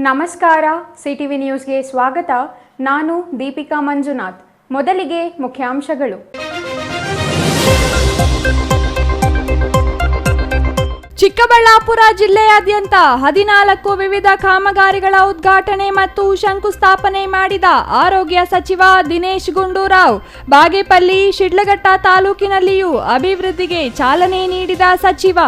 ನಮಸ್ಕಾರ. ಸಿಟಿವಿ ನ್ಯೂಸ್ಗೆ ಸ್ವಾಗತ. ನಾನು ದೀಪಿಕಾ ಮಂಜುನಾಥ್. ಮೊದಲಿಗೆ ಮುಖ್ಯಾಂಶಗಳು. ಚಿಕ್ಕಬಳ್ಳಾಪುರ ಜಿಲ್ಲೆಯಾದ್ಯಂತ 14 ವಿವಿಧ ಕಾಮಗಾರಿಗಳ ಉದ್ಘಾಟನೆ ಮತ್ತು ಶಂಕುಸ್ಥಾಪನೆ ಮಾಡಿದ ಆರೋಗ್ಯ ಸಚಿವ ದಿನೇಶ್ ಗುಂಡೂರಾವ್. ಬಾಗೇಪಲ್ಲಿ ಶಿಡ್ಲಘಟ್ಟ ತಾಲೂಕಿನಲ್ಲಿಯೂ ಅಭಿವೃದ್ಧಿಗೆ ಚಾಲನೆ ನೀಡಿದ ಸಚಿವ.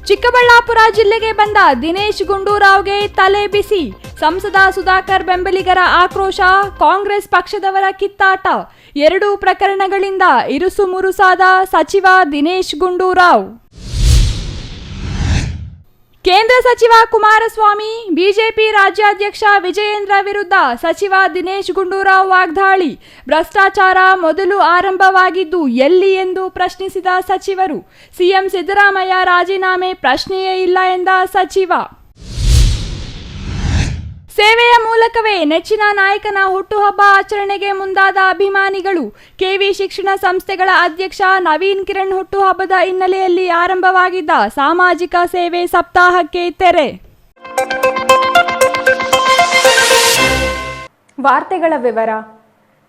ಚಿಕ್ಕಬಳ್ಳಾಪುರ ಜಿಲ್ಲೆಗೆ ಬಂದ ದಿನೇಶ್ ಗುಂಡೂರಾವ್ಗೆ ತಲೆ ಬಿಸಿ. ಸಂಸದ ಸುಧಾಕರ್ ಬೆಂಬಲಿಗರ ಆಕ್ರೋಶ, ಕಾಂಗ್ರೆಸ್ ಪಕ್ಷದವರ ಕಿತ್ತಾಟ. 2 ಪ್ರಕರಣಗಳಿಂದ ಇರುಸು ಮುರುಸಾದ ಸಚಿವ ದಿನೇಶ್ ಗುಂಡೂರಾವ್. ಕೇಂದ್ರ ಸಚಿವ ಕುಮಾರಸ್ವಾಮಿ, ಬಿಜೆಪಿ ರಾಜ್ಯಾಧ್ಯಕ್ಷ ವಿಜಯೇಂದ್ರ ವಿರುದ್ಧ ಸಚಿವ ದಿನೇಶ್ ಗುಂಡೂರಾವ್ ವಾಗ್ದಾಳಿ. ಭ್ರಷ್ಟಾಚಾರ ಮೊದಲು ಆರಂಭವಾಗಿದ್ದು ಎಲ್ಲಿ ಎಂದು ಪ್ರಶ್ನಿಸಿದ ಸಚಿವರು. ಸಿಎಂ ಸಿದ್ದರಾಮಯ್ಯ ರಾಜೀನಾಮೆ ಪ್ರಶ್ನೆಯೇ ಇಲ್ಲ ಎಂದ ಸಚಿವ. ಸೇವೆಯ ಮೂಲಕವೇ ನೆಚ್ಚಿನ ನಾಯಕನ ಹುಟ್ಟುಹಬ್ಬ ಆಚರಣೆಗೆ ಮುಂದಾದ ಅಭಿಮಾನಿಗಳು. ಕೆವಿ ಶಿಕ್ಷಣ ಸಂಸ್ಥೆಗಳ ಅಧ್ಯಕ್ಷ ನವೀನ್ ಕಿರಣ್ ಹುಟ್ಟುಹಬ್ಬದ ಹಿನ್ನೆಲೆಯಲ್ಲಿ ಆರಂಭವಾಗಿದ್ದ ಸಾಮಾಜಿಕ ಸೇವೆ ಸಪ್ತಾಹಕ್ಕೆ ತೆರೆ. ವಾರ್ತೆಗಳ ವಿವರ.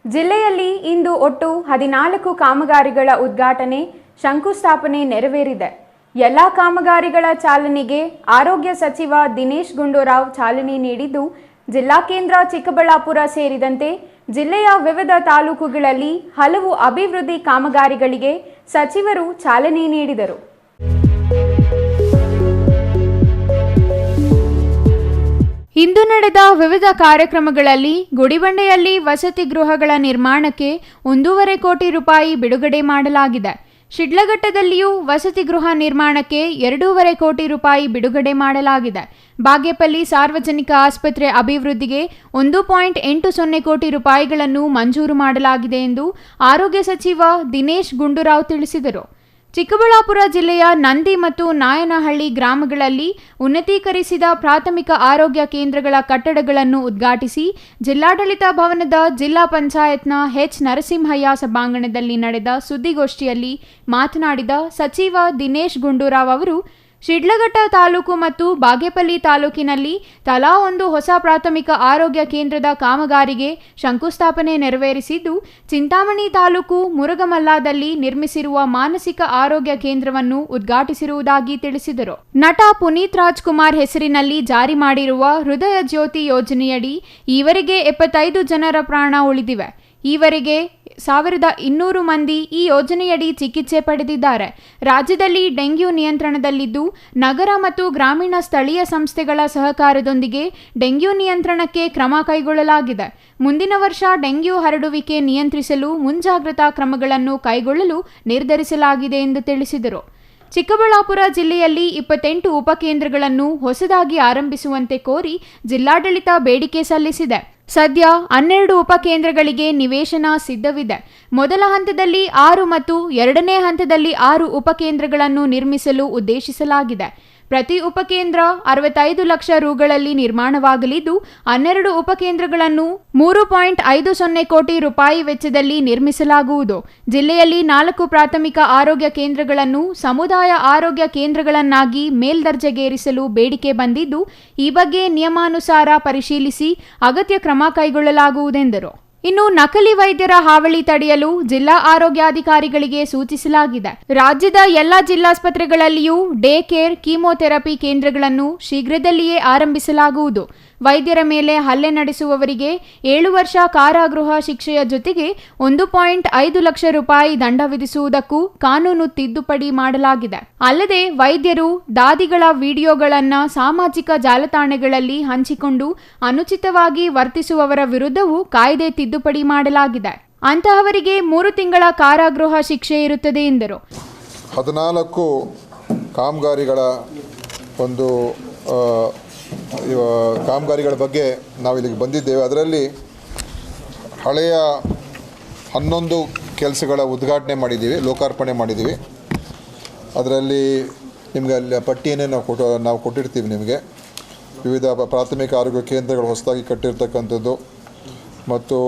ಜಿಲ್ಲೆಯಲ್ಲಿ ಇಂದು ಒಟ್ಟು 14 ಕಾಮಗಾರಿಗಳ ಉದ್ಘಾಟನೆ, ಶಂಕುಸ್ಥಾಪನೆ ನೆರವೇರಿದೆ. ಎಲ್ಲ ಕಾಮಗಾರಿಗಳ ಚಾಲನೆಗೆ ಆರೋಗ್ಯ ಸಚಿವ ದಿನೇಶ್ ಗುಂಡೂರಾವ್ ಚಾಲನೆ ನೀಡಿದ್ದು, ಜಿಲ್ಲಾ ಕೇಂದ್ರ ಚಿಕ್ಕಬಳ್ಳಾಪುರ ಸೇರಿದಂತೆ ಜಿಲ್ಲೆಯ ವಿವಿಧ ತಾಲೂಕುಗಳಲ್ಲಿ ಹಲವು ಅಭಿವೃದ್ಧಿ ಕಾಮಗಾರಿಗಳಿಗೆ ಸಚಿವರು ಚಾಲನೆ ನೀಡಿದರು. ಇಂದು ನಡೆದ ವಿವಿಧ ಕಾರ್ಯಕ್ರಮಗಳಲ್ಲಿ ಗುಡಿಬಂಡೆಯಲ್ಲಿ ವಸತಿ ಗೃಹಗಳ ನಿರ್ಮಾಣಕ್ಕೆ 1.5 ಕೋಟಿ ರೂಪಾಯಿ ಬಿಡುಗಡೆ ಮಾಡಲಾಗಿದೆ. ಶಿಡ್ಲಘಟ್ಟದಲ್ಲಿಯೂ ವಸತಿ ಗೃಹ ನಿರ್ಮಾಣಕ್ಕೆ 2.5 ಕೋಟಿ ರೂಪಾಯಿ ಬಿಡುಗಡೆ ಮಾಡಲಾಗಿದೆ. ಬಾಗೇಪಲ್ಲಿ ಸಾರ್ವಜನಿಕ ಆಸ್ಪತ್ರೆ ಅಭಿವೃದ್ಧಿಗೆ 1.80 ಕೋಟಿ ರೂಪಾಯಿಗಳನ್ನು ಮಂಜೂರು ಮಾಡಲಾಗಿದೆ ಎಂದು ಆರೋಗ್ಯ ಸಚಿವ ದಿನೇಶ್ ಗುಂಡೂರಾವ್ ತಿಳಿಸಿದರು. ಚಿಕ್ಕಬಳ್ಳಾಪುರ ಜಿಲ್ಲೆಯ ನಂದಿ ಮತ್ತು ನಾಯನಹಳ್ಳಿ ಗ್ರಾಮಗಳಲ್ಲಿ ಉನ್ನತೀಕರಿಸಿದ ಪ್ರಾಥಮಿಕ ಆರೋಗ್ಯ ಕೇಂದ್ರಗಳ ಕಟ್ಟಡಗಳನ್ನು ಉದ್ಘಾಟಿಸಿ ಜಿಲ್ಲಾಡಳಿತ ಭವನದ ಜಿಲ್ಲಾ ಪಂಚಾಯತ್ನ ಎಚ್ ನರಸಿಂಹಯ್ಯ ಸಭಾಂಗಣದಲ್ಲಿ ನಡೆದ ಸುದ್ದಿಗೋಷ್ಠಿಯಲ್ಲಿ ಮಾತನಾಡಿದ ಸಚಿವ ದಿನೇಶ್ ಗುಂಡೂರಾವ್ ಅವರು, ಶಿಡ್ಲಘಟ್ಟ ತಾಲೂಕು ಮತ್ತು ಬಾಗೇಪಲ್ಲಿ ತಾಲೂಕಿನಲ್ಲಿ ತಲಾ ಒಂದು ಹೊಸ ಪ್ರಾಥಮಿಕ ಆರೋಗ್ಯ ಕೇಂದ್ರದ ಕಾಮಗಾರಿಗೆ ಶಂಕುಸ್ಥಾಪನೆ ನೆರವೇರಿಸಿದ್ದು, ಚಿಂತಾಮಣಿ ತಾಲೂಕು ಮುರುಗಮಲ್ಲಾದಲ್ಲಿ ನಿರ್ಮಿಸಿರುವ ಮಾನಸಿಕ ಆರೋಗ್ಯ ಕೇಂದ್ರವನ್ನು ಉದ್ಘಾಟಿಸಿರುವುದಾಗಿ ತಿಳಿಸಿದರು. ನಟ ಪುನೀತ್ ರಾಜ್ಕುಮಾರ್ ಹೆಸರಿನಲ್ಲಿ ಜಾರಿ ಮಾಡಿರುವ ಹೃದಯ ಜ್ಯೋತಿ ಯೋಜನೆಯಡಿ ಈವರೆಗೆ 75 ಜನರ ಪ್ರಾಣ ಉಳಿದಿವೆ. ಈವರೆಗೆ 1200 ಮಂದಿ ಈ ಯೋಜನೆಯಡಿ ಚಿಕಿತ್ಸೆ ಪಡೆದಿದ್ದಾರೆ. ರಾಜ್ಯದಲ್ಲಿ ಡೆಂಗ್ಯೂ ನಿಯಂತ್ರಣದಲ್ಲಿದ್ದು, ನಗರ ಮತ್ತು ಗ್ರಾಮೀಣ ಸ್ಥಳೀಯ ಸಂಸ್ಥೆಗಳ ಸಹಕಾರದೊಂದಿಗೆ ಡೆಂಗ್ಯೂ ನಿಯಂತ್ರಣಕ್ಕೆ ಕ್ರಮ ಕೈಗೊಳ್ಳಲಾಗಿದೆ. ಮುಂದಿನ ವರ್ಷ ಡೆಂಗ್ಯೂ ಹರಡುವಿಕೆ ನಿಯಂತ್ರಿಸಲು ಮುಂಜಾಗ್ರತಾ ಕ್ರಮಗಳನ್ನು ಕೈಗೊಳ್ಳಲು ನಿರ್ಧರಿಸಲಾಗಿದೆ ಎಂದು ತಿಳಿಸಿದರು. ಚಿಕ್ಕಬಳ್ಳಾಪುರ ಜಿಲ್ಲೆಯಲ್ಲಿ 28 ಉಪಕೇಂದ್ರಗಳನ್ನು ಹೊಸದಾಗಿ ಆರಂಭಿಸುವಂತೆ ಕೋರಿ ಜಿಲ್ಲಾಡಳಿತ ಬೇಡಿಕೆ ಸಲ್ಲಿಸಿದೆ. ಸದ್ಯ 12 ಉಪಕೇಂದ್ರಗಳಿಗೆ ನಿವೇಶನ ಸಿದ್ಧವಿದೆ. ಮೊದಲ ಹಂತದಲ್ಲಿ 6 ಮತ್ತು ಎರಡನೇ ಹಂತದಲ್ಲಿ 6 ಉಪಕೇಂದ್ರಗಳನ್ನು ನಿರ್ಮಿಸಲು ಉದ್ದೇಶಿಸಲಾಗಿದೆ. ಪ್ರತಿ ಉಪಕೇಂದ್ರ 65 ಲಕ್ಷ ರೂಗಳಲ್ಲಿ ನಿರ್ಮಾಣವಾಗಲಿದ್ದು, 12 ಉಪಕೇಂದ್ರಗಳನ್ನು 3.50 ಕೋಟಿ ರೂಪಾಯಿ ವೆಚ್ಚದಲ್ಲಿ ನಿರ್ಮಿಸಲಾಗುವುದು. ಜಿಲ್ಲೆಯಲ್ಲಿ 4 ಪ್ರಾಥಮಿಕ ಆರೋಗ್ಯ ಕೇಂದ್ರಗಳನ್ನು ಸಮುದಾಯ ಆರೋಗ್ಯ ಕೇಂದ್ರಗಳನ್ನಾಗಿ ಮೇಲ್ದರ್ಜೆಗೇರಿಸಲು ಬೇಡಿಕೆ ಬಂದಿದ್ದು, ಈ ಬಗ್ಗೆ ನಿಯಮಾನುಸಾರ ಪರಿಶೀಲಿಸಿ ಅಗತ್ಯ ಕ್ರಮ ಕೈಗೊಳ್ಳಲಾಗುವುದೆಂದರು. ಇನ್ನು ನಕಲಿ ವೈದ್ಯರ ಹಾವಳಿ ತಡೆಯಲು ಜಿಲ್ಲಾ ಆರೋಗ್ಯಾಧಿಕಾರಿಗಳಿಗೆ ಸೂಚಿಸಲಾಗಿದೆ. ರಾಜ್ಯದ ಎಲ್ಲ ಜಿಲ್ಲಾಸ್ಪತ್ರೆಗಳಲ್ಲಿಯೂ ಡೇ ಕೇರ್, ಕೀಮೋಥೆರಪಿ ಕೇಂದ್ರಗಳನ್ನು ಶೀಘ್ರದಲ್ಲಿಯೇ ಆರಂಭಿಸಲಾಗುವುದು. ವೈದ್ಯರ ಮೇಲೆ ಹಲ್ಲೆ ನಡೆಸುವವರಿಗೆ 7 ವರ್ಷ ಕಾರಾಗೃಹ ಶಿಕ್ಷೆಯ ಜೊತೆಗೆ 1.5 ಲಕ್ಷ ರೂಪಾಯಿ ದಂಡ ವಿಧಿಸುವುದಕ್ಕೂ ಕಾನೂನು ತಿದ್ದುಪಡಿ ಮಾಡಲಾಗಿದೆ. ಅಲ್ಲದೆ ವೈದ್ಯರು, ದಾದಿಗಳ ವಿಡಿಯೋಗಳನ್ನು ಸಾಮಾಜಿಕ ಜಾಲತಾಣಗಳಲ್ಲಿ ಹಂಚಿಕೊಂಡು ಅನುಚಿತವಾಗಿ ವರ್ತಿಸುವವರ ವಿರುದ್ಧವೂ ಕಾಯ್ದೆ ತಿದ್ದುಪಡಿ ಮಾಡಲಾಗಿದೆ. ಅಂತಹವರಿಗೆ 3 ತಿಂಗಳ ಕಾರಾಗೃಹ ಶಿಕ್ಷೆ ಇರುತ್ತದೆ ಎಂದರು. 14 ಕಾಮಗಾರಿಗಳ ಕಾಮಗಾರಿಗಳ ಬಗ್ಗೆ ನಾವು ಇಲ್ಲಿಗೆ ಬಂದಿದ್ದೇವೆ. ಅದರಲ್ಲಿ ಹಳೆಯ 11 ಕೆಲಸಗಳ ಉದ್ಘಾಟನೆ ಮಾಡಿದ್ದೀವಿ, ಲೋಕಾರ್ಪಣೆ ಮಾಡಿದ್ದೀವಿ. ಅದರಲ್ಲಿ ನಿಮಗೆ ಅಲ್ಲಿ ಪಟ್ಟಿಯನ್ನೇ ನಾವು ಕೊಟ್ಟಿರ್ತೀವಿ. ನಿಮಗೆ ವಿವಿಧ ಪ್ರಾಥಮಿಕ ಆರೋಗ್ಯ ಕೇಂದ್ರಗಳು ಹೊಸದಾಗಿ ಕಟ್ಟಿರ್ತಕ್ಕಂಥದ್ದು ಮತ್ತು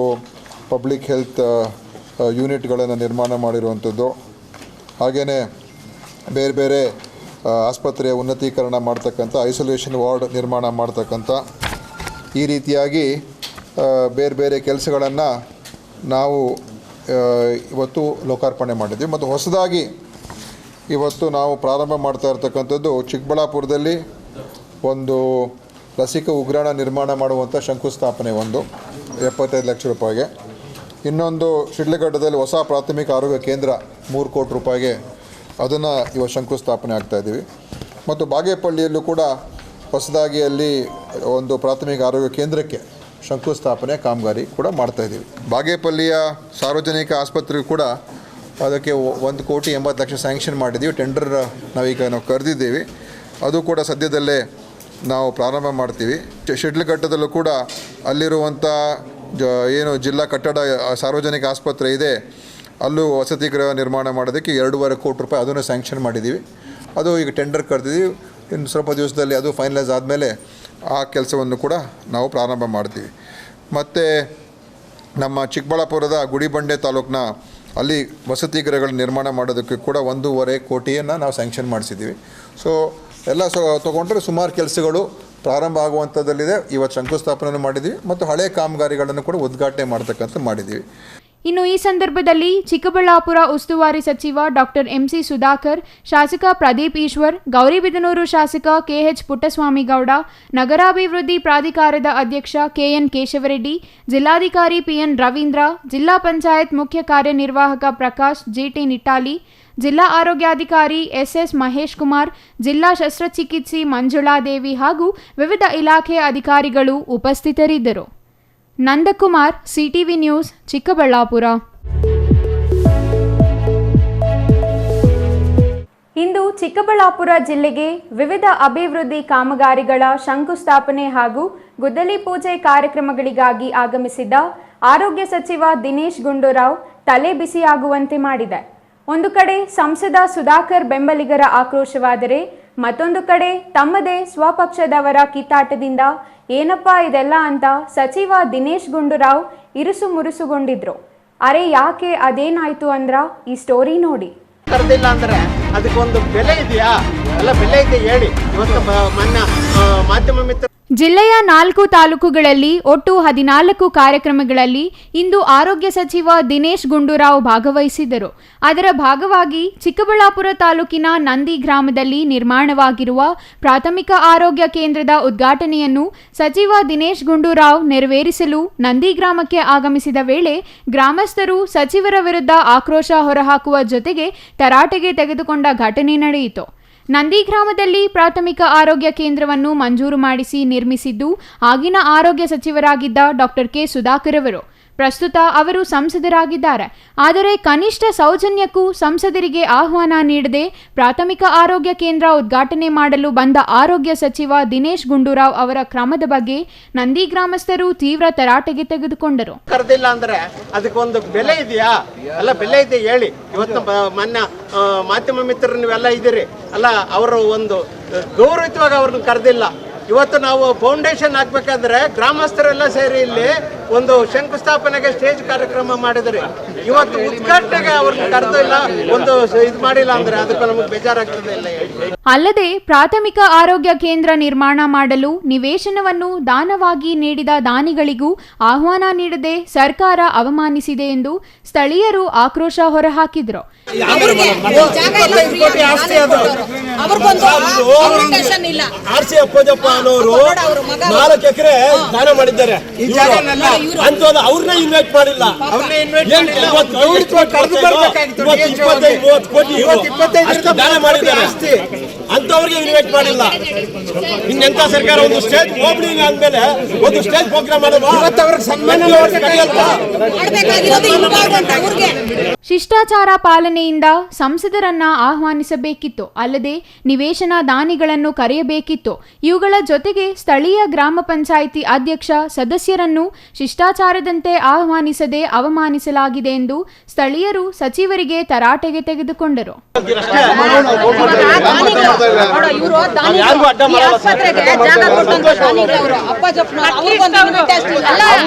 ಪಬ್ಲಿಕ್ ಹೆಲ್ತ್ ಯೂನಿಟ್ಗಳನ್ನು ನಿರ್ಮಾಣ ಮಾಡಿರುವಂಥದ್ದು, ಹಾಗೆಯೇ ಬೇರೆ ಬೇರೆ ಆಸ್ಪತ್ರೆಯ ಉನ್ನತೀಕರಣ ಮಾಡ್ತಕ್ಕಂಥ, ಐಸೋಲೇಷನ್ ವಾರ್ಡ್ ನಿರ್ಮಾಣ ಮಾಡ್ತಕ್ಕಂಥ, ಈ ರೀತಿಯಾಗಿ ಬೇರೆ ಬೇರೆ ಕೆಲಸಗಳನ್ನು ನಾವು ಇವತ್ತು ಲೋಕಾರ್ಪಣೆ ಮಾಡಿದ್ವಿ. ಮತ್ತು ಹೊಸದಾಗಿ ಇವತ್ತು ನಾವು ಪ್ರಾರಂಭ ಮಾಡ್ತಾ ಇರ್ತಕ್ಕಂಥದ್ದು ಚಿಕ್ಕಬಳ್ಳಾಪುರದಲ್ಲಿ ಒಂದು ಲಸಿಕಾ ಉಗ್ರಾಣ ನಿರ್ಮಾಣ ಮಾಡುವಂಥ ಶಂಕುಸ್ಥಾಪನೆ, ಒಂದು 75 ಲಕ್ಷ ರೂಪಾಯಿಗೆ. ಇನ್ನೊಂದು ಶಿಡ್ಲಘಟ್ಟದಲ್ಲಿ ಹೊಸ ಪ್ರಾಥಮಿಕ ಆರೋಗ್ಯ ಕೇಂದ್ರ 3 ಕೋಟಿ ರೂಪಾಯಿಗೆ, ಅದನ್ನು ಇವತ್ತು ಶಂಕುಸ್ಥಾಪನೆ ಆಗ್ತಾಯಿದ್ದೀವಿ. ಮತ್ತು ಬಾಗೇಪಳ್ಳಿಯಲ್ಲೂ ಕೂಡ ಹೊಸದಾಗಿ ಅಲ್ಲಿ ಒಂದು ಪ್ರಾಥಮಿಕ ಆರೋಗ್ಯ ಕೇಂದ್ರಕ್ಕೆ ಶಂಕುಸ್ಥಾಪನೆ ಕಾಮಗಾರಿ ಕೂಡ ಮಾಡ್ತಾಯಿದ್ದೀವಿ. ಬಾಗೇಪಲ್ಲಿಯ ಸಾರ್ವಜನಿಕ ಆಸ್ಪತ್ರೆಗೂ ಕೂಡ ಅದಕ್ಕೆ 1,80,00,000 ಸ್ಯಾಂಕ್ಷನ್ ಮಾಡಿದ್ದೀವಿ. ಟೆಂಡರ್ ನಾವು ಕರೆದಿದ್ದೀವಿ. ಅದು ಕೂಡ ಸದ್ಯದಲ್ಲೇ ನಾವು ಪ್ರಾರಂಭ ಮಾಡ್ತೀವಿ. ಶಿಡ್ಲಘಟ್ಟದಲ್ಲೂ ಕೂಡ ಅಲ್ಲಿರುವಂಥ ಏನು ಜಿಲ್ಲಾ ಕಟ್ಟಡ ಸಾರ್ವಜನಿಕ ಆಸ್ಪತ್ರೆ ಇದೆ, ಅಲ್ಲೂ ವಸತಿ ಗೃಹ ನಿರ್ಮಾಣ ಮಾಡೋದಕ್ಕೆ 2.5 ಕೋಟಿ ರೂಪಾಯಿ ಅದನ್ನು ಸ್ಯಾಂಕ್ಷನ್ ಮಾಡಿದ್ದೀವಿ. ಅದು ಈಗ ಟೆಂಡರ್ ಕರೆದಿದ್ದೀವಿ. ಇನ್ನು ಸ್ವಲ್ಪ ದಿವಸದಲ್ಲಿ ಅದು ಫೈನಲೈಸ್ ಆದಮೇಲೆ ಆ ಕೆಲಸವನ್ನು ಕೂಡ ನಾವು ಪ್ರಾರಂಭ ಮಾಡ್ತೀವಿ. ಮತ್ತು ನಮ್ಮ ಚಿಕ್ಕಬಳ್ಳಾಪುರದ ಗುಡಿಬಂಡೆ ತಾಲೂಕಿನ ಅಲ್ಲಿ ವಸತಿ ಗೃಹಗಳ ನಿರ್ಮಾಣ ಮಾಡೋದಕ್ಕೆ ಕೂಡ 1.5 ಕೋಟಿಯನ್ನು ನಾವು ಸ್ಯಾಂಕ್ಷನ್ ಮಾಡಿಸಿದ್ದೀವಿ. ಸೊ ಎಲ್ಲ ತೊಗೊಂಡ್ರೆ ಸುಮಾರು ಕೆಲಸಗಳು ಪ್ರಾರಂಭ ಆಗುವಂಥದ್ದಲ್ಲಿದೆ. ಇವತ್ತು ಶಂಕುಸ್ಥಾಪನೆ ಮಾಡಿದ್ದೀವಿ ಮತ್ತು ಹಳೆ ಕಾಮಗಾರಿಗಳನ್ನು ಕೂಡ ಉದ್ಘಾಟನೆ ಮಾಡ್ತಕ್ಕಂಥ ಮಾಡಿದ್ದೀವಿ. ಇನ್ನು ಈ ಸಂದರ್ಭದಲ್ಲಿ ಚಿಕ್ಕಬಳ್ಳಾಪುರ ಉಸ್ತುವಾರಿ ಸಚಿವ ಡಾಕ್ಟರ್ ಎಂಸಿ ಸುಧಾಕರ್, ಶಾಸಕ ಪ್ರದೀಪ್ ಈಶ್ವರ್, ಗೌರಿಬಿದನೂರು ಶಾಸಕ ಕೆಎಚ್ ಪುಟ್ಟಸ್ವಾಮಿಗೌಡ, ನಗರಾಭಿವೃದ್ಧಿ ಪ್ರಾಧಿಕಾರದ ಅಧ್ಯಕ್ಷ ಕೆಎನ್ ಕೇಶವರೆಡ್ಡಿ, ಜಿಲ್ಲಾಧಿಕಾರಿ ಪಿಎನ್ ರವೀಂದ್ರ, ಜಿಲ್ಲಾ ಪಂಚಾಯತ್ ಮುಖ್ಯ ಕಾರ್ಯನಿರ್ವಾಹಕ ಪ್ರಕಾಶ್ ಜಿಟಿ ನಿಟ್ಟಾಲಿ, ಜಿಲ್ಲಾ ಆರೋಗ್ಯಾಧಿಕಾರಿ ಎಸ್ಎಸ್ ಮಹೇಶ್ ಕುಮಾರ್, ಜಿಲ್ಲಾ ಶಸ್ತ್ರಚಿಕಿತ್ಸಿ ಮಂಜುಳಾದೇವಿ ಹಾಗೂ ವಿವಿಧ ಇಲಾಖೆಯ ಅಧಿಕಾರಿಗಳು ಉಪಸ್ಥಿತರಿದ್ದರು. Nandakumar, CTV news, Chikkaballapur. ಇಂದು ಚಿಕ್ಕಬಳ್ಳಾಪುರ ಜಿಲ್ಲೆಗೆ ವಿವಿಧ ಅಭಿವೃದ್ಧಿ ಕಾಮಗಾರಿಗಳ ಶಂಕುಸ್ಥಾಪನೆ ಹಾಗೂ ಗುದ್ದಲಿ ಪೂಜೆ ಕಾರ್ಯಕ್ರಮಗಳಿಗಾಗಿ ಆಗಮಿಸಿದ್ದ ಆರೋಗ್ಯ ಸಚಿವ ದಿನೇಶ್ ಗುಂಡೂರಾವ್ ತಲೆ ಬಿಸಿಯಾಗುವಂತೆ ಮಾಡಿದೆ. ಒಂದು ಕಡೆ ಸಂಸದ ಸುಧಾಕರ್ ಬೆಂಬಲಿಗರ ಆಕ್ರೋಶವಾದರೆ ಮತ್ತೊಂದು ಕಡೆ ತಮ್ಮದೇ ಸ್ವಪಕ್ಷದವರ ಕಿತ್ತಾಟದಿಂದ ಏನಪ್ಪಾ ಇದೆಲ್ಲ ಅಂತ ಸಚಿವ ದಿನೇಶ್ ಗುಂಡೂರಾವ್ ಇರುಸು ಮುರುಸುಗೊಂಡಿದ್ರು. ಅರೆ ಯಾಕೆ, ಅದೇನಾಯ್ತು ಅಂದ್ರ ಈ ಸ್ಟೋರಿ ನೋಡಿ. ಕರೆದಿಲ್ಲ ಅಂದ್ರೆ ಅದಕ್ಕೊಂದು ಬೆಲೆ ಇದೆಯಾ? ಎಲ್ಲ ಬೆಲೆ ಇದೆ ಹೇಳಿ. ಇವತ್ತು ಮಾಧ್ಯಮ ಮಿತ್ರ ಜಿಲ್ಲೆಯ 4 ತಾಲೂಕುಗಳಲ್ಲಿ ಒಟ್ಟು 14 ಕಾರ್ಯಕ್ರಮಗಳಲ್ಲಿ ಇಂದು ಆರೋಗ್ಯ ಸಚಿವ ದಿನೇಶ್ ಗುಂಡೂರಾವ್ ಭಾಗವಹಿಸಿದ್ದರು. ಅದರ ಭಾಗವಾಗಿ ಚಿಕ್ಕಬಳ್ಳಾಪುರ ತಾಲೂಕಿನ ನಂದಿ ಗ್ರಾಮದಲ್ಲಿ ನಿರ್ಮಾಣವಾಗಿರುವ ಪ್ರಾಥಮಿಕ ಆರೋಗ್ಯ ಕೇಂದ್ರದ ಉದ್ಘಾಟನೆಯನ್ನು ಸಚಿವ ದಿನೇಶ್ ಗುಂಡೂರಾವ್ ನೆರವೇರಿಸಲು ನಂದಿ ಗ್ರಾಮಕ್ಕೆ ಆಗಮಿಸಿದ ವೇಳೆ ಗ್ರಾಮಸ್ಥರು ಸಚಿವರ ವಿರುದ್ಧ ಆಕ್ರೋಶ ಹೊರಹಾಕುವ ಜೊತೆಗೆ ತರಾಟೆಗೆ ತೆಗೆದುಕೊಂಡ ಘಟನೆ ನಡೆಯಿತು. ನಂದಿ ಗ್ರಾಮದಲ್ಲಿ ಪ್ರಾಥಮಿಕ ಆರೋಗ್ಯ ಕೇಂದ್ರವನ್ನು ಮಂಜೂರು ಮಾಡಿಸಿ ನಿರ್ಮಿಸಿದ್ದು ಆಗಿನ ಆರೋಗ್ಯ ಸಚಿವರಾಗಿದ್ದ ಡಾಕ್ಟರ್ ಕೆ ಸುಧಾಕರ್ ಅವರು. ಪ್ರಸ್ತುತ ಅವರು ಸಂಸದರಾಗಿದ್ದಾರೆ. ಆದರೆ ಕನಿಷ್ಠ ಸೌಜನ್ಯಕ್ಕೂ ಸಂಸದರಿಗೆ ಆಹ್ವಾನ ನೀಡದೆ ಪ್ರಾಥಮಿಕ ಆರೋಗ್ಯ ಕೇಂದ್ರ ಉದ್ಘಾಟನೆ ಮಾಡಲು ಬಂದ ಆರೋಗ್ಯ ಸಚಿವ ದಿನೇಶ್ ಗುಂಡೂರಾವ್ ಅವರ ಕ್ರಮದ ಬಗ್ಗೆ ನಂದಿ ಗ್ರಾಮಸ್ಥರು ತೀವ್ರ ತರಾಟೆಗೆ ತೆಗೆದುಕೊಂಡರು. ಕರೆದಿಲ್ಲ ಅಂದ್ರೆ ಅದಕ್ಕೊಂದು ಬೆಲೆ ಇದೆಯಾ? ಎಲ್ಲ ಬೆಲೆ ಇದೆ ಹೇಳಿ. ಇವತ್ತು ಮಾಧ್ಯಮ ಮಿತ್ರರು ನೀವೆಲ್ಲ ಇದ್ದೀರಿ ಅಲ್ಲ, ಅವರು ಒಂದು ಗೌರವಿತವಾಗಿ ಅವ್ರನ್ನ ಕರೆದಿಲ್ಲ. ಇವತ್ತು ನಾವು ಫೌಂಡೇಶನ್ ಹಾಕ್ಬೇಕಾದ್ರೆ ಗ್ರಾಮಸ್ಥರೆಲ್ಲ ಸೇರಿ ಇಲ್ಲಿ ಒಂದು ಶಂಕುಸ್ಥಾಪನೆಗೆ ಸ್ಟೇಜ್ ಕಾರ್ಯಕ್ರಮ ಮಾಡಿದ್ರಿ. ಇವತ್ತು ಉದ್ಘಾಟನೆಗೆ ಅವ್ರನ್ನ ಕರೆದಿಲ್ಲ, ಒಂದು ಇದು ಮಾಡಿಲ್ಲ ಅಂದ್ರೆ ಅದಕ್ಕೂ ನಮಗೆ ಬೇಜಾರಾಗ್ತದೆ. ಇಲ್ಲ ಅಲ್ಲದೆ ಪ್ರಾಥಮಿಕ ಆರೋಗ್ಯ ಕೇಂದ್ರ ನಿರ್ಮಾಣ ಮಾಡಲು ನಿವೇಶನವನ್ನು ದಾನವಾಗಿ ನೀಡಿದ ದಾನಿಗಳಿಗೂ ಆಹ್ವಾನ ನೀಡದೆ ಸರ್ಕಾರ ಅವಮಾನಿಸಿದೆ ಎಂದು ಸ್ಥಳೀಯರು ಆಕ್ರೋಶ ಹೊರಹಾಕಿದ್ರು. ನಾಲ್ಕು ಎಕರೆ ದಾನ ಮಾಡಿದ್ದಾರೆ. ಅವ್ರನ್ನ ಇನ್ವೈಟ್ ಮಾಡಿಲ್ಲ. 25-30 ದಾನ ಮಾಡಿದ್ದಾರೆ. ಅಂತವ್ರಿಗೆ ಇನ್ವೈಟ್ ಮಾಡಿಲ್ಲ. ಇನ್ನೆಂತ ಸರ್ಕಾರ ಒಂದು ಸ್ಟೇಜ್ ಓಪನಿಂಗ್ ಆದ್ಮೇಲೆ ಒಂದು ಸ್ಟೇಜ್ ಪ್ರೋಗ್ರಾಮ್ ಮಾಡೋದು ಶಿಷ್ಟಾಚಾರ ಪಾಲನೆಯಿಂದ ಸಂಸದರನ್ನ ಆಹ್ವಾನಿಸಬೇಕಿತ್ತು, ಅಲ್ಲದೆ ನಿವೇಶನ ದಾನಿಗಳನ್ನು ಕರೆಯಬೇಕಿತ್ತು. ಇವುಗಳ ಜೊತೆಗೆ ಸ್ಥಳೀಯ ಗ್ರಾಮ ಪಂಚಾಯಿತಿ ಅಧ್ಯಕ್ಷ ಸದಸ್ಯರನ್ನು ಶಿಷ್ಟಾಚಾರದಂತೆ ಆಹ್ವಾನಿಸದೆ ಅವಮಾನಿಸಲಾಗಿದೆ ಎಂದು ಸ್ಥಳೀಯರು ಸಚಿವರಿಗೆ ತರಾಟೆಗೆ ತೆಗೆದುಕೊಂಡರು.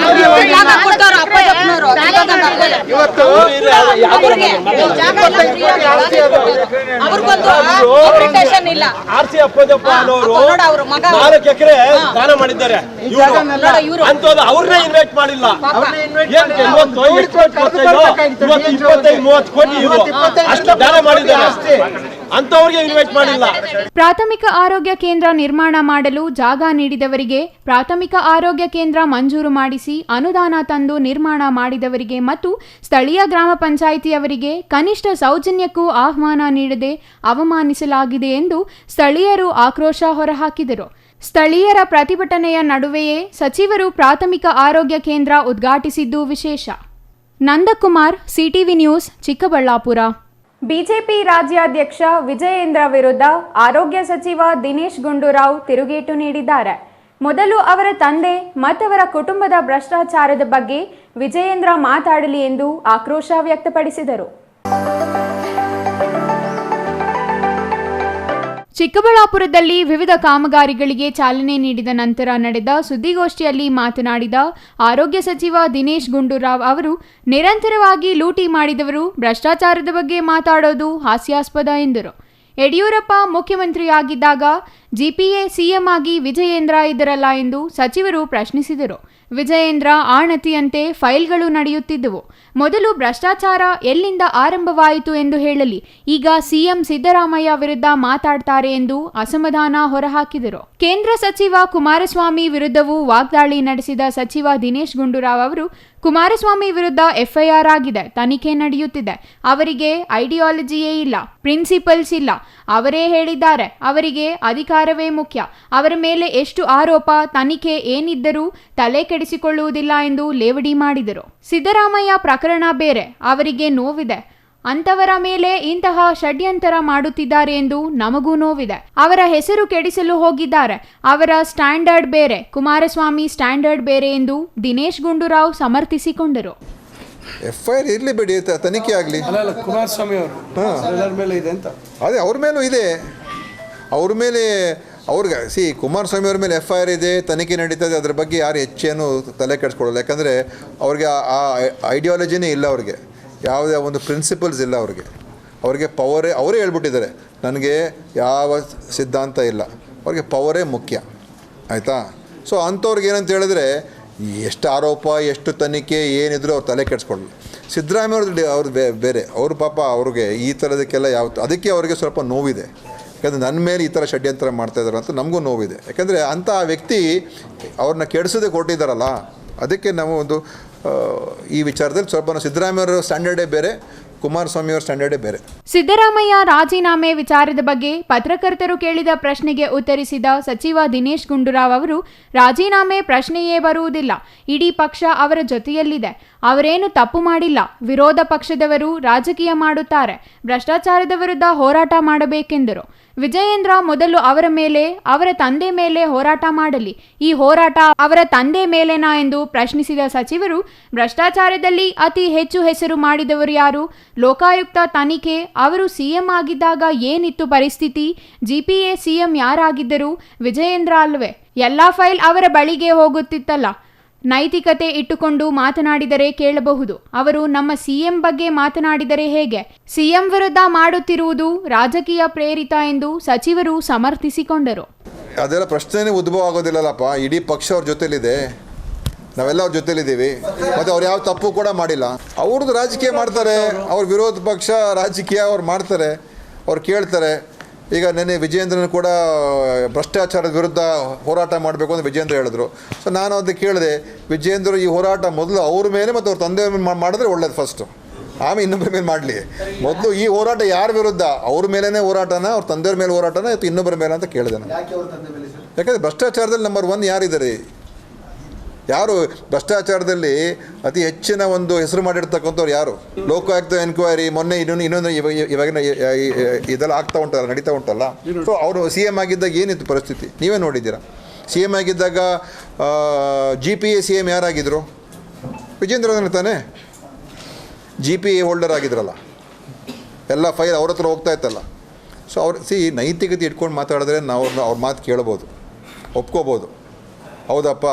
ಇಲ್ಲ. ಇಲ್ಲ. ಆರ್ಸಿ ಅಪ್ಪದಪ್ಪ ಅನ್ನೋರು ನೋಡು ಅವ್ರ ಮಗ 4 ಎಕರೆ ದಾನ ಮಾಡಿದ್ದಾರೆ. ಇವ್ರು ಅಂತದ್ದು ಅವ್ರನ್ನೇ ಇನ್ವೈಟ್ ಮಾಡಿಲ್ಲ. ಏನಕ್ಕೆ 25-30 ಕೋಟಿ ಇವರು ಅಷ್ಟು ದಾನ ಮಾಡಿದ್ದಾರೆ, ಅಂತವ್ರಿಗೆ ಇನ್ವೈಟ್ ಮಾಡಿಲ್ಲ. ಪ್ರಾಥಮಿಕ ಆರೋಗ್ಯ ಕೇಂದ್ರ ನಿರ್ಮಾಣ ಮಾಡಲು ಜಾಗ ನೀಡಿದವರಿಗೆ, ಪ್ರಾಥಮಿಕ ಆರೋಗ್ಯ ಕೇಂದ್ರ ಮಂಜೂರು ಮಾಡಿಸಿ ಅನುದಾನ ತಂದು ನಿರ್ಮಾಣ ಮಾಡಿದವರಿಗೆ ಮತ್ತು ಸ್ಥಳೀಯ ಗ್ರಾಮ ಪಂಚಾಯಿತಿಯವರಿಗೆ ಕನಿಷ್ಠ ಸೌಜನ್ಯಕ್ಕೂ ಆಹ್ವಾನ ನೀಡದೆ ಅವಮಾನಿಸಲಾಗಿದೆ ಎಂದು ಸ್ಥಳೀಯರು ಆಕ್ರೋಶ ಹೊರಹಾಕಿದರು. ಸ್ಥಳೀಯರ ಪ್ರತಿಭಟನೆಯ ನಡುವೆಯೇ ಸಚಿವರು ಪ್ರಾಥಮಿಕ ಆರೋಗ್ಯ ಕೇಂದ್ರ ಉದ್ಘಾಟಿಸಿದ್ದು ವಿಶೇಷ. Nandakumar, CTV news, Chikkaballapur. BJP ರಾಜ್ಯಾಧ್ಯಕ್ಷ ವಿಜಯೇಂದ್ರ ವಿರುದ್ಧ ಆರೋಗ್ಯ ಸಚಿವ ದಿನೇಶ್ ಗುಂಡೂರಾವ್ ತಿರುಗೇಟು ನೀಡಿದ್ದಾರೆ. ಮೊದಲು ಅವರ ತಂದೆ ಮತ್ತವರ ಕುಟುಂಬದ ಭ್ರಷ್ಟಾಚಾರದ ಬಗ್ಗೆ ವಿಜಯೇಂದ್ರ ಮಾತಾಡಲಿ ಎಂದು ಆಕ್ರೋಶ ವ್ಯಕ್ತಪಡಿಸಿದರು. ಚಿಕ್ಕಬಳ್ಳಾಪುರದಲ್ಲಿ ವಿವಿಧ ಕಾಮಗಾರಿಗಳಿಗೆ ಚಾಲನೆ ನೀಡಿದ ನಂತರ ನಡೆದ ಸುದ್ದಿಗೋಷ್ಠಿಯಲ್ಲಿ ಮಾತನಾಡಿದ ಆರೋಗ್ಯ ಸಚಿವ ದಿನೇಶ್ ಗುಂಡೂರಾವ್ ಅವರು, ನಿರಂತರವಾಗಿ ಲೂಟಿ ಮಾಡಿದವರು ಭ್ರಷ್ಟಾಚಾರದ ಬಗ್ಗೆ ಮಾತಾಡೋದು ಹಾಸ್ಯಾಸ್ಪದ ಎಂದರು. ಯಡಿಯೂರಪ್ಪ ಮುಖ್ಯಮಂತ್ರಿಯಾಗಿದ್ದಾಗ ಜಿಪಿಎ ಸಿಎಂ ಆಗಿ ವಿಜಯೇಂದ್ರ ಇದ್ದರಲ್ಲ ಎಂದು ಸಚಿವರು ಪ್ರಶ್ನಿಸಿದರು. ವಿಜಯೇಂದ್ರ ಆಣತಿಯಂತೆ ಫೈಲ್ಗಳು ನಡೆಯುತ್ತಿದ್ದವು. ಮೊದಲು ಭ್ರಷ್ಟಾಚಾರ ಎಲ್ಲಿಂದ ಆರಂಭವಾಯಿತು ಎಂದು ಹೇಳಲಿ, ಈಗ ಸಿಎಂ ಸಿದ್ದರಾಮಯ್ಯ ವಿರುದ್ಧ ಮಾತಾಡ್ತಾರೆ ಎಂದು ಅಸಮಾಧಾನ ಹೊರಹಾಕಿದರು. ಕೇಂದ್ರ ಸಚಿವ ಕುಮಾರಸ್ವಾಮಿ ವಿರುದ್ಧವೂ ವಾಗ್ದಾಳಿ ನಡೆಸಿದ ಸಚಿವ ದಿನೇಶ್ ಗುಂಡೂರಾವ್ ಅವರು, ಕುಮಾರಸ್ವಾಮಿ ವಿರುದ್ಧ ಎಫ್ಐಆರ್ ಆಗಿದೆ, ತನಿಖೆ ನಡೆಯುತ್ತಿದೆ. ಅವರಿಗೆ ಐಡಿಯಾಲಜಿಯೇ ಇಲ್ಲ, ಪ್ರಿನ್ಸಿಪಲ್ಸ್ ಇಲ್ಲ. ಅವರೇ ಹೇಳಿದ್ದಾರೆ, ಅವರಿಗೆ ಅಧಿಕಾರವೇ ಮುಖ್ಯ. ಅವರ ಮೇಲೆ ಎಷ್ಟು ಆರೋಪ, ತನಿಖೆ ಏನಿದ್ದರೂ ತಲೆ ಕೆಡಿಸಿಕೊಳ್ಳುವುದಿಲ್ಲ ಎಂದು ಲೇವಡಿ ಮಾಡಿದರು. ಸಿದ್ದರಾಮಯ್ಯ ಪ್ರಕರಣ ಬೇರೆ, ಅವರಿಗೆ ನೋವಿದೆ. ಅಂತವರ ಮೇಲೆ ಇಂತಹ ಷಡ್ಯಂತರ ಮಾಡುತ್ತಿದ್ದಾರೆ ಎಂದು ನಮಗೂ ನೋವಿದೆ. ಅವರ ಹೆಸರು ಕೆಡಿಸಲು ಹೋಗಿದ್ದಾರೆ. ಅವರ ಸ್ಟ್ಯಾಂಡರ್ಡ್ ಬೇರೆ, ಕುಮಾರಸ್ವಾಮಿ ಸ್ಟ್ಯಾಂಡರ್ಡ್ ಬೇರೆ ಎಂದು ದಿನೇಶ್ ಗುಂಡೂರಾವ್ ಸಮರ್ಥಿಸಿಕೊಂಡರು. ಎಫ್ಐಆರ್ ಇರಲಿ ಬಿಡಿ, ತನಿಖೆ ಆಗಲಿ. ಅಲ್ಲ ಕುಮಾರಸ್ವಾಮಿ ಅವರು ಎಲ್ಲರ ಮೇಲೆ ಇದೆ ಅಂತ. ಅದೇ ಅವ್ರ ಮೇಲೂ ಇದೆ. ಅವ್ರ ಮೇಲೆ ಅವ್ರಿಗೆ ಕುಮಾರಸ್ವಾಮಿ ಅವ್ರ ಮೇಲೆ ಎಫ್ಐಆರ್ ಇದೆ, ತನಿಖೆ ನಡೀತದೆ. ಅದ್ರ ಬಗ್ಗೆ ಯಾರು ಹೆಚ್ಚೇನು ತಲೆ ಕೆಡಿಸ್ಕೊಳ್ಳಲ್ಲ. ಯಾಕಂದರೆ ಅವ್ರಿಗೆ ಆ ಐಡಿಯಾಲಜಿನೇ ಇಲ್ಲ. ಅವ್ರಿಗೆ ಯಾವುದೇ ಒಂದು ಪ್ರಿನ್ಸಿಪಲ್ಸ್ ಇಲ್ಲ. ಅವ್ರಿಗೆ ಪವರೇ, ಅವರೇ ಹೇಳ್ಬಿಟ್ಟಿದ್ದಾರೆ, ನನಗೆ ಯಾವ ಸಿದ್ಧಾಂತ ಇಲ್ಲ, ಅವ್ರಿಗೆ ಪವರೇ ಮುಖ್ಯ. ಆಯಿತಾ? ಸೊ ಅಂಥವ್ರಿಗೆ ಏನಂತ ಹೇಳಿದ್ರೆ, ಎಷ್ಟು ಆರೋಪ, ಎಷ್ಟು ತನಿಖೆ ಏನಿದ್ರು ಅವ್ರು ತಲೆ ಕೆಡಿಸ್ಕೊಳ್ಳಲ್ಲ. ಸಿದ್ದರಾಮಯ್ಯ ಅವ್ರದ್ದು ಬೇರೆ. ಅವರು ಪಾಪ ಅವ್ರಿಗೆ ಈ ಥರದಕ್ಕೆಲ್ಲ ಅದಕ್ಕೆ ಅವ್ರಿಗೆ ಸ್ವಲ್ಪ ನೋವಿದೆ. ಯಾಕಂದರೆ ನನ್ನ ಮೇಲೆ ಈ ಥರ ಷಡ್ಯಂತ್ರ ಮಾಡ್ತಾಯಿದ್ದಾರೆ ಅಂತ ನಮಗೂ ನೋವಿದೆ. ಯಾಕಂದರೆ ಅಂಥ ವ್ಯಕ್ತಿ ಅವ್ರನ್ನ ಕೆಡಿಸೋದೇ ಕೊಟ್ಟಿದ್ದಾರಲ್ಲ, ಅದಕ್ಕೆ ನಾವು ಒಂದು ಈ ವಿಚಾರದಲ್ಲಿ ಸ್ವಲ್ಪ ಸಿದ್ದರಾಮಯ್ಯವರ ಸ್ಟ್ಯಾಂಡರ್ಡೇ ಬೇರೆ, ಕುಮಾರಸ್ವಾಮಿಯವರ ಸ್ಟ್ಯಾಂಡರ್ಡೇ ಬೇರೆ. ಸಿದ್ದರಾಮಯ್ಯ ರಾಜೀನಾಮೆ ವಿಚಾರದ ಬಗ್ಗೆ ಪತ್ರಕರ್ತರು ಕೇಳಿದ ಪ್ರಶ್ನೆಗೆ ಉತ್ತರಿಸಿದ ಸಚಿವ ದಿನೇಶ್ ಗುಂಡೂರಾವ್ ಅವರು, ರಾಜೀನಾಮೆ ಪ್ರಶ್ನೆಯೇ ಬರುವುದಿಲ್ಲ. ಇಡೀ ಪಕ್ಷ ಅವರ ಜೊತೆಯಲ್ಲಿದೆ. ಅವರೇನು ತಪ್ಪು ಮಾಡಿಲ್ಲ. ವಿರೋಧ ಪಕ್ಷದವರು ರಾಜಕೀಯ ಮಾಡುತ್ತಾರೆ. ಭ್ರಷ್ಟಾಚಾರದ ವಿರುದ್ಧ ಹೋರಾಟ ಮಾಡಬೇಕೆಂದರು. ವಿಜಯೇಂದ್ರ ಮೊದಲು ಅವರ ಮೇಲೆ, ಅವರ ತಂದೆ ಮೇಲೆ ಹೋರಾಟ ಮಾಡಲಿ. ಈ ಹೋರಾಟ ಅವರ ತಂದೆ ಮೇಲೇನಾ ಎಂದು ಪ್ರಶ್ನಿಸಿದ ಸಚಿವರು, ಭ್ರಷ್ಟಾಚಾರದಲ್ಲಿ ಅತಿ ಹೆಚ್ಚು ಹೆಸರು ಮಾಡಿದವರು ಯಾರು? ಲೋಕಾಯುಕ್ತ ತನಿಖೆ, ಅವರು ಸಿಎಂ ಆಗಿದ್ದಾಗ ಏನಿತ್ತು ಪರಿಸ್ಥಿತಿ? GPA CM ಯಾರಾಗಿದ್ದರು? ವಿಜಯೇಂದ್ರ ಅಲ್ವೇ? ಎಲ್ಲ ಫೈಲ್ ಅವರ ಬಳಿಗೆ ಹೋಗುತ್ತಿತ್ತಲ್ಲ. ನೈತಿಕತೆ ಇಟ್ಟುಕೊಂಡು ಮಾತನಾಡಿದರೆ ಕೇಳಬಹುದು. ಅವರು ನಮ್ಮ ಸಿಎಂ ಬಗ್ಗೆ ಮಾತನಾಡಿದರೆ ಹೇಗೆ? ಸಿಎಂ ವಿರುದ್ಧ ಮಾಡುತ್ತಿರುವುದು ರಾಜಕೀಯ ಪ್ರೇರಿತ ಎಂದು ಸಚಿವರು ಸಮರ್ಥಿಸಿಕೊಂಡರು. ಅದೆಲ್ಲ ಪ್ರಶ್ನೆನೇ ಉದ್ಭವ ಆಗೋದಿಲ್ಲಲ್ಲಪ್ಪ. ಇಡೀ ಪಕ್ಷ ಅವ್ರ ಜೊತೆಲಿದೆ, ನಾವೆಲ್ಲ ಅವ್ರ ಜೊತೆಲಿದ್ದೀವಿ. ಮತ್ತು ಅವ್ರು ಯಾವ ತಪ್ಪು ಕೂಡ ಮಾಡಿಲ್ಲ. ಅವ್ರದ್ದು ರಾಜಕೀಯ ಮಾಡ್ತಾರೆ, ಅವ್ರ ವಿರೋಧ ಪಕ್ಷ ರಾಜಕೀಯ ಅವ್ರು ಮಾಡ್ತಾರೆ, ಅವ್ರು ಕೇಳ್ತಾರೆ. ಈಗ ನೆನ್ನೆ ವಿಜಯೇಂದ್ರನ ಕೂಡ ಭ್ರಷ್ಟಾಚಾರದ ವಿರುದ್ಧ ಹೋರಾಟ ಮಾಡಬೇಕು ಅಂತ ವಿಜಯೇಂದ್ರ ಹೇಳಿದ್ರು. ಸೊ ನಾನು ಅದಕ್ಕೆ ಕೇಳಿದೆ, ವಿಜಯೇಂದ್ರ ಈ ಹೋರಾಟ ಮೊದಲು ಅವ್ರ ಮೇಲೆ ಮತ್ತು ಅವ್ರ ತಂದೆಯ ಮೇಲೆ ಮಾಡಿದ್ರೆ ಒಳ್ಳೇದು ಫಸ್ಟು, ಆಮೇಲೆ ಇನ್ನೊಬ್ಬರ ಮೇಲೆ ಮಾಡಲಿ. ಮೊದಲು ಈ ಹೋರಾಟ ಯಾರ ವಿರುದ್ಧ? ಅವ್ರ ಮೇಲೇ ಹೋರಾಟನ, ಅವ್ರ ತಂದೆಯವ್ರ ಮೇಲೆ ಹೋರಾಟನ, ಅಥವಾ ಇನ್ನೊಬ್ಬರ ಮೇಲೆ ಅಂತ ಕೇಳಿದೆ ನಾನು. ಯಾಕಂದರೆ ಭ್ರಷ್ಟಾಚಾರದಲ್ಲಿ ನಂಬರ್ 1 ಯಾರಿದ್ದಾರೆ? ಯಾರು ಭ್ರಷ್ಟಾಚಾರದಲ್ಲಿ ಅತಿ ಹೆಚ್ಚಿನ ಒಂದು ಹೆಸರು ಮಾಡಿರ್ತಕ್ಕಂಥವ್ರು ಯಾರು? ಲೋಕಾಯುಕ್ತ ಎನ್ಕ್ವೈರಿ ಮೊನ್ನೆ ಇನ್ನೊಂದು ಇವಾಗಿನ ಇದೆಲ್ಲ ಆಗ್ತಾ ಉಂಟಲ್ಲ, ನಡೀತಾ ಉಂಟಲ್ಲ. ಸೊ ಅವರು CM ಆಗಿದ್ದಾಗ ಏನಿತ್ತು ಪರಿಸ್ಥಿತಿ ನೀವೇ ನೋಡಿದ್ದೀರಾ. CM ಆಗಿದ್ದಾಗ GPA CM ಯಾರಾಗಿದ್ದರು? ವಿಜೇಂದ್ರ ತಾನೇ GPA ಹೋಲ್ಡರ್ ಆಗಿದ್ರಲ್ಲ. ಎಲ್ಲ ಫೈಲ್ ಅವ್ರ ಹತ್ರ ಹೋಗ್ತಾ ಇತ್ತಲ್ಲ. ಸೊ ಅವ್ರು ನೈತಿಕತೆ ಇಟ್ಕೊಂಡು ಮಾತಾಡಿದ್ರೆ ನಾವು ಅವ್ರ ಮಾತು ಕೇಳ್ಬೋದು, ಒಪ್ಕೋಬೋದು. ಹೌದಪ್ಪ,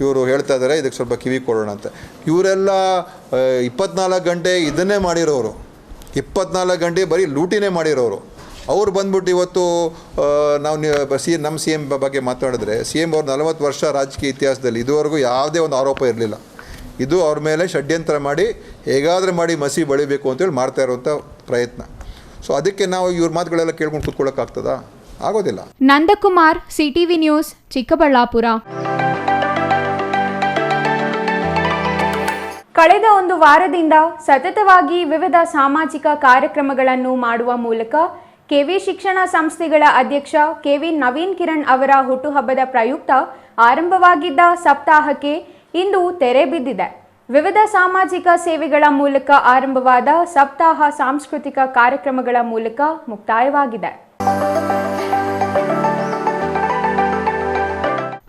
ಇವರು ಹೇಳ್ತಾ ಇದ್ದಾರೆ, ಇದಕ್ಕೆ ಸ್ವಲ್ಪ ಕಿವಿ ಕೊಡೋಣ ಅಂತ. ಇವರೆಲ್ಲ 24 ಗಂಟೆ ಇದನ್ನೇ ಮಾಡಿರೋರು, 24 ಗಂಟೆ ಬರೀ ಲೂಟಿನೇ ಮಾಡಿರೋರು. ಅವ್ರು ಬಂದ್ಬಿಟ್ಟು ಇವತ್ತು ನಾವು ನಮ್ಮ ಸಿ ಎಮ್ ಬಗ್ಗೆ ಮಾತಾಡಿದ್ರೆ ಸಿ ಎಮ್ ಅವ್ರು 40 ವರ್ಷ ರಾಜಕೀಯ ಇತಿಹಾಸದಲ್ಲಿ ಇದುವರೆಗೂ ಯಾವುದೇ ಒಂದು ಆರೋಪ ಇರಲಿಲ್ಲ. ಇದು ಅವ್ರ ಮೇಲೆ ಷಡ್ಯಂತ್ರ ಮಾಡಿ ಹೇಗಾದರೂ ಮಾಡಿ ಮಸಿ ಬಳಿಬೇಕು ಅಂತೇಳಿ ಮಾಡ್ತಾ ಇರುವಂಥ ಪ್ರಯತ್ನ. ಸೊ ಅದಕ್ಕೆ ನಾವು ಇವ್ರ ಮಾತುಗಳೆಲ್ಲ ಕೇಳ್ಕೊಂಡು ಕೂತ್ಕೊಳ್ಳೋಕ್ಕಾಗ್ತದಾ? ಆಗೋದಿಲ್ಲ. Nandakumar, CTV news, Chikkaballapur. ಕಳೆದ ಒಂದು ವಾರದಿಂದ ಸತತವಾಗಿ ವಿವಿಧ ಸಾಮಾಜಿಕ ಕಾರ್ಯಕ್ರಮಗಳನ್ನು ಮಾಡುವ ಮೂಲಕ ಕೆವಿ ಶಿಕ್ಷಣ ಸಂಸ್ಥೆಗಳ ಅಧ್ಯಕ್ಷ ಕೆವಿ ನವೀನ್ ಕಿರಣ್ ಅವರ ಹುಟ್ಟುಹಬ್ಬದ ಪ್ರಯುಕ್ತ ಆರಂಭವಾಗಿದ್ದ ಸಪ್ತಾಹಕ್ಕೆ ಇಂದು ತೆರೆ ಬಿದ್ದಿದೆ. ವಿವಿಧ ಸಾಮಾಜಿಕ ಸೇವೆಗಳ ಮೂಲಕ ಆರಂಭವಾದ ಸಪ್ತಾಹ ಸಾಂಸ್ಕೃತಿಕ ಕಾರ್ಯಕ್ರಮಗಳ ಮೂಲಕ ಮುಕ್ತಾಯವಾಗಿದೆ.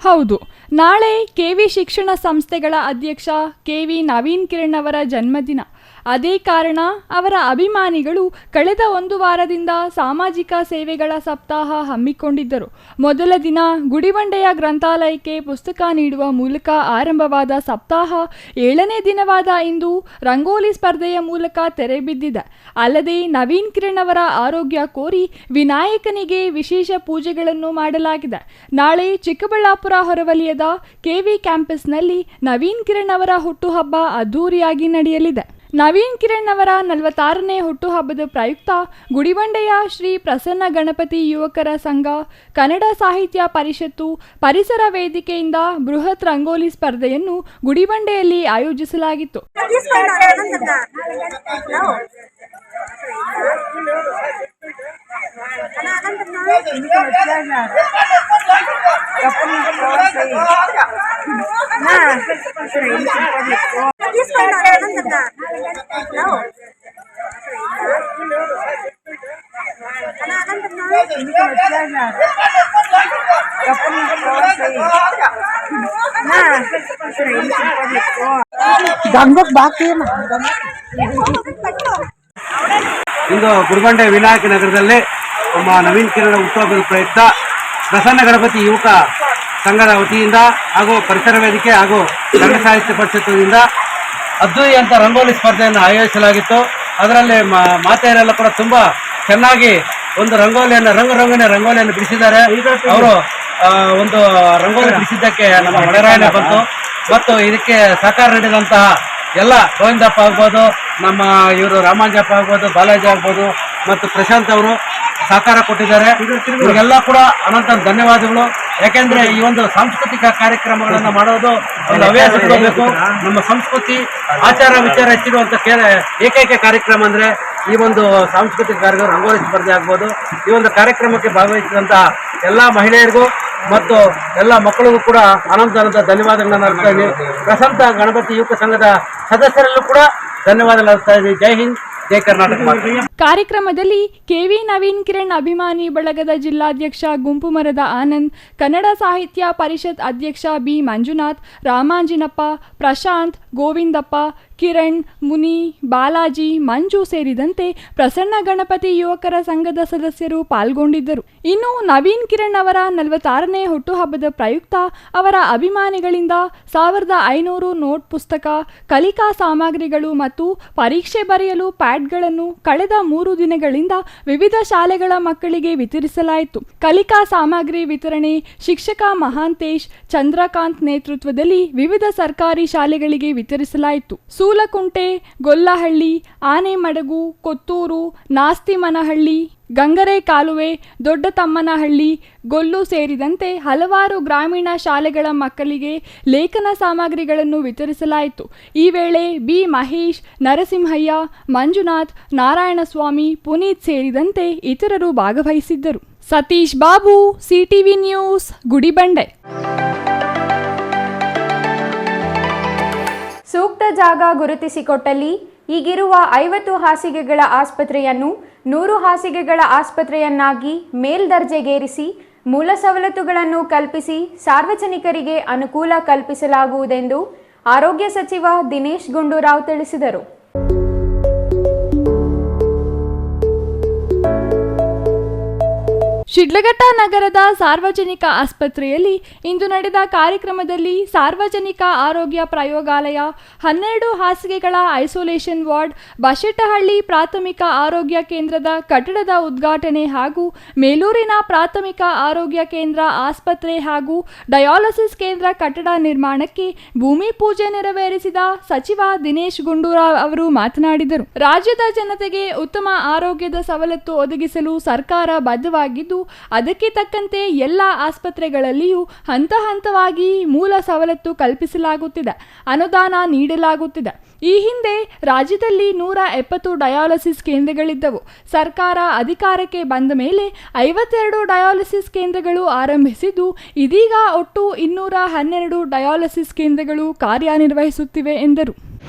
ಹೌದು, ನಾಳೆ ಕೆವಿ ಶಿಕ್ಷಣ ಸಂಸ್ಥೆಗಳ ಅಧ್ಯಕ್ಷ ಕೆವಿ ನವೀನ್ ಕಿರಣ್ ಅವರ ಜನ್ಮದಿನ. ಅದೇ ಕಾರಣ ಅವರ ಅಭಿಮಾನಿಗಳು ಕಳೆದ ಒಂದು ವಾರದಿಂದ ಸಾಮಾಜಿಕ ಸೇವೆಗಳ ಸಪ್ತಾಹ ಹಮ್ಮಿಕೊಂಡಿದ್ದರು. ಮೊದಲ ದಿನ ಗುಡಿಬಂಡೆಯ ಗ್ರಂಥಾಲಯಕ್ಕೆ ಪುಸ್ತಕ ನೀಡುವ ಮೂಲಕ ಆರಂಭವಾದ ಸಪ್ತಾಹ 7ನೇ ದಿನವಾದ ಇಂದು ರಂಗೋಲಿ ಸ್ಪರ್ಧೆಯ ಮೂಲಕ ತೆರೆ ಬಿದ್ದಿದೆ. ಅಲ್ಲದೆ ನವೀನ್ ಕಿರಣ್ ಅವರ ಆರೋಗ್ಯ ಕೋರಿ ವಿನಾಯಕನಿಗೆ ವಿಶೇಷ ಪೂಜೆಗಳನ್ನು ಮಾಡಲಾಗಿದೆ. ನಾಳೆ ಚಿಕ್ಕಬಳ್ಳಾಪುರ ಹೊರವಲಯದ ಕೆವಿ ಕ್ಯಾಂಪಸ್ನಲ್ಲಿ ನವೀನ್ ಕಿರಣ್ ಅವರ ಹುಟ್ಟುಹಬ್ಬ ಅದ್ದೂರಿಯಾಗಿ ನಡೆಯಲಿದೆ. ನವೀನ್ ಕಿರಣ್ ಅವರ 46ನೇ ಹುಟ್ಟುಹಬ್ಬದ ಪ್ರಯುಕ್ತ ಗುಡಿಬಂಡೆಯ ಶ್ರೀ ಪ್ರಸನ್ನ ಗಣಪತಿ ಯುವಕರ ಸಂಘ, ಕನ್ನಡ ಸಾಹಿತ್ಯ ಪರಿಷತ್ತು, ಪರಿಸರ ವೇದಿಕೆಯಿಂದ ಬೃಹತ್ ರಂಗೋಲಿ ಸ್ಪರ್ಧೆಯನ್ನು ಗುಡಿಬಂಡೆಯಲ್ಲಿ ಆಯೋಜಿಸಲಾಗಿತ್ತು. ಇಂದು ಗುಡಿಬಂಡೆ ವಿನಾಯಕ ನಗರದಲ್ಲಿ ನಮ್ಮ ನವೀನ್ ಕಿರಣ್ ಹುಟ್ಟುಹಬ್ಬದ ಪ್ರಯುಕ್ತ ಪ್ರಸನ್ನ ಗಣಪತಿ ಯುವಕ ಸಂಘದ ವತಿಯಿಂದ ಹಾಗೂ ಪರಿಸರ ವೇದಿಕೆ ಹಾಗೂ ಕನ್ನಡ ಸಾಹಿತ್ಯ ಪರಿಷತ್ತಿನಿಂದ ಅದ್ದೂರಿ ಅಂತ ರಂಗೋಲಿ ಸ್ಪರ್ಧೆಯನ್ನು ಆಯೋಜಿಸಲಾಗಿತ್ತು. ಅದರಲ್ಲಿ ಮಾತೆಯರೆಲ್ಲ ಕೂಡ ತುಂಬ ಚೆನ್ನಾಗಿ ಒಂದು ರಂಗೋಲಿಯನ್ನು ರಂಗೋಲಿಯನ್ನು ಬಿಡಿಸಿದ್ದಾರೆ. ಅವರು ಒಂದು ರಂಗೋಲಿ ಬಿಡಿಸಿದ್ದಕ್ಕೆ ನಮ್ಮ ಮಳೆರಾಯನ ಬಂತು ಮತ್ತು ಇದಕ್ಕೆ ಸಹಕಾರ ನೀಡಿದಂತಹ ಎಲ್ಲ ಗೋವಿಂದಪ್ಪ ಆಗ್ಬೋದು, ನಮ್ಮ ಇವರು ರಾಮಾಂಜಪ್ಪ ಆಗ್ಬೋದು, ಬಾಲಾಜಿ ಆಗ್ಬೋದು ಮತ್ತು ಪ್ರಶಾಂತ್ ಅವರು ಸಹಕಾರ ಕೊಟ್ಟಿದ್ದಾರೆ. ಇವರಿಗೆಲ್ಲ ಕೂಡ ಅನಂತ ಧನ್ಯವಾದಗಳು. ಯಾಕೆಂದರೆ ಈ ಒಂದು ಸಾಂಸ್ಕೃತಿಕ ಕಾರ್ಯಕ್ರಮಗಳನ್ನು ಮಾಡೋದು ಒಂದು ಹವ್ಯಾಸ ಕೊಡಬೇಕು. ನಮ್ಮ ಸಂಸ್ಕೃತಿ ಆಚಾರ ವಿಚಾರ ಹೆಚ್ಚಿರುವಂಥ ಏಕೈಕ ಕಾರ್ಯಕ್ರಮ ಅಂದರೆ ಈ ಒಂದು ಸಾಂಸ್ಕೃತಿಕ ಕಾರ್ಯಕ್ರಮ ರಂಗೋಲಿ ಸ್ಪರ್ಧೆ ಆಗ್ಬೋದು. ಈ ಒಂದು ಕಾರ್ಯಕ್ರಮಕ್ಕೆ ಭಾಗವಹಿಸಿದಂತಹ ಎಲ್ಲ ಮಹಿಳೆಯರಿಗೂ ಮತ್ತು ಎಲ್ಲ ಮಕ್ಕಳಿಗೂ ಕೂಡ ಅನಂತ ಧನ್ಯವಾದಗಳನ್ನು ಅರ್ಪಿಸ್ತಾ ಇದ್ದೀನಿ. ಪ್ರಸನ್ನ ಗಣಪತಿ ಯುವಕ ಸಂಘದ ಸದಸ್ಯರಲ್ಲೂ ಕೂಡ ಧನ್ಯವಾದಗಳು ಅರ್ಪಿಸ್ತಾ ಇದ್ದೀನಿ. ಜೈ ಹಿಂದ್, ಜೈ ಕರ್ನಾಟಕ. ಕಾರ್ಯಕ್ರಮದಲ್ಲಿ ಕೆವಿ ನವೀನ್ ಕಿರಣ್ ಅಭಿಮಾನಿ ಬಳಗದ ಜಿಲ್ಲಾಧ್ಯಕ್ಷ ಗುಂಪು ಮರದ ಆನಂದ್, ಕನ್ನಡ ಸಾಹಿತ್ಯ ಪರಿಷತ್ ಅಧ್ಯಕ್ಷ ಬಿ ಮಂಜುನಾಥ್, ರಾಮಾಂಜಿನಪ್ಪ, ಪ್ರಶಾಂತ್, ಗೋವಿಂದಪ್ಪ, ಕಿರಣ್, ಮುನಿ, ಬಾಲಾಜಿ, ಮಂಜು ಸೇರಿದಂತೆ ಪ್ರಸನ್ನ ಗಣಪತಿ ಯುವಕರ ಸಂಘದ ಸದಸ್ಯರು ಪಾಲ್ಗೊಂಡಿದ್ದರು. ಇನ್ನು ನವೀನ್ ಕಿರಣ್ ಅವರ 46ನೇ ಹುಟ್ಟುಹಬ್ಬದ ಪ್ರಯುಕ್ತ ಅವರ ಅಭಿಮಾನಿಗಳಿಂದ 1500 ನೋಟ್ ಪುಸ್ತಕ, ಕಲಿಕಾ ಸಾಮಗ್ರಿಗಳು ಮತ್ತು ಪರೀಕ್ಷೆ ಬರೆಯಲು ಪ್ಯಾಡ್ಗಳನ್ನು ಕಳೆದ 3 ದಿನಗಳಿಂದ ವಿವಿಧ ಶಾಲೆಗಳ ಮಕ್ಕಳಿಗೆ ವಿತರಿಸಲಾಯಿತು. ಕಲಿಕಾ ಸಾಮಗ್ರಿ ವಿತರಣೆ ಶಿಕ್ಷಕ ಮಹಾಂತೇಶ್ ಚಂದ್ರಕಾಂತ್ ನೇತೃತ್ವದಲ್ಲಿ ವಿವಿಧ ಸರ್ಕಾರಿ ಶಾಲೆಗಳಿಗೆ ವಿತರಿಸಲಾಯಿತು. ಸೂಲಕುಂಟೆ, ಗೊಲ್ಲಹಳ್ಳಿ, ಆನೆಮಡಗು, ಕೊತ್ತೂರು, ನಾಸ್ತಿಮನಹಳ್ಳಿ, ಗಂಗರೆ ಕಾಲುವೆ, ದೊಡ್ಡ ತಮ್ಮನಹಳ್ಳಿ, ಗೊಲ್ಲು ಸೇರಿದಂತೆ ಹಲವಾರು ಗ್ರಾಮೀಣ ಶಾಲೆಗಳ ಮಕ್ಕಳಿಗೆ ಲೇಖನ ಸಾಮಗ್ರಿಗಳನ್ನು ವಿತರಿಸಲಾಯಿತು. ಈ ವೇಳೆ ಬಿ ಮಹೇಶ್, ನರಸಿಂಹಯ್ಯ, ಮಂಜುನಾಥ್, ನಾರಾಯಣಸ್ವಾಮಿ, ಪುನೀತ್ ಸೇರಿದಂತೆ ಇತರರು ಭಾಗವಹಿಸಿದ್ದರು. Satish Babu, CTV news, Gudibande. ಸೂಕ್ತ ಜಾಗ ಗುರುತಿಸಿಕೊಟ್ಟಲ್ಲಿ ಈಗಿರುವ 50 ಹಾಸಿಗೆಗಳ ಆಸ್ಪತ್ರೆಯನ್ನು 100 ಹಾಸಿಗೆಗಳ ಆಸ್ಪತ್ರೆಯನ್ನಾಗಿ ಮೇಲ್ದರ್ಜೆಗೇರಿಸಿ ಮೂಲ ಸವಲತ್ತುಗಳನ್ನು ಕಲ್ಪಿಸಿ ಸಾರ್ವಜನಿಕರಿಗೆ ಅನುಕೂಲ ಕಲ್ಪಿಸಲಾಗುವುದೆಂದು ಆರೋಗ್ಯ ಸಚಿವ ದಿನೇಶ್ ಗುಂಡೂರಾವ್ ತಿಳಿಸಿದರು. ಶಿಡ್ಲಘಟ್ಟ ನಗರದ ಸಾರ್ವಜನಿಕ ಆಸ್ಪತ್ರೆಯಲ್ಲಿ ಇಂದು ನಡೆದ ಕಾರ್ಯಕ್ರಮದಲ್ಲಿ ಸಾರ್ವಜನಿಕ ಆರೋಗ್ಯ ಪ್ರಯೋಗಾಲಯ, 12 ಹಾಸಿಗೆಗಳ ಐಸೋಲೇಷನ್ ವಾರ್ಡ್, ಬಶೆಟ್ಟಹಳ್ಳಿ ಪ್ರಾಥಮಿಕ ಆರೋಗ್ಯ ಕೇಂದ್ರದ ಕಟ್ಟಡದ ಉದ್ಘಾಟನೆ ಹಾಗೂ ಮೇಲೂರಿನ ಪ್ರಾಥಮಿಕ ಆರೋಗ್ಯ ಕೇಂದ್ರ ಆಸ್ಪತ್ರೆ ಹಾಗೂ ಡಯಾಲಿಸಿಸ್ ಕೇಂದ್ರ ಕಟ್ಟಡ ನಿರ್ಮಾಣಕ್ಕೆ ಭೂಮಿ ಪೂಜೆ ನೆರವೇರಿಸಿದ ಸಚಿವ ದಿನೇಶ್ ಗುಂಡೂರಾವ್ ಅವರು ಮಾತನಾಡಿದರು. ರಾಜ್ಯದ ಜನತೆಗೆ ಉತ್ತಮ ಆರೋಗ್ಯದ ಸವಲತ್ತು ಒದಗಿಸಲು ಸರ್ಕಾರ ಬದ್ಧವಾಗಿದ್ದು, ಅದಕ್ಕೆ ತಕ್ಕಂತೆ ಎಲ್ಲ ಆಸ್ಪತ್ರೆಗಳಲ್ಲಿಯೂ ಹಂತ ಹಂತವಾಗಿ ಮೂಲ ಸವಲತ್ತು ಕಲ್ಪಿಸಲಾಗುತ್ತಿದೆ, ಅನುದಾನ ನೀಡಲಾಗುತ್ತಿದೆ. ಈ ಹಿಂದೆ ರಾಜ್ಯದಲ್ಲಿ 170 ಡಯಾಲಿಸಿಸ್ ಕೇಂದ್ರಗಳಿದ್ದವು. ಸರ್ಕಾರ ಅಧಿಕಾರಕ್ಕೆ ಬಂದ ಮೇಲೆ 52 ಡಯಾಲಿಸಿಸ್ ಕೇಂದ್ರಗಳು ಆರಂಭಿಸಿದ್ದು, ಇದೀಗ ಒಟ್ಟು 212 ಡಯಾಲಿಸಿಸ್ ಕೇಂದ್ರಗಳು ಕಾರ್ಯನಿರ್ವಹಿಸುತ್ತಿವೆ ಎಂದರು.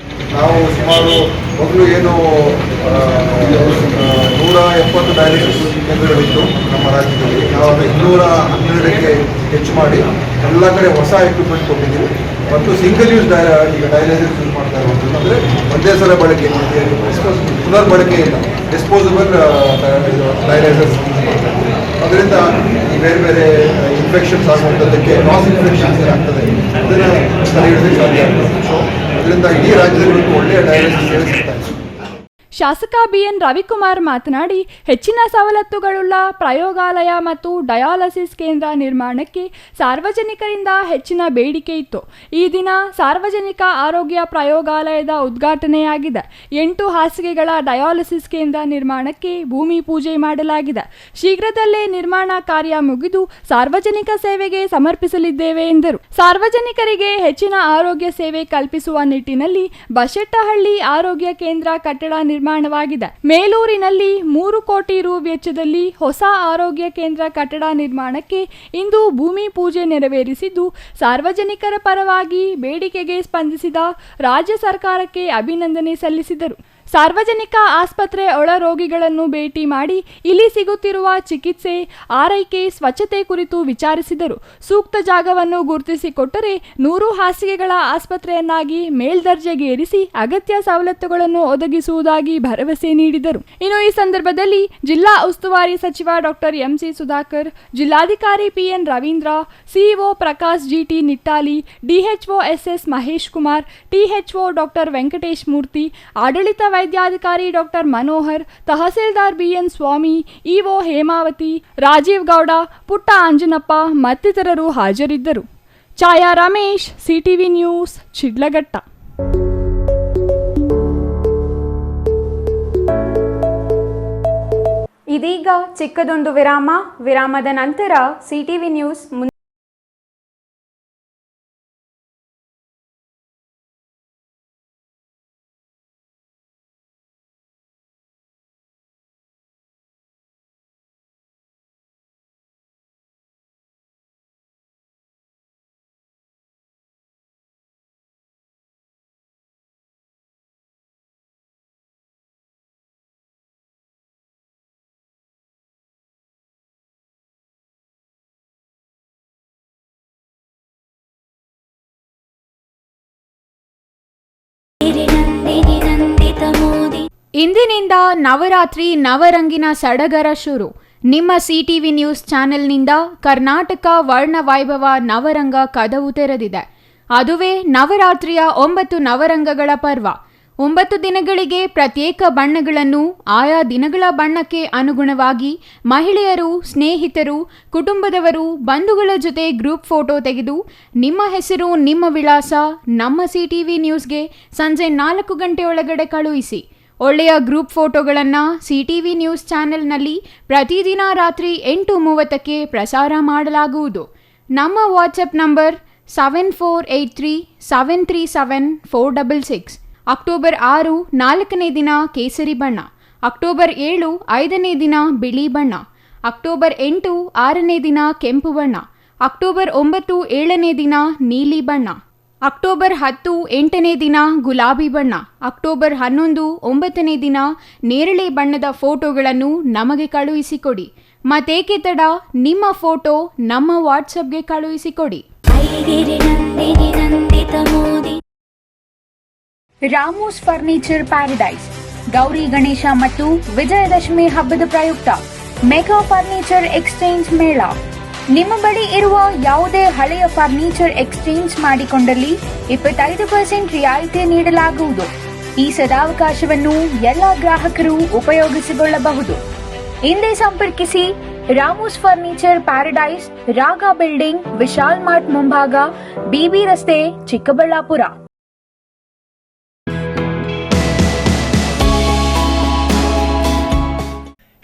ನಾವು ಸುಮಾರು ಮೊದಲು ಏನು 170 ಡಯಾಲಿಸಿಸ್ ಕೇಂದ್ರಗಳಿತ್ತು ನಮ್ಮ ರಾಜ್ಯದಲ್ಲಿ, ನಾವು 212ಕ್ಕೆ ಹೆಚ್ಚು ಮಾಡಿ ಎಲ್ಲ ಕಡೆ ಹೊಸ ಎಕ್ವಿಪ್ಮೆಂಟ್ ಕೊಟ್ಟಿದ್ದೀವಿ ಮತ್ತು ಸಿಂಗಲ್ ಯೂಸ್ ಈಗ ಡಯಾಲಿಸಿಸ್ ಯೂಸ್ ಮಾಡ್ತಾ ಇರುವಂಥದ್ದು, ಅಂದರೆ ಒಂದೇ ಸಲ ಬಳಕೆ, ಪುನರ್ ಬಳಕೆ ಇಲ್ಲ, ಡಿಸ್ಪೋಸಬಲ್ ಡಯಾಲಿಸಿಸ್ ಯೂಸ್ ಮಾಡ್ತಾ ಇದ್ದೀವಿ. ಅದರಿಂದ ಈ ಬೇರೆ ಬೇರೆ ಇನ್ಫೆಕ್ಷನ್ಸ್ ಆಗುವಂಥದ್ದಕ್ಕೆ, ಕ್ರಾಸ್ ಇನ್ಫೆಕ್ಷನ್ಸ್ ಏನಾಗ್ತದೆ ಅದನ್ನು ತಡೆಹಿಡಿದು ಸಾಧ್ಯ ಆಗ್ತದೆ. ಸೊ ಅದರಿಂದ ಇಡೀ ರಾಜ್ಯದಲ್ಲಿ ಒಳ್ಳೆಯ ಡಯಾಲಿಸಿಸ್ ಸೇವೆ ಸಿಗ್ತಾ ಇದೆ. ಶಾಸಕ ಬಿಎನ್ ರವಿಕುಮಾರ್ ಮಾತನಾಡಿ, ಹೆಚ್ಚಿನ ಸವಲತ್ತುಗಳುಳ್ಳ ಪ್ರಯೋಗಾಲಯ ಮತ್ತು ಡಯಾಲಿಸಿಸ್ ಕೇಂದ್ರ ನಿರ್ಮಾಣಕ್ಕೆ ಸಾರ್ವಜನಿಕರಿಂದ ಹೆಚ್ಚಿನ ಬೇಡಿಕೆ ಇತ್ತು. ಈ ದಿನ ಸಾರ್ವಜನಿಕ ಆರೋಗ್ಯ ಪ್ರಯೋಗಾಲಯದ ಉದ್ಘಾಟನೆಯಾಗಿದೆ. 8 ಹಾಸಿಗೆಗಳ ಡಯಾಲಿಸಿಸ್ ಕೇಂದ್ರ ನಿರ್ಮಾಣಕ್ಕೆ ಭೂಮಿ ಪೂಜೆ ಮಾಡಲಾಗಿದೆ. ಶೀಘ್ರದಲ್ಲೇ ನಿರ್ಮಾಣ ಕಾರ್ಯ ಮುಗಿದು ಸಾರ್ವಜನಿಕ ಸೇವೆಗೆ ಸಮರ್ಪಿಸಲಿದ್ದೇವೆ ಎಂದರು. ಸಾರ್ವಜನಿಕರಿಗೆ ಹೆಚ್ಚಿನ ಆರೋಗ್ಯ ಸೇವೆ ಕಲ್ಪಿಸುವ ನಿಟ್ಟಿನಲ್ಲಿ ಬಶೆಟ್ಟಹಳ್ಳಿ ಆರೋಗ್ಯ ಕೇಂದ್ರ ಕಟ್ಟಡ ನಿರ್ಮಾಣವಾಗಿದೆ. ಮೇಲೂರಿನಲ್ಲಿ 3 ಕೋಟಿ ರು ವೆಚ್ಚದಲ್ಲಿ ಹೊಸ ಆರೋಗ್ಯ ಕೇಂದ್ರ ಕಟ್ಟಡ ನಿರ್ಮಾಣಕ್ಕೆ ಇಂದು ಭೂಮಿ ಪೂಜೆ ನೆರವೇರಿಸಿದ್ದು, ಸಾರ್ವಜನಿಕರ ಪರವಾಗಿ ಬೇಡಿಕೆಗೆ ಸ್ಪಂದಿಸಿದ ರಾಜ್ಯ ಸರ್ಕಾರಕ್ಕೆ ಅಭಿನಂದನೆ ಸಲ್ಲಿಸಿದರು. ಸಾರ್ವಜನಿಕ ಆಸ್ಪತ್ರೆ ಒಳರೋಗಿಗಳನ್ನು ಭೇಟಿ ಮಾಡಿ ಇಲ್ಲಿ ಸಿಗುತ್ತಿರುವ ಚಿಕಿತ್ಸೆ, ಆರೈಕೆ, ಸ್ವಚ್ಛತೆ ಕುರಿತು ವಿಚಾರಿಸಿದರು. ಸೂಕ್ತ ಜಾಗವನ್ನು ಗುರುತಿಸಿಕೊಟ್ಟರೆ 100 ಹಾಸಿಗೆಗಳ ಆಸ್ಪತ್ರೆಯನ್ನಾಗಿ ಮೇಲ್ದರ್ಜೆಗೇರಿಸಿ ಅಗತ್ಯ ಸವಲತ್ತುಗಳನ್ನು ಒದಗಿಸುವುದಾಗಿ ಭರವಸೆ ನೀಡಿದರು. ಇನ್ನು ಈ ಸಂದರ್ಭದಲ್ಲಿ ಜಿಲ್ಲಾ ಉಸ್ತುವಾರಿ ಸಚಿವ ಡಾಕ್ಟರ್ ಎಂಸಿ ಸುಧಾಕರ್, ಜಿಲ್ಲಾಧಿಕಾರಿ PN Ravindra, CEO Prakash GT Nittali, DHO SS Mahesh Kumar, THO doctor Venkatesh Murthy, ಆಡಳಿತ ವೈದ್ಯಾಧಿಕಾರಿ ಡಾಕ್ಟರ್ ಮನೋಹರ್, ತಹಸೀಲ್ದಾರ್ ಬಿಎನ್ ಸ್ವಾಮಿ, ಇಒ ಹೇಮಾವತಿ, ರಾಜೀವ್ ಗೌಡ, ಪುಟ್ಟ ಅಂಜನಪ್ಪ ಮತ್ತಿತರರು ಹಾಜರಿದ್ದರು. Chhaya Ramesh, CTV news, Shidlaghatta. ಇದೀಗ ಚಿಕ್ಕದೊಂದು ವಿರಾಮದ ನಂತರ ಸಿಟಿವಿ ನ್ಯೂಸ್ ಇಂದಿನಿಂದ ನವರಾತ್ರಿ ನವರಂಗಿನ ಸಡಗರ ಶುರು. ನಿಮ್ಮ ಸಿಟಿವಿ ನ್ಯೂಸ್ ಚಾನೆಲ್ನಿಂದ ಕರ್ನಾಟಕ ವರ್ಣವೈಭವ ನವರಂಗ ಕದವು ತೆರೆದಿದೆ. ಅದುವೇ ನವರಾತ್ರಿಯ 9 ನವರಂಗಗಳ ಪರ್ವ. 9 ದಿನಗಳಿಗೆ ಪ್ರತ್ಯೇಕ ಬಣ್ಣಗಳನ್ನು ಆಯಾ ದಿನಗಳ ಬಣ್ಣಕ್ಕೆ ಅನುಗುಣವಾಗಿ ಮಹಿಳೆಯರು, ಸ್ನೇಹಿತರು, ಕುಟುಂಬದವರು, ಬಂಧುಗಳ ಜೊತೆ ಗ್ರೂಪ್ ಫೋಟೋ ತೆಗೆದು ನಿಮ್ಮ ಹೆಸರು, ನಿಮ್ಮ ವಿಳಾಸ ನಮ್ಮ ಸಿಟಿವಿ ನ್ಯೂಸ್ಗೆ ಸಂಜೆ 4 ಗಂಟೆಯೊಳಗಡೆ ಕಳುಹಿಸಿ. ಒಳ್ಳೆಯ ಗ್ರೂಪ್ ಫೋಟೋಗಳನ್ನು ಸಿಟಿವಿ ನ್ಯೂಸ್ ಚಾನೆಲ್ನಲ್ಲಿ ಪ್ರತಿದಿನ ರಾತ್ರಿ 8:30ಕ್ಕೆ ಪ್ರಸಾರ ಮಾಡಲಾಗುವುದು. ನಮ್ಮ ವಾಟ್ಸಪ್ ನಂಬರ್ 7483737466. ಅಕ್ಟೋಬರ್ 6 4ನೇ ದಿನ ಕೇಸರಿ ಬಣ್ಣ, ಅಕ್ಟೋಬರ್ 7 5ನೇ ದಿನ ಬಿಳಿ ಬಣ್ಣ, ಅಕ್ಟೋಬರ್ 8 6ನೇ ದಿನ ಕೆಂಪು ಬಣ್ಣ, ಅಕ್ಟೋಬರ್ 9 7ನೇ ದಿನ ನೀಲಿ ಬಣ್ಣ, ಅಕ್ಟೋಬರ್ 10 8ನೇ ದಿನ ಗುಲಾಬಿ ಬಣ್ಣ, ಅಕ್ಟೋಬರ್ 11 9ನೇ ದಿನ ನೇರಳೆ ಬಣ್ಣದ ಫೋಟೋಗಳನ್ನು ನಮಗೆ ಕಳುಹಿಸಿಕೊಡಿ. ಮತ್ತೇಕೆ ತಡ, ನಿಮ್ಮ ಫೋಟೋ ನಮ್ಮ ವಾಟ್ಸಪ್ಗೆ ಕಳುಹಿಸಿಕೊಡಿ. ರಾಮೂಸ್ ಫರ್ನಿಚರ್ ಪ್ಯಾರಡೈಸ್ ಗೌರಿ ಗಣೇಶ ಮತ್ತು ವಿಜಯದಶಮಿ ಹಬ್ಬದ ಪ್ರಯುಕ್ತ ಮೆಗಾ ಫರ್ನಿಚರ್ ಎಕ್ಸ್ಚೇಂಜ್ ಮೇಳ. ನಿಮ್ಮ ಬಳಿ ಇರುವ ಯಾವುದೇ ಹಳೆಯ ಫರ್ನಿಚರ್ ಎಕ್ಸ್ಚೇಂಜ್ ಮಾಡಿಕೊಂಡಲ್ಲಿ 25% ರಿಯಾಯಿತಿ ನೀಡಲಾಗುವುದು. ಈ ಸದಾವಕಾಶವನ್ನು ಎಲ್ಲ ಗ್ರಾಹಕರು ಉಪಯೋಗಿಸಿಕೊಳ್ಳಬಹುದು. ಹಿಂದೆ ಸಂಪರ್ಕಿಸಿ ರಾಮೂಸ್ ಫರ್ನಿಚರ್ ಪ್ಯಾರಡೈಸ್, ರಾಗ ಬಿಲ್ಡಿಂಗ್, ವಿಶಾಲ್ ಮಾರ್ಟ್ ಮುಂಭಾಗ, ಬಿಬಿ ರಸ್ತೆ, ಚಿಕ್ಕಬಳ್ಳಾಪುರ.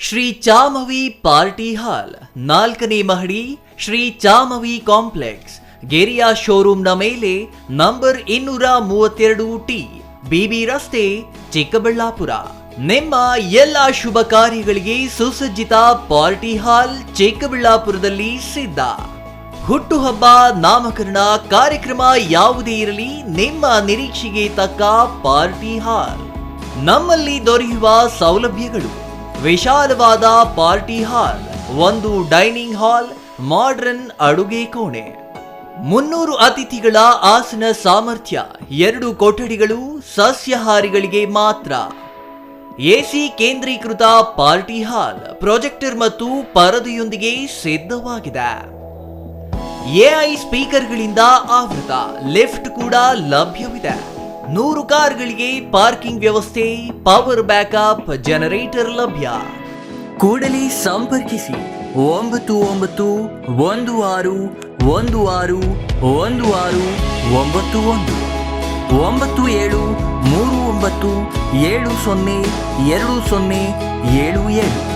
ಶ್ರೀ ಚಾಮವಿ ಪಾರ್ಟಿ ಹಾಲ್, 4ನೇ ಮಹಡಿ, ಶ್ರೀ ಚಾಮವಿ ಕಾಂಪ್ಲೆಕ್ಸ್, ಗೆರಿಯಾ ಶೋರೂಮ್ನ ಮೇಲೆ, ನಂಬರ್ 232T, ಬಿಬಿ ರಸ್ತೆ, ಚಿಕ್ಕಬಳ್ಳಾಪುರ. ನಿಮ್ಮ ಎಲ್ಲ ಶುಭ ಕಾರ್ಯಗಳಿಗೆ ಸುಸಜ್ಜಿತ ಪಾರ್ಟಿ ಹಾಲ್ ಚಿಕ್ಕಬಳ್ಳಾಪುರದಲ್ಲಿ ಸಿದ್ಧ. ಹುಟ್ಟುಹಬ್ಬ, ನಾಮಕರಣ, ಕಾರ್ಯಕ್ರಮ ಯಾವುದೇ ಇರಲಿ, ನಿಮ್ಮ ನಿರೀಕ್ಷೆಗೆ ತಕ್ಕ ಪಾರ್ಟಿ ಹಾಲ್. ನಮ್ಮಲ್ಲಿ ದೊರೆಯುವ ಸೌಲಭ್ಯಗಳು: ವಿಶಾಲವಾದ party hall, 1 dining hall, modern ಅಡುಗೆ ಕೋಣೆ, 300 ಅತಿಥಿಗಳ ಆಸನ ಸಾಮರ್ಥ್ಯ, 2 ಕೊಠಡಿಗಳು ಸಸ್ಯಾಹಾರಿಗಳಿಗೆ ಮಾತ್ರ, ಎಸಿ ಕೇಂದ್ರೀಕೃತ ಪಾರ್ಟಿ ಹಾಲ್, ಪ್ರೊಜೆಕ್ಟರ್ ಮತ್ತು ಪರದೆಯೊಂದಿಗೆ ಸಿದ್ಧವಾಗಿದೆ. ಎಐ ಸ್ಪೀಕರ್ಗಳಿಂದ ಆವೃತ, ಲಿಫ್ಟ್ ಕೂಡ ಲಭ್ಯವಿದೆ. 100 ಕಾರ್ಗಳಿಗೆ ಪಾರ್ಕಿಂಗ್ ವ್ಯವಸ್ಥೆ, ಪವರ್ ಬ್ಯಾಕಪ್ ಜನರೇಟರ್ ಲಭ್ಯ. ಕೂಡಲೇ ಸಂಪರ್ಕಿಸಿ 9916161691 9739702077.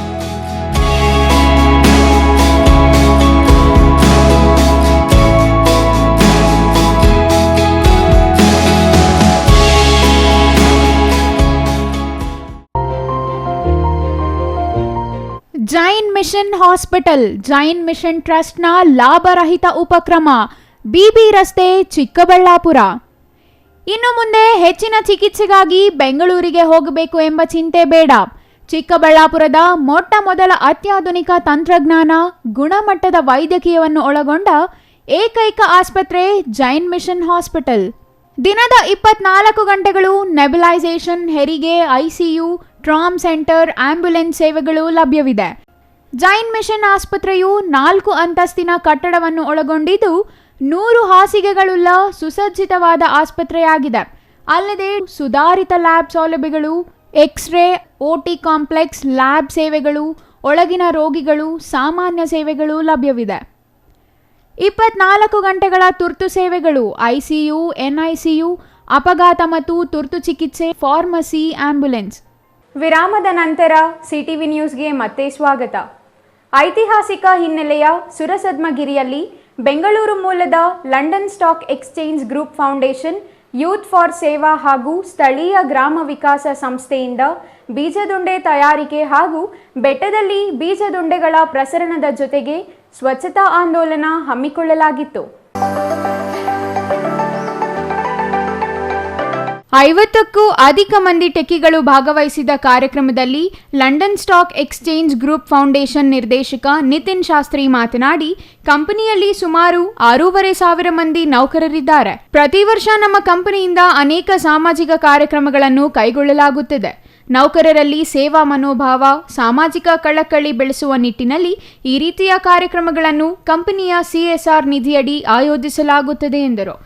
Jain mission hospital, Jain mission ಟ್ರಸ್ಟ್ನ ಲಾಭರಹಿತ ಉಪಕ್ರಮ, ಬಿಬಿ ರಸ್ತೆ, ಚಿಕ್ಕಬಳ್ಳಾಪುರ. ಇನ್ನು ಮುಂದೆ ಹೆಚ್ಚಿನ ಚಿಕಿತ್ಸೆಗಾಗಿ ಬೆಂಗಳೂರಿಗೆ ಹೋಗಬೇಕು ಎಂಬ ಚಿಂತೆ ಬೇಡ. ಚಿಕ್ಕಬಳ್ಳಾಪುರದ ಮೊಟ್ಟ ಮೊದಲ ಅತ್ಯಾಧುನಿಕ ತಂತ್ರಜ್ಞಾನ, ಗುಣಮಟ್ಟದ ವೈದ್ಯಕೀಯವನ್ನು ಒಳಗೊಂಡ ಏಕೈಕ ಆಸ್ಪತ್ರೆ ಜೈನ್ ಮಿಷನ್ ಹಾಸ್ಪಿಟಲ್. ದಿನದ 24 ಗಂಟೆಗಳು ನೆಬುಲೈಸೇಷನ್, ಹೆರಿಗೆ, ಐಸಿಯು, ಟ್ರಾಮ್ ಸೆಂಟರ್, ಆಂಬ್ಯುಲೆನ್ಸ್ ಸೇವೆಗಳು ಲಭ್ಯವಿದೆ. ಜೈನ್ ಮಿಷನ್ ಆಸ್ಪತ್ರೆಯು 4 ಅಂತಸ್ತಿನ ಕಟ್ಟಡವನ್ನು ಒಳಗೊಂಡಿದ್ದು 100 ಹಾಸಿಗೆಗಳುಳ್ಳ ಸುಸಜ್ಜಿತವಾದ ಆಸ್ಪತ್ರೆಯಾಗಿದೆ. ಅಲ್ಲದೆ ಸುಧಾರಿತ ಲ್ಯಾಬ್ ಸೌಲಭ್ಯಗಳು, ಎಕ್ಸ್ರೇ, ಓಟಿ ಕಾಂಪ್ಲೆಕ್ಸ್, ಲ್ಯಾಬ್ ಸೇವೆಗಳು, ಒಳಗಿನ ರೋಗಿಗಳು, ಸಾಮಾನ್ಯ ಸೇವೆಗಳು ಲಭ್ಯವಿದೆ. 24 ಗಂಟೆಗಳ ತುರ್ತು ಸೇವೆಗಳು, ಐಸಿಯು, ಎನ್ಐಸಿಯು, ಅಪಘಾತ ಮತ್ತು ತುರ್ತು ಚಿಕಿತ್ಸೆ, ಫಾರ್ಮಸಿ, ಆಂಬ್ಯುಲೆನ್ಸ್. ವಿರಾಮದ ನಂತರ ಸಿಟಿವಿ ನ್ಯೂಸ್ಗೆ ಮತ್ತೆ ಸ್ವಾಗತ. ಐತಿಹಾಸಿಕ ಹಿನ್ನೆಲೆಯ ಸುರಸದ್ಮಗಿರಿಯಲ್ಲಿ ಬೆಂಗಳೂರು ಮೂಲದ London stock exchange group foundation, youth for ಸೇವಾ ಹಾಗೂ ಸ್ಥಳೀಯ ಗ್ರಾಮ ವಿಕಾಸ ಸಂಸ್ಥೆಯಿಂದ ಬೀಜದುಂಡೆ ತಯಾರಿಕೆ ಹಾಗೂ ಬೆಟ್ಟದಲ್ಲಿ ಬೀಜದುಂಡೆಗಳ ಪ್ರಸರಣದ ಜೊತೆಗೆ ಸ್ವಚ್ಛತಾ ಆಂದೋಲನ ಹಮ್ಮಿಕೊಳ್ಳಲಾಗಿತ್ತು. 50ಕ್ಕೂ ಅಧಿಕ ಮಂದಿ ಟೆಕ್ಕಿಗಳು ಭಾಗವಹಿಸಿದ ಕಾರ್ಯಕ್ರಮದಲ್ಲಿ London stock exchange group foundation ನಿರ್ದೇಶಕ ನಿತಿನ್ ಶಾಸ್ತ್ರಿ ಮಾತನಾಡಿ, ಕಂಪನಿಯಲ್ಲಿ ಸುಮಾರು 6,500 ಮಂದಿ ನೌಕರರಿದ್ದಾರೆ. ಪ್ರತಿ ವರ್ಷ ನಮ್ಮ ಕಂಪನಿಯಿಂದ ಅನೇಕ ಸಾಮಾಜಿಕ ಕಾರ್ಯಕ್ರಮಗಳನ್ನು ಕೈಗೊಳ್ಳಲಾಗುತ್ತಿದೆ. ನೌಕರರಲ್ಲಿ ಸೇವಾ ಮನೋಭಾವ, ಸಾಮಾಜಿಕ ಕಳಕಳಿ ಬೆಳೆಸುವ ನಿಟ್ಟಿನಲ್ಲಿ ಈ ರೀತಿಯ ಕಾರ್ಯಕ್ರಮಗಳನ್ನು ಕಂಪನಿಯ CSR ನಿಧಿಯಡಿ ಆಯೋಜಿಸಲಾಗುತ್ತದೆ ಎಂದರು.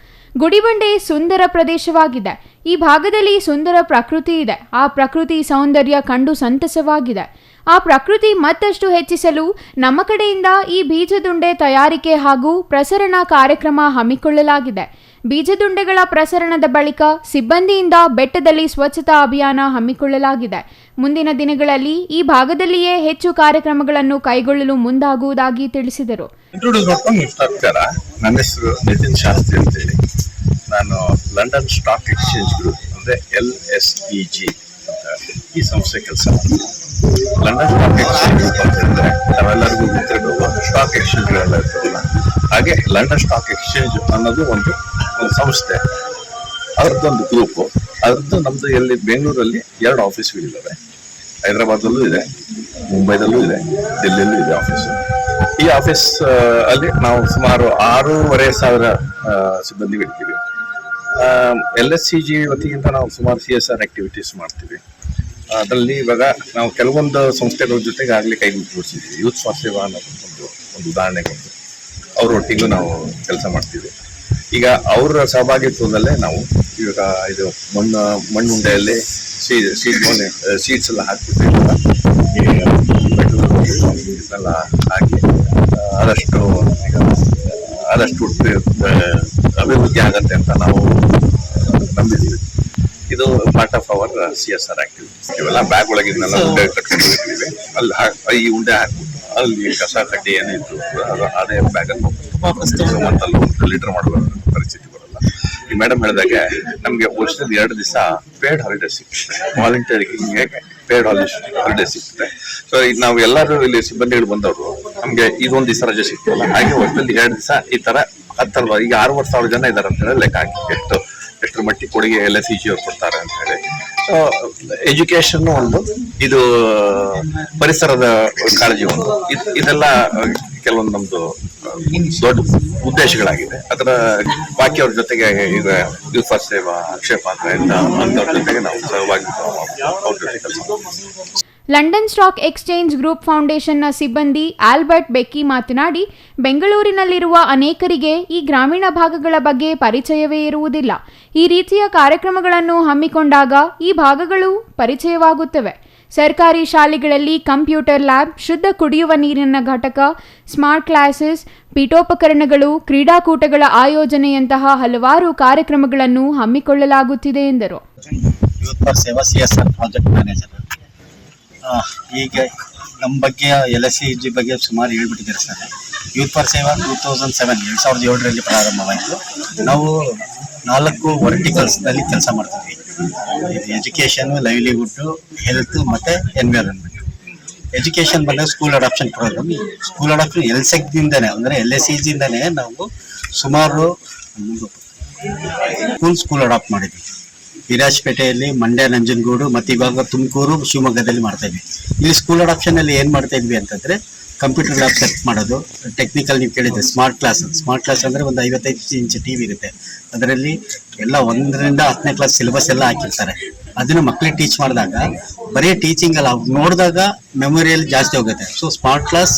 ಗುಡಿಬಂಡೆ ಸುಂದರ ಪ್ರದೇಶವಾಗಿದೆ. ಈ ಭಾಗದಲ್ಲಿ ಸುಂದರ ಪ್ರಕೃತಿ ಇದೆ. ಆ ಪ್ರಕೃತಿ ಸೌಂದರ್ಯ ಕಂಡು ಸಂತಸವಾಗಿದೆ. ಆ ಪ್ರಕೃತಿ ಮತ್ತಷ್ಟು ಹೆಚ್ಚಿಸಲು ನಮ್ಮ ಕಡೆಯಿಂದ ಈ ಬೀಜದುಂಡೆ ತಯಾರಿಕೆ ಹಾಗೂ ಪ್ರಸರಣ ಕಾರ್ಯಕ್ರಮ ಹಮ್ಮಿಕೊಳ್ಳಲಾಗಿದೆ. ಬೀಜದುಂಡೆಗಳ ಪ್ರಸರಣದ ಬಳಿಕ ಸಿಬ್ಬಂದಿಯಿಂದ ಬೆಟ್ಟದಲ್ಲಿ ಸ್ವಚ್ಛತಾ ಅಭಿಯಾನ ಹಮ್ಮಿಕೊಳ್ಳಲಾಗಿದೆ. ಮುಂದಿನ ದಿನಗಳಲ್ಲಿ ಈ ಭಾಗದಲ್ಲಿಯೇ ಹೆಚ್ಚು ಕಾರ್ಯಕ್ರಮಗಳನ್ನು ಕೈಗೊಳ್ಳಲು ಮುಂದಾಗುವುದಾಗಿ ತಿಳಿಸಿದರು. ನನ್ನ ಹೆಸರು ನಿತಿನ್ ಶಾಸ್ತ್ರಿ ಅಂತೇಳಿ. ನಾನು ಲಂಡನ್ ಸ್ಟಾಕ್ ಎಕ್ಸ್ಚೇಂಜ್ ಗ್ರೂಪ್ ಅಂದರೆ LSEG ಈ ಸಂಸ್ಥೆ ಕೆಲಸ ಮಾಡ್ತೀನಿ. ಲಂಡನ್ ಸ್ಟಾಕ್ ಎಕ್ಸ್ಚೇಂಜ್ ಗ್ರೂಪ್ ಅಂತಂದರೆ ನಾವೆಲ್ಲರಿಗೂ ಗೊತ್ತಿರೋ ಸ್ಟಾಕ್ ಎಕ್ಸ್ಚೇಂಜ್ಗಳೆಲ್ಲ ಇರ್ತದಲ್ಲ, ಹಾಗೆ ಲಂಡನ್ ಸ್ಟಾಕ್ ಎಕ್ಸ್ಚೇಂಜ್ ಅನ್ನೋದು ಒಂದು ಸಂಸ್ಥೆ, ಅದರದ್ದೊಂದು ಗ್ರೂಪು. ಅದರದ್ದು ನಮ್ಮದು ಎಲ್ಲಿ ಬೆಂಗಳೂರಲ್ಲಿ 2 ಆಫೀಸ್ಗಳಿದ್ದಾವೆ. ಹೈದರಾಬಾದಲ್ಲೂ ಇದೆ, ಮುಂಬೈದಲ್ಲೂ ಇದೆ, ದಿಲ್ಲಿಯಲ್ಲೂ ಇದೆ ಆಫೀಸು. ಈ ಆಫೀಸ್ ಅಲ್ಲಿ ನಾವು ಸುಮಾರು 6,500 ಸಿಬ್ಬಂದಿಗಳಿದ್ದೀವಿ. LSEG ವತಿಯಿಂದ ನಾವು ಸುಮಾರು CSR ಆಕ್ಟಿವಿಟೀಸ್ ಮಾಡ್ತೀವಿ. ಅದರಲ್ಲಿ ಇವಾಗ ನಾವು ಕೆಲವೊಂದು ಸಂಸ್ಥೆಗಳ ಜೊತೆಗೆ ಆಗಲಿ ಕೈ ಜೋಡಿಸಿದ್ವಿ. ಯೂತ್ ಫಾರ್ ಸೇವಾ ಅನ್ನೋದು ಒಂದು ಉದಾಹರಣೆಗೆ ಅವರೊಟ್ಟಿಗೂ ನಾವು ಕೆಲಸ ಮಾಡ್ತೀವಿ. ಈಗ ಅವರ ಸಹಭಾಗಿತ್ವದಲ್ಲೇ ನಾವು ಇವಾಗ ಇದು ಮಣ್ಣುಂಡೆಯಲ್ಲಿ ಸೀಡ್ಸ್ ಎಲ್ಲ ಹಾಕ್ಬಿಟ್ಟು ಇದನ್ನೆಲ್ಲ ಹಾಕಿ ಆದಷ್ಟು ಅಭಿವೃದ್ಧಿ ಆಗತ್ತೆ ಅಂತ ನಾವು ನಂಬಿದ್ದೀವಿ. ಇದು part of our CSR activity. ಇವೆಲ್ಲ ಬ್ಯಾಗ್ ಒಳಗಿದ್ನೆಲ್ಲ ಉಂಡೆ ಕಟ್ಕೊಂಡು ಹೋಗಿರ್ತೀವಿ. ಅಲ್ಲಿ ಈ ಉಂಡೆ ಹಾಕ್ಬಿಟ್ಟು ಅಲ್ಲಿ ಕಸ ಕಡ್ಡಿ ಏನಿತ್ತು ಅದೇ ಬ್ಯಾಗನ್ನು ಮಂತಲ್ಲಿ 1 ಲೀಟರ್ ಮಾಡುವ ಪರಿಸ್ಥಿತಿ ಬರಲ್ಲ. ಈ ಮೇಡಮ್ ಹೇಳಿದಾಗೆ ನಮಗೆ ವರ್ಷದಲ್ಲಿ 2 ದಿವಸ ಪೇಡ್ ಹಾಲಿಡೇ ಸಿಗುತ್ತೆ. ವಾಲಂಟಿಯರ್ಗೆ ಪೇಡ್ ಹಾಲಿಡೇ ಸಿಗುತ್ತೆ. ಸೊ ಈಗ ನಾವು ಎಲ್ಲರೂ ಇಲ್ಲಿ ಸಿಬ್ಬಂದಿಗಳು ಬಂದವರು ನಮಗೆ ಇದೊಂದು ದಿವಸ ರಜೆ ಸಿಗ್ತಲ್ಲ, ಹಾಗೆ ವರ್ಷದಲ್ಲಿ 2 ದಿವಸ ಈ ತರ 10 ಈಗ 6,000 ಜನ ಇದ್ದಾರೆ ಅಂತ ಹೇಳಿ ಲೆಕ್ಕ ಹಾಕಿ ಎಷ್ಟರ ಮಟ್ಟಿಗೆ ಕೊಡುಗೆ LSEG ಅವ್ರು ಕೊಡ್ತಾರೆ ಅಂತ ಹೇಳಿ. ಸೊ ಎಜುಕೇಶನ್ ಒಂದು, ಇದು ಪರಿಸರದ ಕಾಳಜಿ ಒಂದು, ಇದೆಲ್ಲ ಕೆಲವೊಂದು ನಮ್ದು ದೊಡ್ಡ ಉದ್ದೇಶಗಳಾಗಿದೆ. ಅದರ ಬಾಕಿ ಅವ್ರ ಜೊತೆಗೆ ಈಗ ಯೂತ್ ಫಾರ್ ಸೇವಾ, ಅಕ್ಷಯ ಪಾತ್ರ ಅಂತವ್ರ ಜೊತೆಗೆ ನಾವು ಸಹಭಾಗಿ ಅವ್ರ ಜೊತೆ ಕೆಲಸ ಮಾಡ್ತೀವಿ. ಲಂಡನ್ ಸ್ಟಾಕ್ ಎಕ್ಸ್ಚೇಂಜ್ ಗ್ರೂಪ್ ಫೌಂಡೇಶನ್ನ ಸಿಬ್ಬಂದಿ ಆಲ್ಬರ್ಟ್ ಬೆಕ್ಕಿ ಮಾತನಾಡಿ, ಬೆಂಗಳೂರಿನಲ್ಲಿರುವ ಅನೇಕರಿಗೆ ಈ ಗ್ರಾಮೀಣ ಭಾಗಗಳ ಬಗ್ಗೆ ಪರಿಚಯವೇ ಇರುವುದಿಲ್ಲ. ಈ ರೀತಿಯ ಕಾರ್ಯಕ್ರಮಗಳನ್ನು ಹಮ್ಮಿಕೊಂಡಾಗ ಈ ಭಾಗಗಳು ಪರಿಚಯವಾಗುತ್ತವೆ. ಸರ್ಕಾರಿ ಶಾಲೆಗಳಲ್ಲಿ ಕಂಪ್ಯೂಟರ್ ಲ್ಯಾಬ್, ಶುದ್ಧ ಕುಡಿಯುವ ನೀರಿನ ಘಟಕ, ಸ್ಮಾರ್ಟ್ ಕ್ಲಾಸಸ್, ಪೀಠೋಪಕರಣಗಳು, ಕ್ರೀಡಾಕೂಟಗಳ ಆಯೋಜನೆಯಂತಹ ಹಲವಾರು ಕಾರ್ಯಕ್ರಮಗಳನ್ನು ಹಮ್ಮಿಕೊಳ್ಳಲಾಗುತ್ತಿದೆ ಎಂದರು. ಯೂತ್ ಫಾರ್ ಸೇವಾ CSR ಪ್ರಾಜೆಕ್ಟ್ ಮ್ಯಾನೇಜರ್. ಈಗ ನಮ್ಮ ಬಗ್ಗೆ LSEG ಬಗ್ಗೆ ಸುಮಾರು ಹೇಳ್ಬಿಟ್ಟಿದ್ದಾರೆ ಸರ್. ಯೂತ್ ಫಾರ್ ಸೇವಾ 2007 ಪ್ರಾರಂಭವಾಯಿತು. ನಾವು 4 ವರ್ಟಿಕಲ್ಸ್ನಲ್ಲಿ ಕೆಲಸ ಮಾಡ್ತಿದ್ವಿ. ಇದು ಎಜುಕೇಷನ್, ಲೈವ್ಲಿಹುಡ್, ಹೆಲ್ತ್ ಮತ್ತು ಎನ್ವಿರಾನ್ಮೆಂಟ್. ಎಜುಕೇಷನ್ ಬಂದಾಗ school adoption programme. School adoption LSEGದಿಂದನೇ ಅಂದರೆ LSEGಯಿಂದನೇ ನಾವು ಸುಮಾರು ಸ್ಕೂಲ್ ಅಡಾಪ್ಟ್ ಮಾಡಿದ್ವಿ. ವಿರಾಜಪೇಟೆಯಲ್ಲಿ, ಮಂಡ್ಯ, ನಂಜನಗೂಡು ಮತ್ತು ಇವಾಗ ತುಮಕೂರು, ಶಿವಮೊಗ್ಗದಲ್ಲಿ ಮಾಡ್ತಾ ಇದ್ವಿ. ಇಲ್ಲಿ ಸ್ಕೂಲ್ ಅಡಾಪ್ಷನ್ ಅಲ್ಲಿ ಏನು ಮಾಡ್ತಾ ಇದ್ವಿ ಅಂತಂದ್ರೆ ಕಂಪ್ಯೂಟರ್ ಲ್ಯಾಬ್ ಸೆಟ್ ಮಾಡೋದು, ಟೆಕ್ನಿಕಲ್ ನೀವು ಕೇಳಿದ್ರೆ ಸ್ಮಾರ್ಟ್ ಕ್ಲಾಸ್ ಅಂದರೆ ಒಂದು 55 ಇಂಚ್ TV ಇರುತ್ತೆ. ಅದರಲ್ಲಿ ಎಲ್ಲ 1ರಿಂದ 10ನೇ ಕ್ಲಾಸ್ ಸಿಲೆಬಸ್ ಎಲ್ಲ ಹಾಕಿರ್ತಾರೆ. ಅದನ್ನು ಮಕ್ಕಳಿಗೆ ಟೀಚ್ ಮಾಡಿದಾಗ ಬರೀ ಟೀಚಿಂಗ್ ಅಲ್ಲ, ನೋಡಿದಾಗ ಮೆಮೊರಿಯಲ್ಲಿ ಜಾಸ್ತಿ ಹೋಗುತ್ತೆ. ಸೊ ಸ್ಮಾರ್ಟ್ ಕ್ಲಾಸ್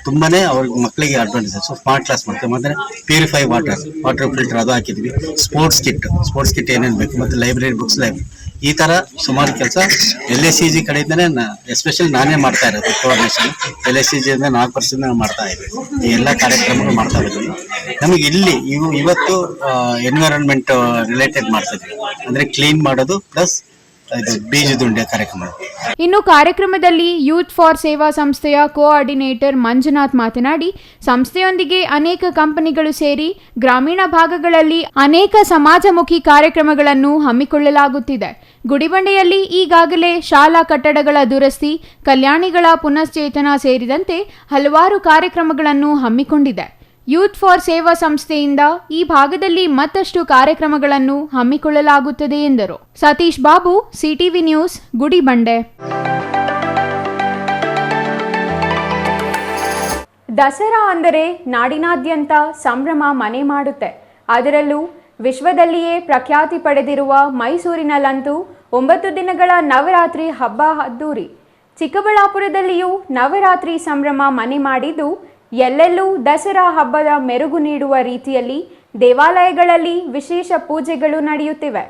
ತುಂಬಾನೇ ಅವ್ರಿಗೆ ಮಕ್ಕಳಿಗೆ ಅಡ್ವಾಂಟೇಜ್. ಸೊ ಸ್ಮಾರ್ಟ್ ಕ್ಲಾಸ್ ಮಾಡ್ತೇವೆ. ಮತ್ತೆ ಪ್ಯೂರಿಫೈ ವಾಟರ್ ಫಿಲ್ಟರ್ ಅದು ಹಾಕಿದ್ವಿ. ಸ್ಪೋರ್ಟ್ಸ್ ಕಿಟ್ ಏನೇನು ಬೇಕು, ಮತ್ತು ಲೈಬ್ರರಿ ಬುಕ್ಸ್, ಈ ತರ ಸುಮಾರು ಕೆಲಸ LSEG ಕಡೆಯಿಂದನೇ ಎಸ್ಪೆಷಲಿ ನಾನೇ ಮಾಡ್ತಾ ಇರೋದು. ಕೋಆರ್ಡಿನೇಷನ್ LSEG 4 ವರ್ಷದಿಂದ ಮಾಡ್ತಾ ಇದ್ದೀವಿ. ಈ ಎಲ್ಲ ಕಾರ್ಯಕ್ರಮಗಳು ಮಾಡ್ತಾ ಇದ್ದೀವಿ. ನಮಗೆ ಇಲ್ಲಿ ಇವತ್ತು ಎನ್ವಿರಾನ್ಮೆಂಟ್ ರಿಲೇಟೆಡ್ ಮಾಡ್ತಾ ಇದ್ವಿ, ಅಂದ್ರೆ ಕ್ಲೀನ್ ಮಾಡೋದು ಪ್ಲಸ್ ಬೀಜದುಂಡೆ ಕಾರ್ಯಕ್ರಮ. ಇನ್ನು ಕಾರ್ಯಕ್ರಮದಲ್ಲಿ ಯೂತ್ ಫಾರ್ ಸೇವಾ ಸಂಸ್ಥೆಯ ಕೋಆರ್ಡಿನೇಟರ್ ಮಂಜುನಾಥ್ ಮಾತನಾಡಿ, ಸಂಸ್ಥೆಯೊಂದಿಗೆ ಅನೇಕ ಕಂಪನಿಗಳು ಸೇರಿ ಗ್ರಾಮೀಣ ಭಾಗಗಳಲ್ಲಿ ಅನೇಕ ಸಮಾಜಮುಖಿ ಕಾರ್ಯಕ್ರಮಗಳನ್ನು ಹಮ್ಮಿಕೊಳ್ಳಲಾಗುತ್ತಿದೆ. ಗುಡಿಬಂಡೆಯಲ್ಲಿ ಈಗಾಗಲೇ ಶಾಲಾ ಕಟ್ಟಡಗಳ ದುರಸ್ತಿ, ಕಲ್ಯಾಣಿಗಳ ಪುನಶ್ಚೇತನ ಸೇರಿದಂತೆ ಹಲವಾರು ಕಾರ್ಯಕ್ರಮಗಳನ್ನು ಹಮ್ಮಿಕೊಂಡಿದೆ. ಯೂತ್ ಫಾರ್ ಸೇವಾ ಸಂಸ್ಥೆಯಿಂದ ಈ ಭಾಗದಲ್ಲಿ ಮತ್ತಷ್ಟು ಕಾರ್ಯಕ್ರಮಗಳನ್ನು ಹಮ್ಮಿಕೊಳ್ಳಲಾಗುತ್ತದೆ ಎಂದರು. Satish Babu, CTV news, Gudibande. ದಸರಾ ಅಂದರೆ ನಾಡಿನಾದ್ಯಂತ ಸಂಭ್ರಮ ಮನೆ ಮಾಡುತ್ತೆ. ಅದರಲ್ಲೂ ವಿಶ್ವದಲ್ಲಿಯೇ ಪ್ರಖ್ಯಾತಿ ಪಡೆದಿರುವ ಮೈಸೂರಿನಲ್ಲಂತೂ 9 ದಿನಗಳ ನವರಾತ್ರಿ ಹಬ್ಬ ಅದ್ದೂರಿ. ಚಿಕ್ಕಬಳ್ಳಾಪುರದಲ್ಲಿಯೂ ನವರಾತ್ರಿ ಸಂಭ್ರಮ ಮನೆ ಮಾಡಿದ್ದು, ಎಲ್ಲೆಲ್ಲೂ ದಸರಾ ಹಬ್ಬದ ಮೆರುಗು ನೀಡುವ ರೀತಿಯಲ್ಲಿ ದೇವಾಲಯಗಳಲ್ಲಿ ವಿಶೇಷ ಪೂಜೆಗಳು ನಡೆಯುತ್ತಿವೆ.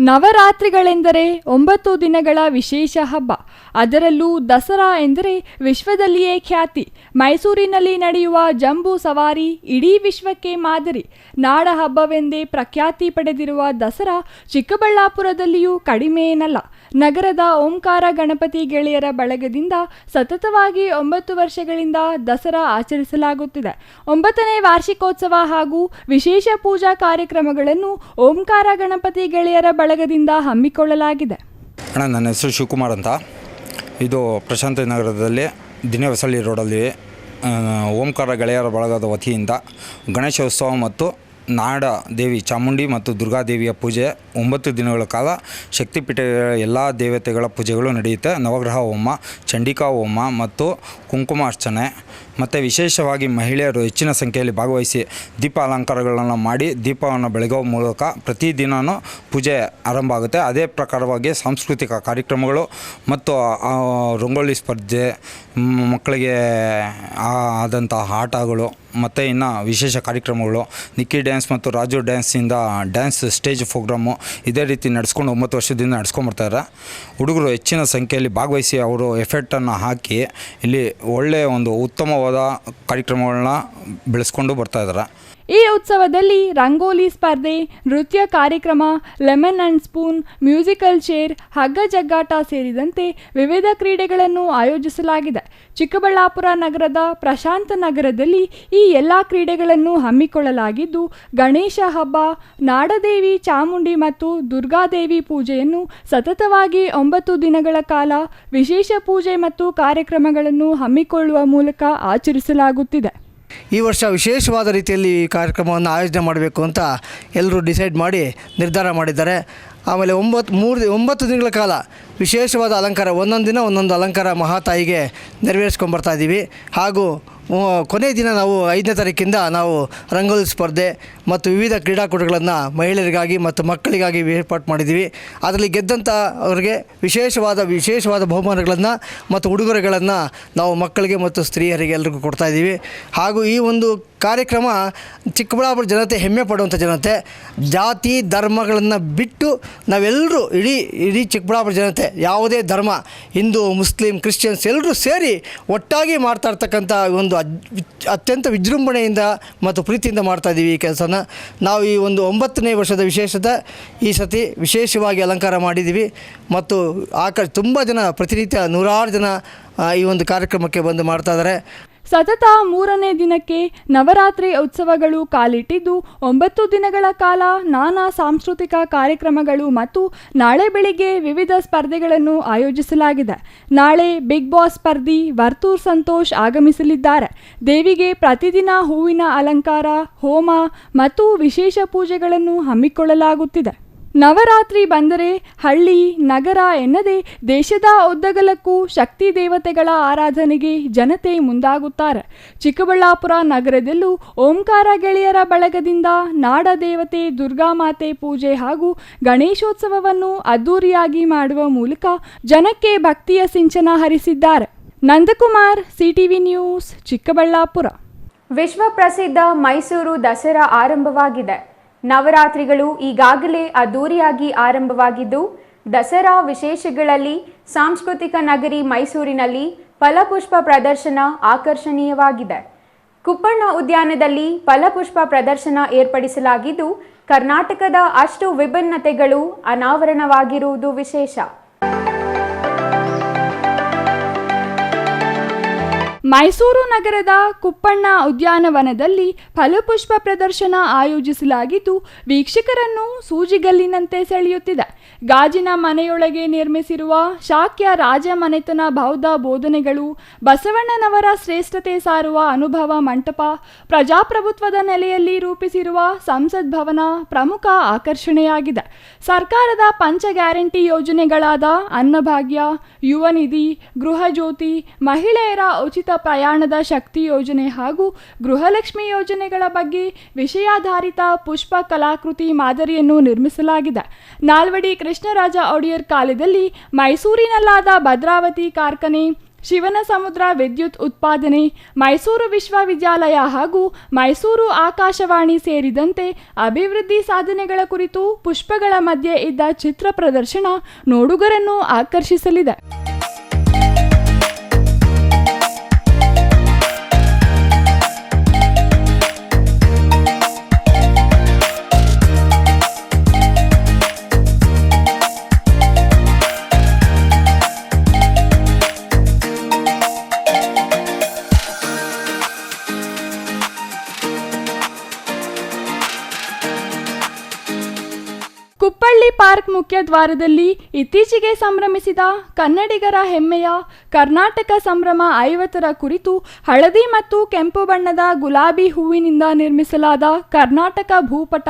ನವರಾತ್ರಿಗಳೆಂದರೆ 9 ದಿನಗಳ ವಿಶೇಷ ಹಬ್ಬ. ಅದರಲ್ಲೂ ದಸರಾ ಎಂದರೆ ವಿಶ್ವದಲ್ಲಿಯೇ ಖ್ಯಾತಿ. ಮೈಸೂರಿನಲ್ಲಿ ನಡೆಯುವ ಜಂಬೂ ಸವಾರಿ ಇಡೀ ವಿಶ್ವಕ್ಕೆ ಮಾದರಿ. ನಾಡ ಹಬ್ಬವೆಂದೇ ಪ್ರಖ್ಯಾತಿ ಪಡೆದಿರುವ ದಸರಾ ಚಿಕ್ಕಬಳ್ಳಾಪುರದಲ್ಲಿಯೂ ಕಡಿಮೆ ಏನಲ್ಲ. ನಗರದ ಓಂಕಾರ ಗಣಪತಿ ಗೆಳೆಯರ ಬಳಗದಿಂದ ಸತತವಾಗಿ 9 ವರ್ಷಗಳಿಂದ ದಸರಾ ಆಚರಿಸಲಾಗುತ್ತಿದೆ. 9ನೇ ವಾರ್ಷಿಕೋತ್ಸವ ಹಾಗೂ ವಿಶೇಷ ಪೂಜಾ ಕಾರ್ಯಕ್ರಮಗಳನ್ನು ಓಂಕಾರ ಗಣಪತಿ ಗೆಳೆಯರ ಬಳಗದಿಂದ ಹಮ್ಮಿಕೊಳ್ಳಲಾಗಿದೆ. ಅಣ್ಣ, ನನ್ನ ಹೆಸರು ಶಿವಕುಮಾರ್ ಅಂತ. ಇದು ಪ್ರಶಾಂತಿ ನಗರದಲ್ಲಿ ದಿನವಸಳ್ಳಿ ರೋಡಲ್ಲಿ ಓಂಕಾರ ಗೆಳೆಯರ ಬಳಗದ ವತಿಯಿಂದ ಗಣೇಶೋತ್ಸವ ಮತ್ತು ನಾಡ ದೇವಿ ಚಾಮುಂಡಿ ಮತ್ತು ದುರ್ಗಾದೇವಿಯ ಪೂಜೆ 9 ದಿನಗಳ ಕಾಲ ಶಕ್ತಿಪೀಠಗಳ ಎಲ್ಲ ದೇವತೆಗಳ ಪೂಜೆಗಳು ನಡೆಯುತ್ತೆ. ನವಗ್ರಹ ಹೋಮ, ಚಂಡಿಕಾ ಹೋಮ ಮತ್ತು ಕುಂಕುಮಾರ್ಚನೆ ಮತ್ತು ವಿಶೇಷವಾಗಿ ಮಹಿಳೆಯರು ಹೆಚ್ಚಿನ ಸಂಖ್ಯೆಯಲ್ಲಿ ಭಾಗವಹಿಸಿ ದೀಪ ಅಲಂಕಾರಗಳನ್ನು ಮಾಡಿ ದೀಪವನ್ನು ಬೆಳಗುವ ಮೂಲಕ ಪ್ರತಿದಿನವೂ ಪೂಜೆ ಆರಂಭ ಆಗುತ್ತೆ. ಅದೇ ಪ್ರಕಾರವಾಗಿ ಸಾಂಸ್ಕೃತಿಕ ಕಾರ್ಯಕ್ರಮಗಳು ಮತ್ತು ರಂಗೋಲಿ ಸ್ಪರ್ಧೆ, ಮಕ್ಕಳಿಗೆ ಆದಂಥ ಆಟಗಳು ಮತ್ತು ಇನ್ನು ವಿಶೇಷ ಕಾರ್ಯಕ್ರಮಗಳು, ನಿಕ್ಕಿ ಡ್ಯಾನ್ಸ್ ಮತ್ತು ರಾಜು ಡ್ಯಾನ್ಸಿಂದ ಡ್ಯಾನ್ಸ್ ಸ್ಟೇಜ್ ಪ್ರೋಗ್ರಾಮು ಇದೇ ರೀತಿ ನಡೆಸ್ಕೊಂಡು 9 ವರ್ಷದಿಂದ ನಡೆಸ್ಕೊಂಬರ್ತಾರೆ. ಹುಡುಗರು ಹೆಚ್ಚಿನ ಸಂಖ್ಯೆಯಲ್ಲಿ ಭಾಗವಹಿಸಿ ಅವರು ಎಫೆಕ್ಟನ್ನು ಹಾಕಿ ಇಲ್ಲಿ ಒಳ್ಳೆಯ ಒಂದು ಉತ್ತಮವಾದ ಕಾರ್ಯಕ್ರಮಗಳನ್ನ ಬೆಳೆಸ್ಕೊಂಡು ಬರ್ತಾಯಿದ್ದಾರೆ. ಈ ಉತ್ಸವದಲ್ಲಿ ರಂಗೋಲಿ ಸ್ಪರ್ಧೆ, ನೃತ್ಯ ಕಾರ್ಯಕ್ರಮ, lemon and spoon, musical chair, ಹಗ್ಗ ಜಗ್ಗಾಟ ಸೇರಿದಂತೆ ವಿವಿಧ ಕ್ರೀಡೆಗಳನ್ನು ಆಯೋಜಿಸಲಾಗಿದೆ. ಚಿಕ್ಕಬಳ್ಳಾಪುರ ನಗರದ ಪ್ರಶಾಂತ ನಗರದಲ್ಲಿ ಈ ಎಲ್ಲ ಕ್ರೀಡೆಗಳನ್ನು ಹಮ್ಮಿಕೊಳ್ಳಲಾಗಿದ್ದು, ಗಣೇಶ ಹಬ್ಬ, ನಾಡದೇವಿ ಚಾಮುಂಡಿ ಮತ್ತು ದುರ್ಗಾದೇವಿ ಪೂಜೆಯನ್ನು ಸತತವಾಗಿ 9 ದಿನಗಳ ಕಾಲ ವಿಶೇಷ ಪೂಜೆ ಮತ್ತು ಕಾರ್ಯಕ್ರಮಗಳನ್ನು ಹಮ್ಮಿಕೊಳ್ಳುವ ಮೂಲಕ ಆಚರಿಸಲಾಗುತ್ತಿದೆ. ಈ ವರ್ಷ ವಿಶೇಷವಾದ ರೀತಿಯಲ್ಲಿ ಈ ಕಾರ್ಯಕ್ರಮವನ್ನು ಆಯೋಜನೆ ಮಾಡಬೇಕು ಅಂತ ಎಲ್ಲರೂ ಡಿಸೈಡ್ ಮಾಡಿ ನಿರ್ಧಾರ ಮಾಡಿದ್ದಾರೆ. ಆಮೇಲೆ 9 ದಿನಗಳ ಕಾಲ ವಿಶೇಷವಾದ ಅಲಂಕಾರ, ಒಂದೊಂದು ದಿನ ಒಂದೊಂದು ಅಲಂಕಾರ ಮಹಾತಾಯಿಗೆ ನೆರವೇರಿಸ್ಕೊಂಡ್ಬರ್ತಾ ಇದ್ದೀವಿ. ಹಾಗೂ ಕೊನೆಯ ದಿನ ನಾವು 5ನೇ ತಾರೀಕಿಂದ ನಾವು ರಂಗೋಲಿ ಸ್ಪರ್ಧೆ ಮತ್ತು ವಿವಿಧ ಕ್ರೀಡಾಕೂಟಗಳನ್ನು ಮಹಿಳೆಯರಿಗಾಗಿ ಮತ್ತು ಮಕ್ಕಳಿಗಾಗಿ ಏರ್ಪಾಡು ಮಾಡಿದ್ದೀವಿ. ಅದರಲ್ಲಿ ಗೆದ್ದಂಥ ಅವರಿಗೆ ವಿಶೇಷವಾದ ಬಹುಮಾನಗಳನ್ನು ಮತ್ತು ಉಡುಗೊರೆಗಳನ್ನು ನಾವು ಮಕ್ಕಳಿಗೆ ಮತ್ತು ಸ್ತ್ರೀಯರಿಗೆ ಎಲ್ಲರಿಗೂ ಕೊಡ್ತಾಯಿದ್ದೀವಿ. ಹಾಗೂ ಈ ಒಂದು ಕಾರ್ಯಕ್ರಮ ಚಿಕ್ಕಬಳ್ಳಾಪುರ ಜನತೆ ಹೆಮ್ಮೆ ಪಡುವಂಥ ಜನತೆ. ಜಾತಿ ಧರ್ಮಗಳನ್ನು ಬಿಟ್ಟು ನಾವೆಲ್ಲರೂ ಇಡೀ ಚಿಕ್ಕಬಳ್ಳಾಪುರ ಜನತೆ, ಯಾವುದೇ ಧರ್ಮ, ಹಿಂದೂ, ಮುಸ್ಲಿಂ, ಕ್ರಿಶ್ಚಿಯನ್ಸ್ ಎಲ್ಲರೂ ಸೇರಿ ಒಟ್ಟಾಗಿ ಮಾಡ್ತಾ ಇರ್ತಕ್ಕಂಥ ಒಂದು ಅತ್ಯಂತ ವಿಜೃಂಭಣೆಯಿಂದ ಮತ್ತು ಪ್ರೀತಿಯಿಂದ ಮಾಡ್ತಾಯಿದ್ದೀವಿ ಈ ಕೆಲಸನ. ನಾವು ಈ ಒಂದು 9ನೇ ವರ್ಷದ ವಿಶೇಷತೆ ಈ ಸತಿ ವಿಶೇಷವಾಗಿ ಅಲಂಕಾರ ಮಾಡಿದ್ದೀವಿ. ಮತ್ತು ತುಂಬ ಜನ, ಪ್ರತಿನಿತ್ಯ 100 ಜನ ಈ ಒಂದು ಕಾರ್ಯಕ್ರಮಕ್ಕೆ ಬಂದು ಮಾಡ್ತಾಯಿದ್ದಾರೆ. ಸತತ 3ನೇ ದಿನಕ್ಕೆ ನವರಾತ್ರಿ ಉತ್ಸವಗಳು ಕಾಲಿಟ್ಟಿದ್ದು, 9 ದಿನಗಳ ಕಾಲ ನಾನಾ ಸಾಂಸ್ಕೃತಿಕ ಕಾರ್ಯಕ್ರಮಗಳು ಮತ್ತು ನಾಳೆ ಬೆಳಿಗ್ಗೆ ವಿವಿಧ ಸ್ಪರ್ಧೆಗಳನ್ನು ಆಯೋಜಿಸಲಾಗಿದೆ. ನಾಳೆ ಬಿಗ್ ಬಾಸ್ ಸ್ಪರ್ಧಿ ವರ್ತೂರ್ ಸಂತೋಷ್ ಆಗಮಿಸಲಿದ್ದಾರೆ. ದೇವಿಗೆ ಪ್ರತಿದಿನ ಹೂವಿನ ಅಲಂಕಾರ, ಹೋಮ ಮತ್ತು ವಿಶೇಷ ಪೂಜೆಗಳನ್ನು ಹಮ್ಮಿಕೊಳ್ಳಲಾಗುತ್ತಿದೆ. ನವರಾತ್ರಿ ಬಂದರೆ ಹಳ್ಳಿ ನಗರ ಎನ್ನದೇ ದೇಶದ ಉದ್ದಗಲಕ್ಕೂ ಶಕ್ತಿ ದೇವತೆಗಳ ಆರಾಧನೆಗೆ ಜನತೆ ಮುಂದಾಗುತ್ತಾರೆ. ಚಿಕ್ಕಬಳ್ಳಾಪುರ ನಗರದಲ್ಲೂ ಓಂಕಾರ ಗೆಳೆಯರ ಬಳಗದಿಂದ ನಾಡ ದೇವತೆ ದುರ್ಗಾಮಾತೆ ಪೂಜೆ ಹಾಗೂ ಗಣೇಶೋತ್ಸವವನ್ನು ಅದ್ದೂರಿಯಾಗಿ ಮಾಡುವ ಮೂಲಕ ಜನಕ್ಕೆ ಭಕ್ತಿಯ ಸಿಂಚನ ಹರಿಸಿದ್ದಾರೆ. Nandakumar, CTV news, Chikkaballapur. ವಿಶ್ವ ಪ್ರಸಿದ್ಧ ಮೈಸೂರು ದಸರಾ ಆರಂಭವಾಗಿದೆ. ನವರಾತ್ರಿಗಳು ಈಗಾಗಲೇ ಅದ್ದೂರಿಯಾಗಿ ಆರಂಭವಾಗಿದ್ದು, ದಸರಾ ವಿಶೇಷಗಳಲ್ಲಿ ಸಾಂಸ್ಕೃತಿಕ ನಗರಿ ಮೈಸೂರಿನಲ್ಲಿ ಫಲಪುಷ್ಪ ಪ್ರದರ್ಶನ ಆಕರ್ಷಣೀಯವಾಗಿದೆ. ಕುಪ್ಪಣ್ಣ ಉದ್ಯಾನದಲ್ಲಿ ಫಲಪುಷ್ಪ ಪ್ರದರ್ಶನ ಏರ್ಪಡಿಸಲಾಗಿದ್ದು, ಕರ್ನಾಟಕದ ಅಷ್ಟು ವಿಭಿನ್ನತೆಗಳು ಅನಾವರಣವಾಗಿರುವುದು ವಿಶೇಷ. ಮೈಸೂರು ನಗರದ ಕುಪ್ಪಣ್ಣ ಉದ್ಯಾನವನದಲ್ಲಿ ಫಲಪುಷ್ಪ ಪ್ರದರ್ಶನ ಆಯೋಜಿಸಲಾಗಿದ್ದು, ವೀಕ್ಷಕರನ್ನು ಸೂಜಿಗಲ್ಲಿನಂತೆ ಸೆಳೆಯುತ್ತಿದೆ. ಗಾಜಿನ ಮನೆಯೊಳಗೆ ನಿರ್ಮಿಸಿರುವ ಶಾಕ್ಯ ರಾಜಮನೆತನ ಬೌದ್ಧ ಬೋಧನೆಗಳು, ಬಸವಣ್ಣನವರ ಶ್ರೇಷ್ಠತೆ ಸಾರುವ ಅನುಭವ ಮಂಟಪ, ಪ್ರಜಾಪ್ರಭುತ್ವದ ನೆಲೆಯಲ್ಲಿ ರೂಪಿಸಿರುವ ಸಂಸತ್ ಭವನ ಪ್ರಮುಖ ಆಕರ್ಷಣೆಯಾಗಿದೆ. ಸರ್ಕಾರದ ಪಂಚ ಗ್ಯಾರಂಟಿ ಯೋಜನೆಗಳಾದ ಅನ್ನಭಾಗ್ಯ, ಯುವ ನಿಧಿ, ಗೃಹ ಜ್ಯೋತಿ, ಮಹಿಳೆಯರ ಉಚಿತ ಪ್ರಯಾಣದ ಶಕ್ತಿ ಯೋಜನೆ ಹಾಗೂ ಗೃಹಲಕ್ಷ್ಮಿ ಯೋಜನೆಗಳ ಬಗ್ಗೆ ವಿಷಯಾಧಾರಿತ ಪುಷ್ಪ ಕಲಾಕೃತಿ ಮಾದರಿಯನ್ನು ನಿರ್ಮಿಸಲಾಗಿದೆ. ನಾಲ್ವಡಿ ಕೃಷ್ಣರಾಜ ಒಡೆಯರ್ ಕಾಲದಲ್ಲಿ ಮೈಸೂರಿನಲ್ಲಾದ ಭದ್ರಾವತಿ ಕಾರ್ಖಾನೆ, ಶಿವನ ಸಮುದ್ರ ವಿದ್ಯುತ್ ಉತ್ಪಾದನೆ, ಮೈಸೂರು ವಿಶ್ವವಿದ್ಯಾಲಯ ಹಾಗೂ ಮೈಸೂರು ಆಕಾಶವಾಣಿ ಸೇರಿದಂತೆ ಅಭಿವೃದ್ಧಿ ಸಾಧನೆಗಳ ಕುರಿತು ಪುಷ್ಪಗಳ ಮಧ್ಯೆ ಇದ್ದ ಚಿತ್ರ ಪ್ರದರ್ಶನ ನೋಡುಗರನ್ನು ಆಕರ್ಷಿಸಲಿದೆ. ಕುಪ್ಪಳ್ಳಿ ಪಾರ್ಕ್ ಮುಖ್ಯದ್ವಾರದಲ್ಲಿ ಇತ್ತೀಚೆಗೆ ಸಂಭ್ರಮಿಸಿದ ಕನ್ನಡಿಗರ ಹೆಮ್ಮೆಯ ಕರ್ನಾಟಕ ಸಂಭ್ರಮ 50ರ ಕುರಿತು ಹಳದಿ ಮತ್ತು ಕೆಂಪು ಬಣ್ಣದ ಗುಲಾಬಿ ಹೂವಿನಿಂದ ನಿರ್ಮಿಸಲಾದ ಕರ್ನಾಟಕ ಭೂಪಟ,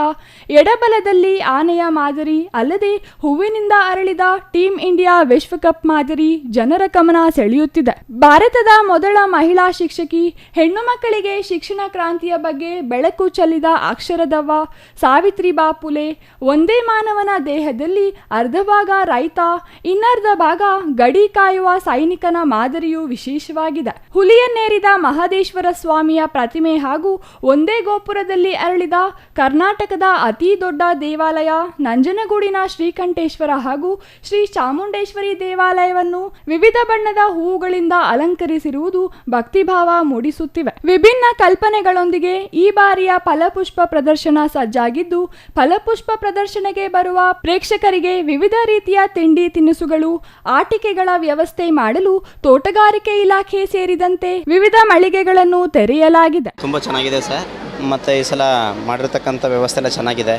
ಎಡಬಲದಲ್ಲಿ ಆನೆಯ ಮಾದರಿ ಅಲ್ಲದೆ ಹೂವಿನಿಂದ ಅರಳಿದ ಟೀಮ್ ಇಂಡಿಯಾ ವಿಶ್ವಕಪ್ ಮಾದರಿ ಜನರ ಗಮನ ಸೆಳೆಯುತ್ತಿದೆ. ಭಾರತದ ಮೊದಲ ಮಹಿಳಾ ಶಿಕ್ಷಕಿ, ಹೆಣ್ಣು ಮಕ್ಕಳಿಗೆ ಶಿಕ್ಷಣ ಕ್ರಾಂತಿಯ ಬಗ್ಗೆ ಬೆಳಕು ಚೆಲ್ಲಿದ ಅಕ್ಷರದವ್ವ ಸಾವಿತ್ರಿಬಾ ಫುಲೆ, ಒಂದೇ ಮಾನವನ ದೇಹದಲ್ಲಿ ಅರ್ಧ ಭಾಗ ರೈತ, ಇನ್ನರ್ಧ ಭಾಗ ಗಡಿ ಕಾಯುವ ಸೈನಿಕನ ಮಾದರಿಯು ವಿಶೇಷವಾಗಿದೆ. ಹುಲಿಯನ್ನೇರಿದ ಮಹದೇಶ್ವರ ಸ್ವಾಮಿಯ ಪ್ರತಿಮೆ ಹಾಗೂ ಒಂದೇ ಗೋಪುರದಲ್ಲಿ ಅರಳಿದ ಕರ್ನಾಟಕದ ಅತಿ ದೊಡ್ಡ ದೇವಾಲಯ ನಂಜನಗೂಡಿನ ಶ್ರೀಕಂಠೇಶ್ವರ ಹಾಗೂ ಶ್ರೀ ಚಾಮುಂಡೇಶ್ವರಿ ದೇವಾಲಯವನ್ನು ವಿವಿಧ ಬಣ್ಣದ ಹೂವುಗಳಿಂದ ಅಲಂಕರಿಸಿರುವುದು ಭಕ್ತಿಭಾವ ಮೂಡಿಸುತ್ತಿವೆ. ವಿಭಿನ್ನ ಕಲ್ಪನೆಗಳೊಂದಿಗೆ ಈ ಬಾರಿಯ ಫಲಪುಷ್ಪ ಪ್ರದರ್ಶನ ಸಜ್ಜಾಗಿದ್ದು, ಫಲಪುಷ್ಪ ಪ್ರದರ್ಶನಕ್ಕೆ ಬರುವ ಪ್ರೇಕ್ಷಕರಿಗೆ ವಿವಿಧ ರೀತಿಯ ತಿಂಡಿ ತಿನಿಸುಗಳು, ಆಟಿಕೆಗಳ ವ್ಯವಸ್ಥೆ ಮಾಡಲು ತೋಟಗಾರಿಕೆ ಇಲಾಖೆ ಸೇರಿದಂತೆ ವಿವಿಧ ಮಳಿಗೆಗಳನ್ನು ತೆರೆಯಲಾಗಿದೆ. ತುಂಬ ಚೆನ್ನಾಗಿದೆ ಸರ್. ಮತ್ತು ಈ ಸಲ ಮಾಡಿರ್ತಕ್ಕಂಥ ವ್ಯವಸ್ಥೆ ಎಲ್ಲ ಚೆನ್ನಾಗಿದೆ.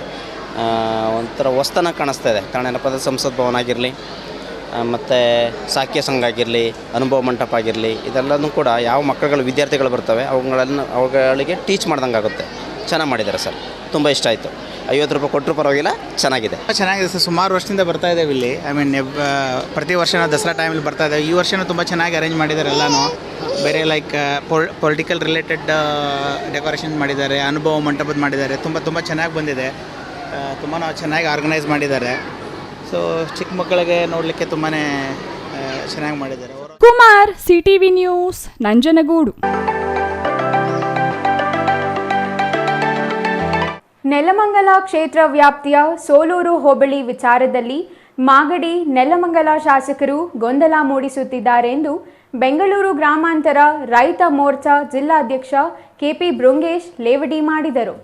ಒಂಥರ ಹೊಸ್ತನ ಕಾಣಿಸ್ತಾ ಇದೆ. ಕಾರಣ ಏನಪ್ಪ ಅಂದರೆ ಸಂಸತ್ ಭವನ ಆಗಿರಲಿ, ಮತ್ತು ಸಾಕ್ಯ ಸಂಘ ಆಗಿರಲಿ, ಅನುಭವ ಮಂಟಪ ಆಗಿರಲಿ, ಇದೆಲ್ಲನೂ ಕೂಡ ಯಾವ ಮಕ್ಕಳುಗಳು ವಿದ್ಯಾರ್ಥಿಗಳು ಬರ್ತವೆ ಅವುಗಳಿಗೆ ಟೀಚ್ ಮಾಡ್ದಂಗೆ ಆಗುತ್ತೆ. ಚೆನ್ನಾಗಿ ಮಾಡಿದ್ದಾರೆ ಸರ್, ತುಂಬ ಇಷ್ಟ ಆಯಿತು. 50 ರೂಪಾಯಿ ಕೊಟ್ಟರು ಪರವಾಗಿಲ್ಲ, ಚೆನ್ನಾಗಿದೆ ಸರ್. ಸುಮಾರು ವರ್ಷದಿಂದ ಬರ್ತಾ ಇದ್ದೇವೆ ಇಲ್ಲಿ. ಪ್ರತಿ ವರ್ಷ ನಾವು ದಸರಾ ಟೈಮಲ್ಲಿ ಬರ್ತಾ ಇದ್ದೇವೆ. ಈ ವರ್ಷವೂ ತುಂಬ ಚೆನ್ನಾಗಿ ಅರೇಂಜ್ ಮಾಡಿದ್ದಾರೆ ಎಲ್ಲನೂ. ಬೇರೆ ಲೈಕ್ ಪೊಲಿಟಿಕಲ್ ರಿಲೇಟೆಡ್ ಡೆಕೋರೇಷನ್ ಮಾಡಿದ್ದಾರೆ, ಅನುಭವ ಮಂಟಪದ ಮಾಡಿದ್ದಾರೆ. ತುಂಬ ಚೆನ್ನಾಗಿ ಬಂದಿದೆ. ತುಂಬ ಚೆನ್ನಾಗಿ ಆರ್ಗನೈಸ್ ಮಾಡಿದ್ದಾರೆ. ಸೊ ಚಿಕ್ಕ ಮಕ್ಕಳಿಗೆ ನೋಡಲಿಕ್ಕೆ ತುಂಬಾ ಚೆನ್ನಾಗಿ ಮಾಡಿದ್ದಾರೆ. Kumar, CTV news, Nanjangud. ನೆಲಮಂಗಲ ಕ್ಷೇತ್ರ ವ್ಯಾಪ್ತಿಯ ಸೋಲೂರು ಹೋಬಳಿ ವಿಚಾರದಲ್ಲಿ ಮಾಗಡಿ ನೆಲಮಂಗಲ ಶಾಸಕರು ಗೊಂದಲ ಮೂಡಿಸುತ್ತಿದ್ದಾರೆ ಎಂದು ಬೆಂಗಳೂರು ಗ್ರಾಮಾಂತರ ರೈತ ಮೋರ್ಚಾ ಜಿಲ್ಲಾಧ್ಯಕ್ಷ KP ಬೃಂಗೇಶ್ ಲೇವಡಿ ಮಾಡಿದರು.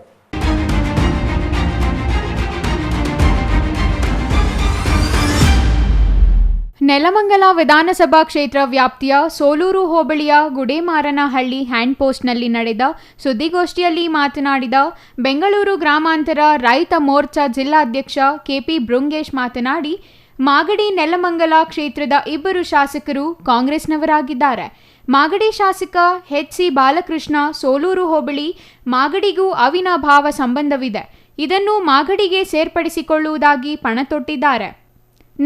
ನೆಲಮಂಗಲ ವಿಧಾನಸಭಾ ಕ್ಷೇತ್ರ ವ್ಯಾಪ್ತಿಯ ಸೋಲೂರು ಹೋಬಳಿಯ ಗುಡೇಮಾರನಹಳ್ಳಿ ಹ್ಯಾಂಡ್ ಪೋಸ್ಟ್ನಲ್ಲಿ ನಡೆದ ಸುದ್ದಿಗೋಷ್ಠಿಯಲ್ಲಿ ಮಾತನಾಡಿದ ಬೆಂಗಳೂರು ಗ್ರಾಮಾಂತರ ರೈತ ಮೋರ್ಚಾ ಜಿಲ್ಲಾಧ್ಯಕ್ಷ KP ಬೃಂಗೇಶ್ ಮಾತನಾಡಿ, ಮಾಗಡಿ ನೆಲಮಂಗಲ ಕ್ಷೇತ್ರದ ಇಬ್ಬರು ಶಾಸಕರು ಕಾಂಗ್ರೆಸ್ನವರಾಗಿದ್ದಾರೆ. ಮಾಗಡಿ ಶಾಸಕ HC ಬಾಲಕೃಷ್ಣ ಸೋಲೂರು ಹೋಬಳಿ ಮಾಗಡಿಗೂ ಅವಿನಾಭಾವ ಸಂಬಂಧವಿದೆ. ಇದನ್ನು ಮಾಗಡಿಗೆ ಸೇರ್ಪಡಿಸಿಕೊಳ್ಳುವುದಾಗಿ ಪಣ ತೊಟ್ಟಿದ್ದಾರೆ.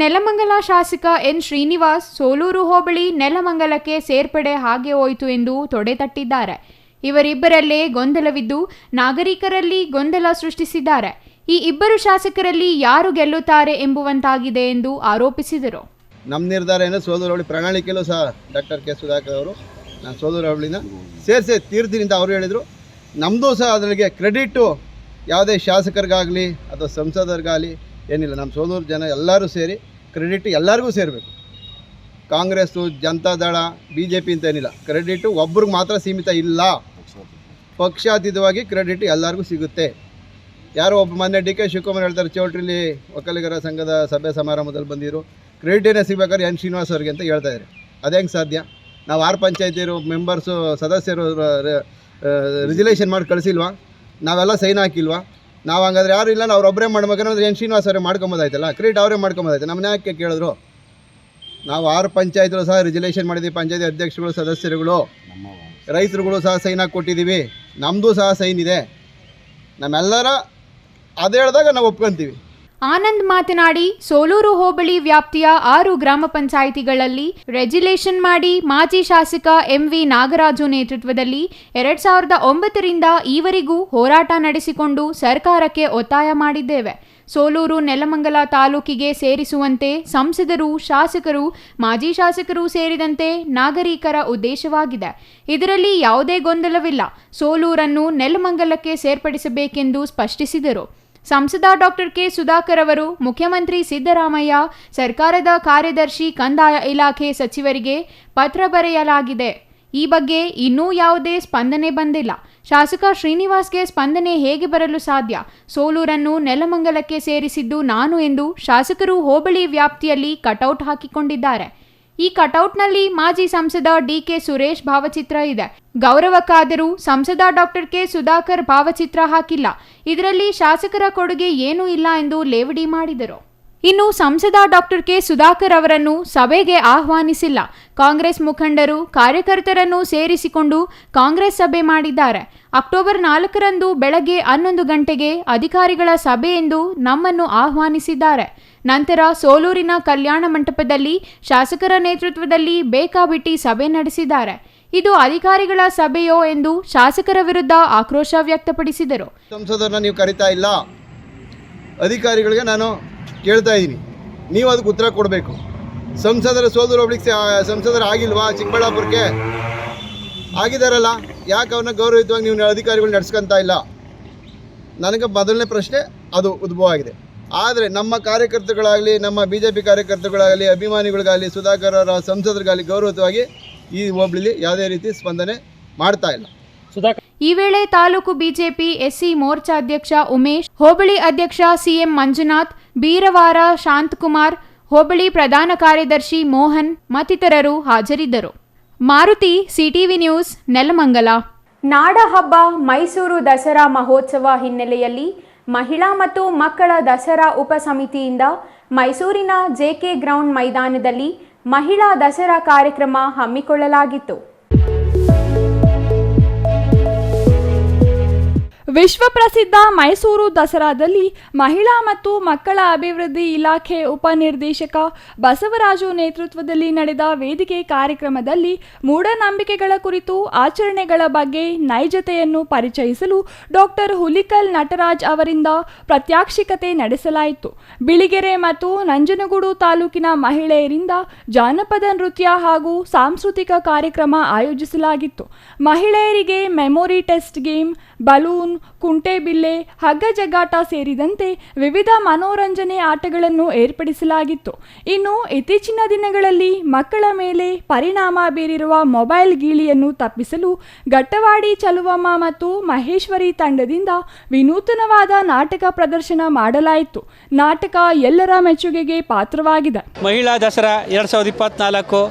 ನೆಲಮಂಗಲ ಶಾಸಕ N ಶ್ರೀನಿವಾಸ್ ಸೋಲೂರು ಹೋಬಳಿ ನೆಲಮಂಗಲಕ್ಕೆ ಸೇರ್ಪಡೆ ಹಾಗೆ ಹೋಯಿತು ಎಂದು ತೊಡೆತಟ್ಟಿದ್ದಾರೆ. ಇವರಿಬ್ಬರಲ್ಲೇ ಗೊಂದಲವಿದ್ದು ನಾಗರಿಕರಲ್ಲಿ ಗೊಂದಲ ಸೃಷ್ಟಿಸಿದ್ದಾರೆ. ಈ ಇಬ್ಬರು ಶಾಸಕರಲ್ಲಿ ಯಾರು ಗೆಲ್ಲುತ್ತಾರೆ ಎಂಬುವಂತಾಗಿದೆ ಎಂದು ಆರೋಪಿಸಿದರು. ನಮ್ಮ ನಿರ್ಧಾರ ಏನು, ಸೋಲೂರು ಹೋಬಳಿ ಪ್ರಣಾಳಿಕೆಯಲ್ಲೂ ಸಹ ಡಾಕ್ಟರ್ ಕೆ ಸುಧಾಕರ್ ಅವರು ನಾನು ಸೋಲೂರು ಹೋಬಳಿನ ಸೇರಿಸಿ ತೀರ್ತೀನಿ ಅಂತ ಅವರು ಹೇಳಿದರು. ನಮ್ಮದು ಸಹ ಅದರಿಗೆ ಕ್ರೆಡಿಟು ಯಾವುದೇ ಶಾಸಕರಿಗಾಗಲಿ ಅಥವಾ ಸಂಸದರಿಗಾಗಲಿ ಏನಿಲ್ಲ. ನಮ್ಮ ಸೋಲೂರು ಜನ ಎಲ್ಲರೂ ಸೇರಿ ಕ್ರೆಡಿಟ್ ಎಲ್ಲರಿಗೂ ಸೇರಬೇಕು. ಕಾಂಗ್ರೆಸ್ಸು, ಜನತಾದಳ, BJP ಅಂತ ಏನಿಲ್ಲ. ಕ್ರೆಡಿಟು ಒಬ್ರಿಗೆ ಮಾತ್ರ ಸೀಮಿತ ಇಲ್ಲ. ಪಕ್ಷಾತೀತವಾಗಿ ಕ್ರೆಡಿಟ್ ಎಲ್ಲರಿಗೂ ಸಿಗುತ್ತೆ. ಯಾರೋ ಒಬ್ಬ ಮೊನ್ನೆ DK ಶಿವಕುಮಾರ್ ಹೇಳ್ತಾರೆ, ಚೌಟ್ರಿಲಿ ಒಕ್ಕಲಿಗರ ಸಂಘದ ಸಭೆ ಸಮಾರಂಭದಲ್ಲಿ ಬಂದಿರು ಕ್ರೆಡಿಟ್ ಏನೇ ಸಿಗ್ಬೇಕಾದ್ರೆ N ಶ್ರೀನಿವಾಸ್ ಅವ್ರಿಗೆ ಅಂತ ಹೇಳ್ತಾಯಿದ್ದಾರೆ. ಅದು ಹೆಂಗೆ ಸಾಧ್ಯ? ನಾವು 6 ಪಂಚಾಯತಿಯರು ಮೆಂಬರ್ಸು ಸದಸ್ಯರು ರಿಸಲ್ಯೂಷನ್ ಮಾಡಿ ಕಳಿಸಿಲ್ವಾ? ನಾವೆಲ್ಲ ಸೈನ್ ಹಾಕಿಲ್ವಾ? ನಾವು ಹಂಗಾದ್ರೆ ಯಾರು ಇಲ್ಲ, ನಾವು ಒಬ್ಬರೇ ಮಾಡ್ಬೇಕಂದ್ರೆ N ಶ್ರೀನಿವಾಸ್ ಅವರೇ ಮಾಡ್ಕೊಂಬೋದಾಯ್ತಲ್ಲ, ಕ್ರೆಡಿಟ್ ಅವರೇ ಮಾಡ್ಕೊಂಬೋದಾಯ್ತು. ನಮ್ಮನ್ನ ಯಾಕೆ ಕೇಳಿದ್ರು? ನಾವು 6 ಪಂಚಾಯತ್ಗಳು ಸಹ ರಿಸಲ್ಯೂಷನ್ ಮಾಡಿದ್ದೀವಿ. ಪಂಚಾಯತಿ ಅಧ್ಯಕ್ಷಗಳು, ಸದಸ್ಯರುಗಳು, ರೈತರುಗಳು ಸಹ ಸೈನ್ ಹಾಕಿ ಕೊಟ್ಟಿದ್ದೀವಿ. ನಮ್ಮದು ಸಹ ಸೈನ್ ಇದೆ. ನಮ್ಮೆಲ್ಲರ ಅದು ಹೇಳಿದಾಗ ನಾವು ಒಪ್ಕೊಂತೀವಿ. ಆನಂದ್ ಮಾತನಾಡಿ, ಸೋಲೂರು ಹೋಬಳಿ ವ್ಯಾಪ್ತಿಯ 6 ಗ್ರಾಮ ಪಂಚಾಯಿತಿಗಳಲ್ಲಿ ರೆಜಿಲೇಷನ್ ಮಾಡಿ ಮಾಜಿ ಶಾಸಕ MV ನಾಗರಾಜು ನೇತೃತ್ವದಲ್ಲಿ 2009ರಿಂದ ಈವರೆಗೂ ಹೋರಾಟ ನಡೆಸಿಕೊಂಡು ಸರ್ಕಾರಕ್ಕೆ ಒತ್ತಾಯ ಮಾಡಿದ್ದೇವೆ. ಸೋಲೂರು ನೆಲಮಂಗಲ ತಾಲೂಕಿಗೆ ಸೇರಿಸುವಂತೆ ಸಂಸದರು, ಶಾಸಕರು, ಮಾಜಿ ಶಾಸಕರು ಸೇರಿದಂತೆ ನಾಗರಿಕರ ಉದ್ದೇಶವಾಗಿದೆ. ಇದರಲ್ಲಿ ಯಾವುದೇ ಗೊಂದಲವಿಲ್ಲ. ಸೋಲೂರನ್ನು ನೆಲಮಂಗಲಕ್ಕೆ ಸೇರ್ಪಡಿಸಬೇಕೆಂದು ಸ್ಪಷ್ಟಿಸಿದರು. ಸಂಸದ ಡಾಕ್ಟರ್ ಕೆ ಸುಧಾಕರ್ ಅವರು ಮುಖ್ಯಮಂತ್ರಿ ಸಿದ್ದರಾಮಯ್ಯ, ಸರ್ಕಾರದ ಕಾರ್ಯದರ್ಶಿ, ಕಂದಾಯ ಇಲಾಖೆ ಸಚಿವರಿಗೆ ಪತ್ರ ಬರೆಯಲಾಗಿದೆ. ಈ ಬಗ್ಗೆ ಇನ್ನೂ ಯಾವುದೇ ಸ್ಪಂದನೆ ಬಂದಿಲ್ಲ. ಶಾಸಕ ಶ್ರೀನಿವಾಸ್ಗೆ ಸ್ಪಂದನೆ ಹೇಗೆ ಬರಲು ಸಾಧ್ಯ? ಸೋಲೂರನ್ನು ನೆಲಮಂಗಲಕ್ಕೆ ಸೇರಿಸಿದ್ದು ನಾನು ಎಂದು ಶಾಸಕರು ಹೋಬಳಿ ವ್ಯಾಪ್ತಿಯಲ್ಲಿ ಕಟೌಟ್ ಹಾಕಿಕೊಂಡಿದ್ದಾರೆ. ಈ ಕಟೌಟ್ನಲ್ಲಿ ಮಾಜಿ ಸಂಸದ ಡಿಕೆ ಸುರೇಶ್ ಭಾವಚಿತ್ರ ಇದೆ. ಗೌರವಕ್ಕಾದರೂ ಸಂಸದ ಡಾಕ್ಟರ್ ಕೆ ಸುಧಾಕರ್ ಭಾವಚಿತ್ರ ಹಾಕಿಲ್ಲ. ಇದರಲ್ಲಿ ಶಾಸಕರ ಕೊಡುಗೆ ಏನೂ ಇಲ್ಲ ಎಂದು ಲೇವಡಿ ಮಾಡಿದರು. ಇನ್ನು ಸಂಸದ ಡಾಕ್ಟರ್ ಕೆ ಸುಧಾಕರ್ ಅವರನ್ನು ಸಭೆಗೆ ಆಹ್ವಾನಿಸಿಲ್ಲ. ಕಾಂಗ್ರೆಸ್ ಮುಖಂಡರು ಕಾರ್ಯಕರ್ತರನ್ನು ಸೇರಿಸಿಕೊಂಡು ಕಾಂಗ್ರೆಸ್ ಸಭೆ ಮಾಡಿದ್ದಾರೆ. ಅಕ್ಟೋಬರ್ 4ರಂದು ಬೆಳಗ್ಗೆ 11 ಗಂಟೆಗೆ ಅಧಿಕಾರಿಗಳ ಸಭೆ ಎಂದು ನಮ್ಮನ್ನು ಆಹ್ವಾನಿಸಿದ್ದಾರೆ. ನಂತರ ಸೋಲೂರಿನ ಕಲ್ಯಾಣ ಮಂಟಪದಲ್ಲಿ ಶಾಸಕರ ನೇತೃತ್ವದಲ್ಲಿ ಬೇಕಾಬಿಟ್ಟಿ ಸಭೆ ನಡೆಸಿದ್ದಾರೆ. ಇದು ಅಧಿಕಾರಿಗಳ ಸಭೆಯೋ ಎಂದು ಶಾಸಕರ ವಿರುದ್ಧ ಆಕ್ರೋಶ ವ್ಯಕ್ತಪಡಿಸಿದರು. ಸಂಸದರನ್ನ ನೀವು ಕರಿತಾ ಇಲ್ಲ, ಅಧಿಕಾರಿಗಳಿಗೆ ನಾನು ಕೇಳ್ತಾ ಇದ್ದೀನಿ, ನೀವು ಅದಕ್ಕೆ ಉತ್ತರ ಕೊಡಬೇಕು. ಸಂಸದರ ಸೋದರ ಒಬ್ಳಿಗೆ ಸಂಸದರ ಆಗಿಲ್ವಾ? ಚಿಕ್ಕಬಳ್ಳಾಪುರಕ್ಕೆ ಆಗಿದ್ದಾರಲ್ಲ, ಯಾಕೆ ಅವ್ರನ್ನ ಗೌರವಯುತವಾಗಿ ನೀವು ಅಧಿಕಾರಿಗಳು ನಡೆಸ್ಕೊಂತ ಇಲ್ಲ? ನನಗೆ ಮೊದಲನೇ ಪ್ರಶ್ನೆ ಅದು ಉದ್ಭವ ಆಗಿದೆ. ಆದರೆ ನಮ್ಮ ಕಾರ್ಯಕರ್ತರುಗಳಾಗಲಿ, ನಮ್ಮ BJP ಕಾರ್ಯಕರ್ತರುಗಳಾಗಲಿ, ಅಭಿಮಾನಿಗಳಿಗಾಗಲಿ, ಸುಧಾಕರ್ ಅವರ ಸಂಸದರಿಗಾಗಲಿ ಗೌರವಯುತವಾಗಿ ಈ ಹೋಬಳಿಲಿ ಯಾವುದೇ ರೀತಿ ಸ್ಪಂದನೆ ಮಾಡ್ತಾ ಇಲ್ಲ. ಈ ವೇಳೆ ತಾಲೂಕು ಬಿಜೆಪಿ ಎಸ್ಸಿ ಮೋರ್ಚಾ ಅಧ್ಯಕ್ಷ ಉಮೇಶ್, ಹೋಬಳಿ ಅಧ್ಯಕ್ಷ ಸಿಎಂ ಮಂಜುನಾಥ್, ಬೀರವಾರ ಶಾಂತಕುಮಾರ್, ಹೋಬಳಿ ಪ್ರಧಾನ ಕಾರ್ಯದರ್ಶಿ ಮೋಹನ್ ಮತ್ತಿತರರು ಹಾಜರಿದ್ದರು. Maruti, CTV news, Nelamangala. ನಾಡ ಹಬ್ಬ ಮೈಸೂರು ದಸರಾ ಮಹೋತ್ಸವ ಹಿನ್ನೆಲೆಯಲ್ಲಿ ಮಹಿಳಾ ಮತ್ತು ಮಕ್ಕಳ ದಸರಾ ಉಪಸಮಿತಿಯಿಂದ ಮೈಸೂರಿನ JK ಗ್ರೌಂಡ್ ಮೈದಾನದಲ್ಲಿ ಮಹಿಳಾ ದಸರಾ ಕಾರ್ಯಕ್ರಮ ಹಮ್ಮಿಕೊಳ್ಳಲಾಗಿತ್ತು. ವಿಶ್ವ ಪ್ರಸಿದ್ಧ ಮೈಸೂರು ದಸರಾದಲ್ಲಿ ಮಹಿಳಾ ಮತ್ತು ಮಕ್ಕಳ ಅಭಿವೃದ್ಧಿ ಇಲಾಖೆ ಉಪನಿರ್ದೇಶಕ ಬಸವರಾಜು ನೇತೃತ್ವದಲ್ಲಿ ನಡೆದ ವೇದಿಕೆ ಕಾರ್ಯಕ್ರಮದಲ್ಲಿ ಮೂಢನಂಬಿಕೆಗಳ ಕುರಿತು ಆಚರಣೆಗಳ ಬಗ್ಗೆ ನೈಜತೆಯನ್ನು ಪರಿಚಯಿಸಲು ಡಾಕ್ಟರ್ ಹುಲಿಕಲ್ ನಟರಾಜ್ ಅವರಿಂದ ಪ್ರಾತ್ಯಕ್ಷಿಕತೆ ನಡೆಸಲಾಯಿತು. ಬಿಳಿಗೆರೆ ಮತ್ತು ನಂಜನಗೂಡು ತಾಲೂಕಿನ ಮಹಿಳೆಯರಿಂದ ಜಾನಪದ ನೃತ್ಯ ಹಾಗೂ ಸಾಂಸ್ಕೃತಿಕ ಕಾರ್ಯಕ್ರಮ ಆಯೋಜಿಸಲಾಗಿತ್ತು. ಮಹಿಳೆಯರಿಗೆ ಮೆಮೊರಿ ಟೆಸ್ಟ್ ಗೇಮ್, ಬಲೂನ್, ಕುಂಟೆಬಿಲ್ಲೆ, ಹಗ್ಗ ಜಗ್ಗಾಟ ಸೇರಿದಂತೆ ವಿವಿಧ ಮನೋರಂಜನೆ ಆಟಗಳನ್ನು ಏರ್ಪಡಿಸಲಾಗಿತ್ತು. ಇನ್ನು ಇತ್ತೀಚಿನ ದಿನಗಳಲ್ಲಿ ಮಕ್ಕಳ ಮೇಲೆ ಪರಿಣಾಮ ಬೀರಿರುವ ಮೊಬೈಲ್ ಗೀಳಿಯನ್ನು ತಪ್ಪಿಸಲು ಗಟ್ಟವಾಡಿ ಚಲುವಮ್ಮ ಮತ್ತು ಮಹೇಶ್ವರಿ ತಂಡದಿಂದ ವಿನೂತನವಾದ ನಾಟಕ ಪ್ರದರ್ಶನ ಮಾಡಲಾಯಿತು. ನಾಟಕ ಎಲ್ಲರ ಮೆಚ್ಚುಗೆಗೆ ಪಾತ್ರವಾಗಿದೆ. ಮಹಿಳಾ ದಸರಾ 2024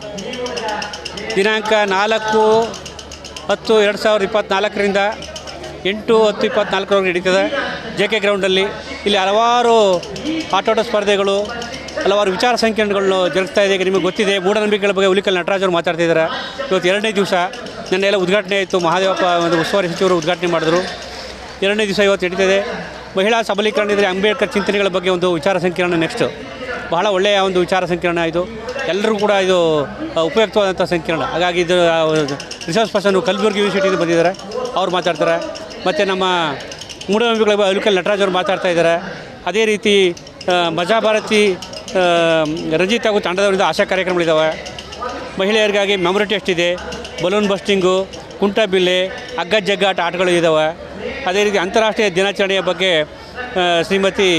ದಿನಾಂಕ 4/10/2024ರಿಂದ 8/10/24 ನಡೀತದೆ JK ಗ್ರೌಂಡಲ್ಲಿ. ಇಲ್ಲಿ ಹಲವಾರು ಆಟೋಟ ಸ್ಪರ್ಧೆಗಳು, ಹಲವಾರು ವಿಚಾರ ಸಂಕಿರಣಗಳನ್ನು ಜರುಗಿಸ್ತಾ ಇದೆ. ನಿಮಗೆ ಗೊತ್ತಿದೆ, ಮೂಢನಂಬಿಕೆಗಳ ಬಗ್ಗೆ ಹುಲಿಕಲ್ ನಟರಾಜ್ ಅವರು ಮಾತಾಡ್ತಾ ಇದ್ದಾರೆ. ಇವತ್ತು 2ನೇ ದಿವಸ, ನೆನ್ನೆಲ್ಲ ಉದ್ಘಾಟನೆ ಆಯಿತು, ಮಹಾದೇವಪ್ಪ ಒಂದು ಉಸ್ತುವಾರಿ ಸಚಿವರು ಉದ್ಘಾಟನೆ ಮಾಡಿದ್ರು. 2ನೇ ದಿವಸ ಇವತ್ತು ನಡೀತಿದೆ. ಮಹಿಳಾ ಸಬಲೀಕರಣ ಇದ್ದರೆ ಅಂಬೇಡ್ಕರ್ ಚಿಂತನೆಗಳ ಬಗ್ಗೆ ಒಂದು ವಿಚಾರ ಸಂಕಿರಣ ನೆಕ್ಸ್ಟ್. ಬಹಳ ಒಳ್ಳೆಯ ಒಂದು ವಿಚಾರ ಸಂಕಿರಣ ಇದು, ಎಲ್ಲರಿಗೂ ಕೂಡ ಇದು ಉಪಯುಕ್ತವಾದಂಥ ಸಂಕಿರಣ. ಹಾಗಾಗಿ ಇದು ರಿಸರ್ಚ್ ಪರ್ಸನ್ ಕಲಬುರ್ಗಿ ಯೂನಿವರ್ಸಿಟಿಯಿಂದ ಬಂದಿದ್ದಾರೆ, ಅವ್ರು ಮಾತಾಡ್ತಾರೆ. ಮತ್ತು ನಮ್ಮ ಮೂಢನಂಬಿಕೆಗಳ ಬಗ್ಗೆ ಹುಲಿಕಲ್ ನಟರಾಜ್ ಅವರು ಮಾತಾಡ್ತಾ ಇದ್ದಾರೆ. ಅದೇ ರೀತಿ ಮಜಾ ಭಾರತಿ ರಂಜಿತ್ ಹಾಗೂ ತಂಡದವರಿಂದ ಆಶಾ ಕಾರ್ಯಕ್ರಮಗಳಿದ್ದಾವೆ. ಮಹಿಳೆಯರಿಗಾಗಿ ಮೆಮೊರಿ ಟೆಸ್ಟ್ ಇದೆ, ಬಲೂನ್ ಬಸ್ಟಿಂಗು, ಕುಂಟಬಿಲ್ಲೆ, ಹಗ್ಗ ಜಗ್ಗಾಟ ಆಟಗಳು ಇದ್ದಾವೆ. ಅದೇ ರೀತಿ ಅಂತಾರಾಷ್ಟ್ರೀಯ ದಿನಾಚರಣೆಯ ಬಗ್ಗೆ ಶ್ರೀಮತಿ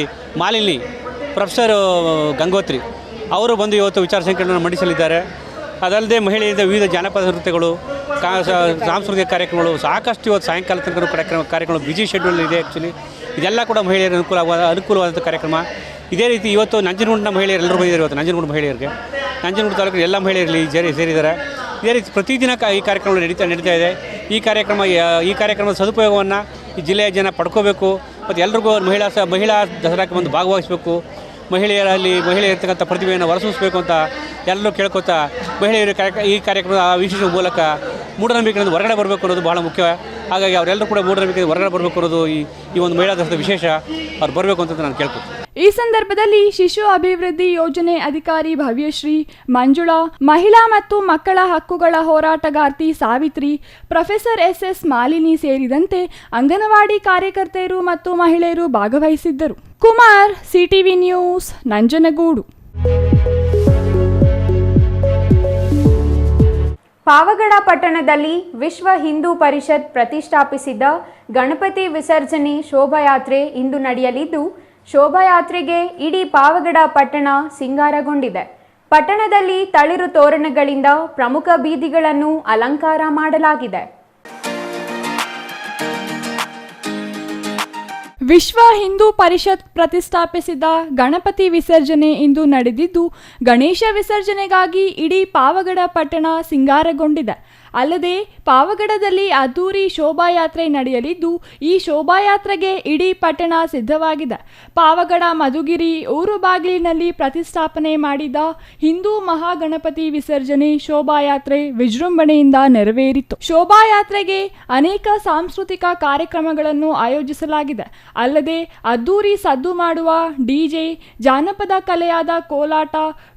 ಮಾಲಿನಿ, ಪ್ರೊಫೆಸರ್ ಗಂಗೋತ್ರಿ ಅವರು ಬಂದು ಇವತ್ತು ವಿಚಾರ ಸಂಕಿರಣವನ್ನು ಮಂಡಿಸಲಿದ್ದಾರೆ. ಅದಲ್ಲದೆ ಮಹಿಳೆಯರಿಂದ ವಿವಿಧ ಜಾನಪದ ನೃತ್ಯಗಳು, ಸಾಂಸ್ಕೃತಿಕ ಕಾರ್ಯಕ್ರಮಗಳು ಸಾಕಷ್ಟು ಇವತ್ತು ಸಾಯಂಕಾಲ ತನಕ ಕಾರ್ಯಕ್ರಮ ಬಿಜಿ ಶೆಡ್ಯೂಲ್ ಇದೆ. ಆ್ಯಕ್ಚುಲಿ ಇದೆಲ್ಲ ಕೂಡ ಮಹಿಳೆಯರಿಗೆ ಅನುಕೂಲವಾದಂಥ ಕಾರ್ಯಕ್ರಮ. ಇದೇ ರೀತಿ ಇವತ್ತು ನಂಜನಗೂಡಿನ ಮಹಿಳೆಯರು ಎಲ್ಲರೂ ಬಂದಿದ್ದಾರೆ. ಇವತ್ತು ನಂಜನಗೂಡು ಮಹಿಳೆಯರಿಗೆ, ನಂಜನಗೂಡು ತಾಲೂಕಿನ ಎಲ್ಲ ಮಹಿಳೆಯರಲ್ಲಿ ಸೇರಿದ್ದಾರೆ. ಇದೇ ರೀತಿ ಪ್ರತಿದಿನ ಈ ಕಾರ್ಯಕ್ರಮ ನಡೀತಾ ಇದೆ. ಈ ಕಾರ್ಯಕ್ರಮದ ಸದುಪಯೋಗವನ್ನು ಈ ಜಿಲ್ಲೆಯ ಜನ ಪಡ್ಕೋಬೇಕು ಮತ್ತು ಎಲ್ರಿಗೂ ಮಹಿಳಾ ದಸರಾಕ್ಕೆ ಒಂದು ಭಾಗವಹಿಸಬೇಕು. ಮಹಿಳೆಯರಿರ್ತಕ್ಕಂಥ ಪ್ರತಿಭೆಯನ್ನು ಹೊರಸೂಸಬೇಕು ಅಂತ ಎಲ್ಲರೂ ಕೇಳ್ಕೊತಾ ಮಹಿಳೆಯರು ಈ ಕಾರ್ಯಕ್ರಮದ ವೀಕ್ಷಿಸುವ ಮೂಲಕ ಮೂಢನಂಬಿಕೆಯಿಂದ ಹೊರಗಡೆ ಬರಬೇಕು ಅನ್ನೋದು ಭಾಳ ಮುಖ್ಯ. ಹಾಗಾಗಿ ಅವರೆಲ್ಲರೂ ಕೂಡ ಮೂಢನಂಬಿಕೆಯಿಂದ ಹೊರಗಡೆ ಬರಬೇಕು ಅನ್ನೋದು ಈ ಒಂದು ಮಹಿಳಾ ದಸರಾ ವಿಶೇಷ. ಅವ್ರು ಬರಬೇಕು ಅಂತ ನಾನು ಕೇಳ್ಕೊತೀನಿ. ಈ ಸಂದರ್ಭದಲ್ಲಿ ಶಿಶು ಅಭಿವೃದ್ಧಿ ಯೋಜನೆ ಅಧಿಕಾರಿ ಭವ್ಯಶ್ರೀ, ಮಂಜುಳಾ, ಮಹಿಳಾ ಮತ್ತು ಮಕ್ಕಳ ಹಕ್ಕುಗಳ ಹೋರಾಟಗಾರ್ತಿ ಸಾವಿತ್ರಿ, ಪ್ರೊಫೆಸರ್ SS ಮಾಲಿನಿ ಸೇರಿದಂತೆ ಅಂಗನವಾಡಿ ಕಾರ್ಯಕರ್ತೆಯರು ಮತ್ತು ಮಹಿಳೆಯರು ಭಾಗವಹಿಸಿದ್ದರು. Kumar, CTV news, Nanjangud. ಪಾವಗಡ ಪಟ್ಟಣದಲ್ಲಿ ವಿಶ್ವ ಹಿಂದೂ ಪರಿಷತ್ ಪ್ರತಿಷ್ಠಾಪಿಸಿದ್ದ ಗಣಪತಿ ವಿಸರ್ಜನೆ ಶೋಭಾಯಾತ್ರೆ ಇಂದು ನಡೆಯಲಿದ್ದು, ಶೋಭಾಯಾತ್ರೆಗೆ ಇಡೀ ಪಾವಗಡ ಪಟ್ಟಣ ಸಿಂಗಾರಗೊಂಡಿದೆ. ಪಟ್ಟಣದಲ್ಲಿ ತಳಿರು ತೋರಣಗಳಿಂದ ಪ್ರಮುಖ ಬೀದಿಗಳನ್ನು ಅಲಂಕಾರ ಮಾಡಲಾಗಿದೆ. ವಿಶ್ವ ಹಿಂದೂ ಪರಿಷತ್ ಪ್ರತಿಷ್ಠಾಪಿಸಿದ ಗಣಪತಿ ವಿಸರ್ಜನೆ ಇಂದು ನಡೆದಿದ್ದು, ಗಣೇಶ ವಿಸರ್ಜನೆಗಾಗಿ ಇಡೀ ಪಾವಗಡ ಪಟ್ಟಣ ಸಿಂಗಾರಗೊಂಡಿದೆ. ಅಲ್ಲದೆ ಪಾವಗಡದಲ್ಲಿ ಅದ್ದೂರಿ ಶೋಭಾಯಾತ್ರೆ ನಡೆಯಲಿದ್ದು, ಈ ಶೋಭಾಯಾತ್ರೆಗೆ ಇಡೀ ಪಟ್ಟಣ ಸಿದ್ಧವಾಗಿದೆ. ಪಾವಗಡ ಮಧುಗಿರಿ ಊರು ಬಾಗಿಲಿನಲ್ಲಿ ಪ್ರತಿಷ್ಠಾಪನೆ ಮಾಡಿದ ಹಿಂದೂ ಮಹಾಗಣಪತಿ ವಿಸರ್ಜನೆ ಶೋಭಾಯಾತ್ರೆ ವಿಜೃಂಭಣೆಯಿಂದ ನೆರವೇರಿತು. ಶೋಭಾಯಾತ್ರೆಗೆ ಅನೇಕ ಸಾಂಸ್ಕೃತಿಕ ಕಾರ್ಯಕ್ರಮಗಳನ್ನು ಆಯೋಜಿಸಲಾಗಿದೆ. ಅಲ್ಲದೆ ಅದ್ದೂರಿ ಸದ್ದು ಮಾಡುವ ಡಿಜೆ, ಜಾನಪದ ಕಲೆಯಾದ ಕೋಲಾಟ,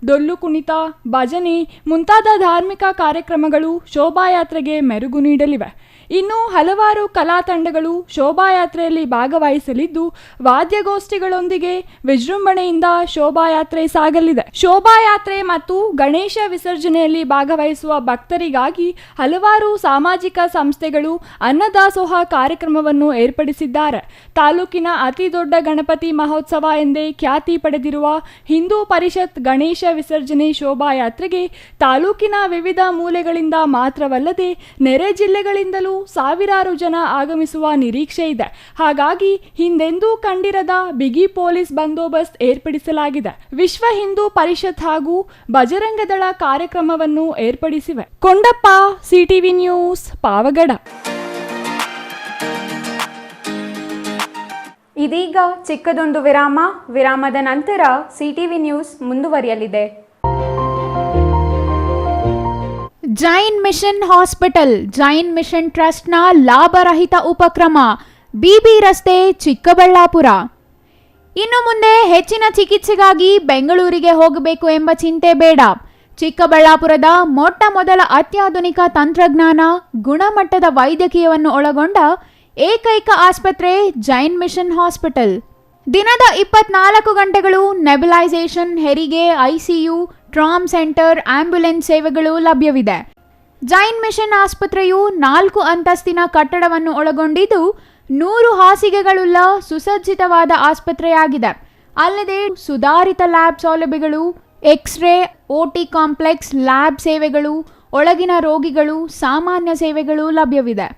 ಡೊಳ್ಳು ಕುಣಿತ, ಭಜನೆ ಮುಂತಾದ ಧಾರ್ಮಿಕ ಕಾರ್ಯಕ್ರಮಗಳು ಶೋಭಾಯಾತ್ರೆಗೆ ಮೆರುಗು ನೀಡಲಿವೆ. ಇನ್ನು ಹಲವಾರು ಕಲಾ ತಂಡಗಳು ಶೋಭಾಯಾತ್ರೆಯಲ್ಲಿ ಭಾಗವಹಿಸಲಿದ್ದು, ವಾದ್ಯಗೋಷ್ಠಿಗಳೊಂದಿಗೆ ವಿಜೃಂಭಣೆಯಿಂದ ಶೋಭಾಯಾತ್ರೆ ಸಾಗಲಿದೆ. ಶೋಭಾಯಾತ್ರೆ ಮತ್ತು ಗಣೇಶ ವಿಸರ್ಜನೆಯಲ್ಲಿ ಭಾಗವಹಿಸುವ ಭಕ್ತರಿಗಾಗಿ ಹಲವಾರು ಸಾಮಾಜಿಕ ಸಂಸ್ಥೆಗಳು ಅನ್ನದಾಸೋಹ ಕಾರ್ಯಕ್ರಮವನ್ನು ಏರ್ಪಡಿಸಿದ್ದಾರೆ. ತಾಲೂಕಿನ ಅತಿ ದೊಡ್ಡ ಗಣಪತಿ ಮಹೋತ್ಸವ ಎಂದೇ ಖ್ಯಾತಿ ಪಡೆದಿರುವ ಹಿಂದೂ ಪರಿಷತ್ ಗಣೇಶ ವಿಸರ್ಜನೆ ಶೋಭಾಯಾತ್ರೆಗೆ ತಾಲೂಕಿನ ವಿವಿಧ ಮೂಲೆಗಳಿಂದ ಮಾತ್ರವಲ್ಲದೆ ನೆರೆ ಜಿಲ್ಲೆಗಳಿಂದಲೂ ಸಾವಿರಾರು ಜನ ಆಗಮಿಸುವ ನಿರೀಕ್ಷೆ ಇದೆ. ಹಾಗಾಗಿ ಹಿಂದೆಂದೂ ಕಂಡಿರದ ಬಿಗಿ ಪೊಲೀಸ್ ಬಂದೋಬಸ್ತ್ ಏರ್ಪಡಿಸಲಾಗಿದೆ. ವಿಶ್ವ ಹಿಂದೂ ಪರಿಷತ್ ಹಾಗೂ ಬಜರಂಗದಳ ಕಾರ್ಯಕ್ರಮವನ್ನು ಏರ್ಪಡಿಸಿವೆ. Kondappa, CTV news, Pavagada. ಇದೀಗ ಚಿಕ್ಕದೊಂದು ವಿರಾಮ. ವಿರಾಮದ ನಂತರ ಸಿಟಿವಿ ನ್ಯೂಸ್ ಮುಂದುವರಿಯಲಿದೆ. Jain mission hospital, Jain mission ಟ್ರಸ್ಟ್ನ ಲಾಭರಹಿತ ಉಪಕ್ರಮ, ಬಿಬಿ ರಸ್ತೆ, ಚಿಕ್ಕಬಳ್ಳಾಪುರ. ಇನ್ನು ಮುಂದೆ ಹೆಚ್ಚಿನ ಚಿಕಿತ್ಸೆಗಾಗಿ ಬೆಂಗಳೂರಿಗೆ ಹೋಗಬೇಕು ಎಂಬ ಚಿಂತೆ ಬೇಡ. ಚಿಕ್ಕಬಳ್ಳಾಪುರದ ಮೊಟ್ಟ ಮೊದಲ ಅತ್ಯಾಧುನಿಕ ತಂತ್ರಜ್ಞಾನ, ಗುಣಮಟ್ಟದ ವೈದ್ಯಕೀಯವನ್ನು ಒಳಗೊಂಡ ಏಕೈಕ ಆಸ್ಪತ್ರೆ ಜೈನ್ ಮಿಷನ್ ಹಾಸ್ಪಿಟಲ್. ದಿನದ 24 ಗಂಟೆಗಳು ನೆಬುಲೈಸೇಷನ್, ಹೆರಿಗೆ, ಐಸಿಯು, ಟ್ರಾಮ್ ಸೆಂಟರ್, ಆಂಬ್ಯುಲೆನ್ಸ್ ಸೇವೆಗಳು ಲಭ್ಯವಿದೆ. ಜೈನ್ ಮಿಷನ್ ಆಸ್ಪತ್ರೆಯು 4 ಅಂತಸ್ತಿನ ಕಟ್ಟಡವನ್ನು ಒಳಗೊಂಡಿದ್ದು 100 ಹಾಸಿಗೆಗಳುಳ್ಳ ಸುಸಜ್ಜಿತವಾದ ಆಸ್ಪತ್ರೆಯಾಗಿದೆ. ಅಲ್ಲದೆ ಸುಧಾರಿತ ಲ್ಯಾಬ್ ಸೌಲಭ್ಯಗಳು, ಎಕ್ಸ್ರೇ, ಓಟಿ ಕಾಂಪ್ಲೆಕ್ಸ್, ಲ್ಯಾಬ್ ಸೇವೆಗಳು, ಒಳಗಿನ ರೋಗಿಗಳು, ಸಾಮಾನ್ಯ ಸೇವೆಗಳು ಲಭ್ಯವಿದೆ.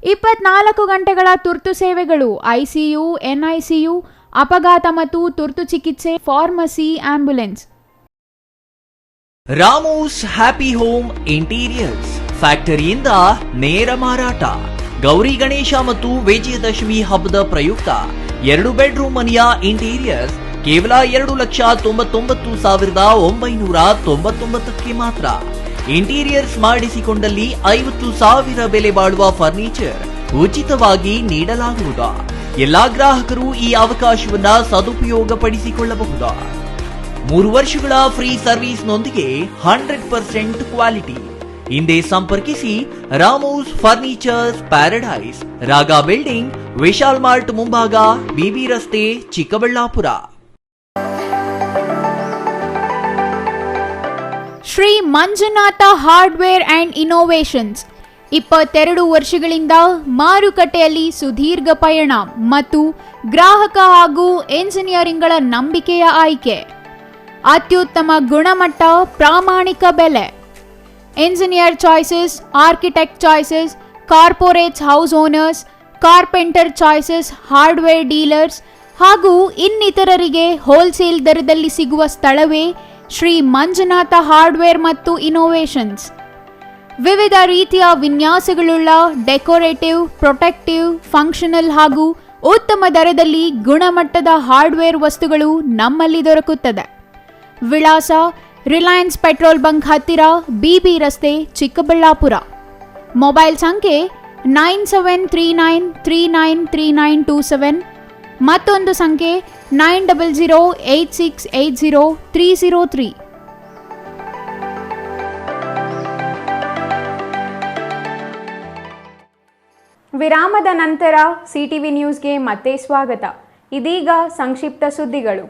24 ಗಂಟೆಗಳ ತುರ್ತು ಸೇವೆಗಳು, ಐಸಿಯು, ಎನ್ಐಸಿಯು, ಅಪಘಾತ ಮತ್ತು ತುರ್ತು ಚಿಕಿತ್ಸೆ, pharmacy, ambulance. Ramos happy home interiors ಫ್ಯಾಕ್ಟರಿಯಿಂದ ನೇರ ಮಾರಾಟ. ಗೌರಿ ಗಣೇಶ ಮತ್ತು ವಿಜಯದಶಮಿ ಹಬ್ಬದ ಪ್ರಯುಕ್ತ 2 ಬೆಡ್ರೂಮ್ ಮನೆಯ ಇಂಟೀರಿಯರ್ಸ್ ಕೇವಲ 2,99,999ಕ್ಕೆ ಮಾತ್ರ. ಇಂಟೀರಿಯರ್ಸ್ ಮಾಡಿಸಿಕೊಂಡಲ್ಲಿ 50,000 ಬೆಲೆ ಬಾಳುವ ಫರ್ನಿಚರ್ ಉಚಿತವಾಗಿ ನೀಡಲಾಗುವುದು. ಎಲ್ಲಾ ಗ್ರಾಹಕರು ಈ ಅವಕಾಶವನ್ನ ಸದುಪಯೋಗಪಡಿಸಿಕೊಳ್ಳಬಹುದು. 3 ವರ್ಷಗಳ ಫ್ರೀ ಸರ್ವಿಸ್ನೊಂದಿಗೆ 100% ಕ್ವಾಲಿಟಿ. ಹಿಂದೆ ಸಂಪರ್ಕಿಸಿ Ramos furnitures paradise, Raga building, Vishal mart ಮುಂಭಾಗ, ಬಿಬಿ ರಸ್ತೆ, Chikkaballapur. Shri Manjunatha hardware and innovations 22 ವರ್ಷಗಳಿಂದ ಮಾರುಕಟ್ಟೆಯಲ್ಲಿ ಸುದೀರ್ಘ ಪಯಣ ಮತ್ತು ಗ್ರಾಹಕ ಹಾಗೂ ಎಂಜಿನಿಯರಿಂಗ್ಗಳ ನಂಬಿಕೆಯ ಆಯ್ಕೆ. ಅತ್ಯುತ್ತಮ ಗುಣಮಟ್ಟ, ಪ್ರಾಮಾಣಿಕ ಬೆಲೆ. Engineer choices, architect choices, corporates, house owners, carpenter choices, hardware dealers ಹಾಗೂ ಇನ್ನಿತರರಿಗೆ ಹೋಲ್ಸೇಲ್ ದರದಲ್ಲಿ ಸಿಗುವ ಸ್ಥಳವೇ ಶ್ರೀ ಮಂಜುನಾಥ ಹಾರ್ಡ್ವೇರ್ ಮತ್ತು ಇನ್ನೋವೇಷನ್ಸ್. ವಿವಿಧ ರೀತಿಯ ವಿನ್ಯಾಸಗಳುಳ್ಳ ಡೆಕೋರೇಟಿವ್, ಪ್ರೊಟೆಕ್ಟಿವ್, ಫಂಕ್ಷನಲ್ ಹಾಗೂ ಉತ್ತಮ ದರದಲ್ಲಿ ಗುಣಮಟ್ಟದ ಹಾರ್ಡ್ವೇರ್ ವಸ್ತುಗಳು ನಮ್ಮಲ್ಲಿ ದೊರಕುತ್ತದೆ. ವಿಳಾಸ: ರಿಲಯನ್ಸ್ ಪೆಟ್ರೋಲ್ ಬಂಕ್ ಹತ್ತಿರ, ಬಿಬಿ ರಸ್ತೆ, ಚಿಕ್ಕಬಳ್ಳಾಪುರ. ಮೊಬೈಲ್ ಸಂಖ್ಯೆ 9739393927, ಮತ್ತೊಂದು ಸಂಖ್ಯೆ 9008680303. ವಿರಾಮದ ನಂತರ ಸಿಟಿವಿ ನ್ಯೂಸ್ಗೆ ಮತ್ತೆ ಸ್ವಾಗತ. ಇದೀಗ ಸಂಕ್ಷಿಪ್ತ ಸುದ್ದಿಗಳು.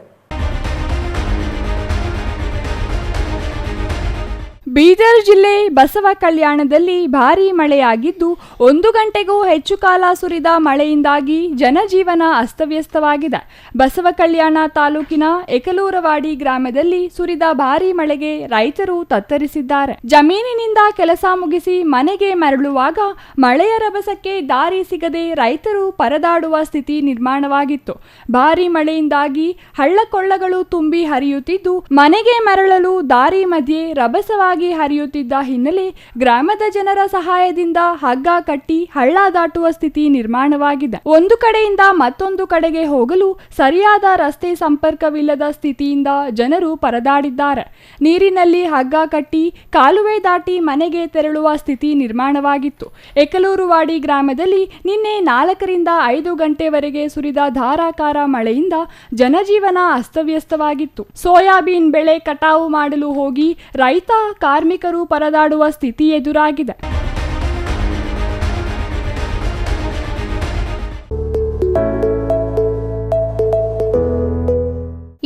ಬೀದರ್ ಜಿಲ್ಲೆ ಬಸವ ಕಲ್ಯಾಣದಲ್ಲಿ ಭಾರೀ ಮಳೆಯಾಗಿದ್ದು 1 ಗಂಟೆಗೂ ಹೆಚ್ಚು ಕಾಲ ಸುರಿದ ಮಳೆಯಿಂದಾಗಿ ಜನಜೀವನ ಅಸ್ತವ್ಯಸ್ತವಾಗಿದೆ. ಬಸವ ಕಲ್ಯಾಣ ತಾಲೂಕಿನ ಎಕಲೂರವಾಡಿ ಗ್ರಾಮದಲ್ಲಿ ಸುರಿದ ಭಾರೀ ಮಳೆಗೆ ರೈತರು ತತ್ತರಿಸಿದ್ದಾರೆ. ಜಮೀನಿನಿಂದ ಕೆಲಸ ಮುಗಿಸಿ ಮನೆಗೆ ಮರಳುವಾಗ ಮಳೆಯ ರಭಸಕ್ಕೆ ದಾರಿ ಸಿಗದೆ ರೈತರು ಪರದಾಡುವ ಸ್ಥಿತಿ ನಿರ್ಮಾಣವಾಗಿತ್ತು. ಭಾರೀ ಮಳೆಯಿಂದಾಗಿ ಹಳ್ಳಕೊಳ್ಳಗಳು ತುಂಬಿ ಹರಿಯುತ್ತಿದ್ದು ಮನೆಗೆ ಮರಳಲು ದಾರಿ ಮಧ್ಯೆ ರಭಸವಾಗಿ ಹರಿಯುತ್ತಿದ್ದ ಹಿನ್ನೆಲೆ ಗ್ರಾಮದ ಜನರ ಸಹಾಯದಿಂದ ಹಗ್ಗ ಕಟ್ಟಿ ಹಳ್ಳ ದಾಟುವ ಸ್ಥಿತಿ ನಿರ್ಮಾಣವಾಗಿದೆ. ಒಂದು ಕಡೆಯಿಂದ ಮತ್ತೊಂದು ಕಡೆಗೆ ಹೋಗಲು ಸರಿಯಾದ ರಸ್ತೆ ಸಂಪರ್ಕವಿಲ್ಲದ ಸ್ಥಿತಿಯಿಂದ ಜನರು ಪರದಾಡಿದ್ದಾರೆ. ನೀರಿನಲ್ಲಿ ಹಗ್ಗ ಕಟ್ಟಿ ಕಾಲುವೆ ದಾಟಿ ಮನೆಗೆ ತೆರಳುವ ಸ್ಥಿತಿ ನಿರ್ಮಾಣವಾಗಿತ್ತು. ಎಕಲೂರುವಾಡಿ ಗ್ರಾಮದಲ್ಲಿ ನಿನ್ನೆ 4 ರಿಂದ 5 ಗಂಟೆವರೆಗೆ ಸುರಿದ ಧಾರಾಕಾರ ಮಳೆಯಿಂದ ಜನಜೀವನ ಅಸ್ತವ್ಯಸ್ತವಾಗಿತ್ತು. ಸೋಯಾಬೀನ್ ಬೆಳೆ ಕಟಾವು ಮಾಡಲು ಹೋಗಿ ರೈತ ಕಾರ್ಮಿಕರು ಪರದಾಡುವ ಸ್ಥಿತಿ ಎದುರಾಗಿದೆ.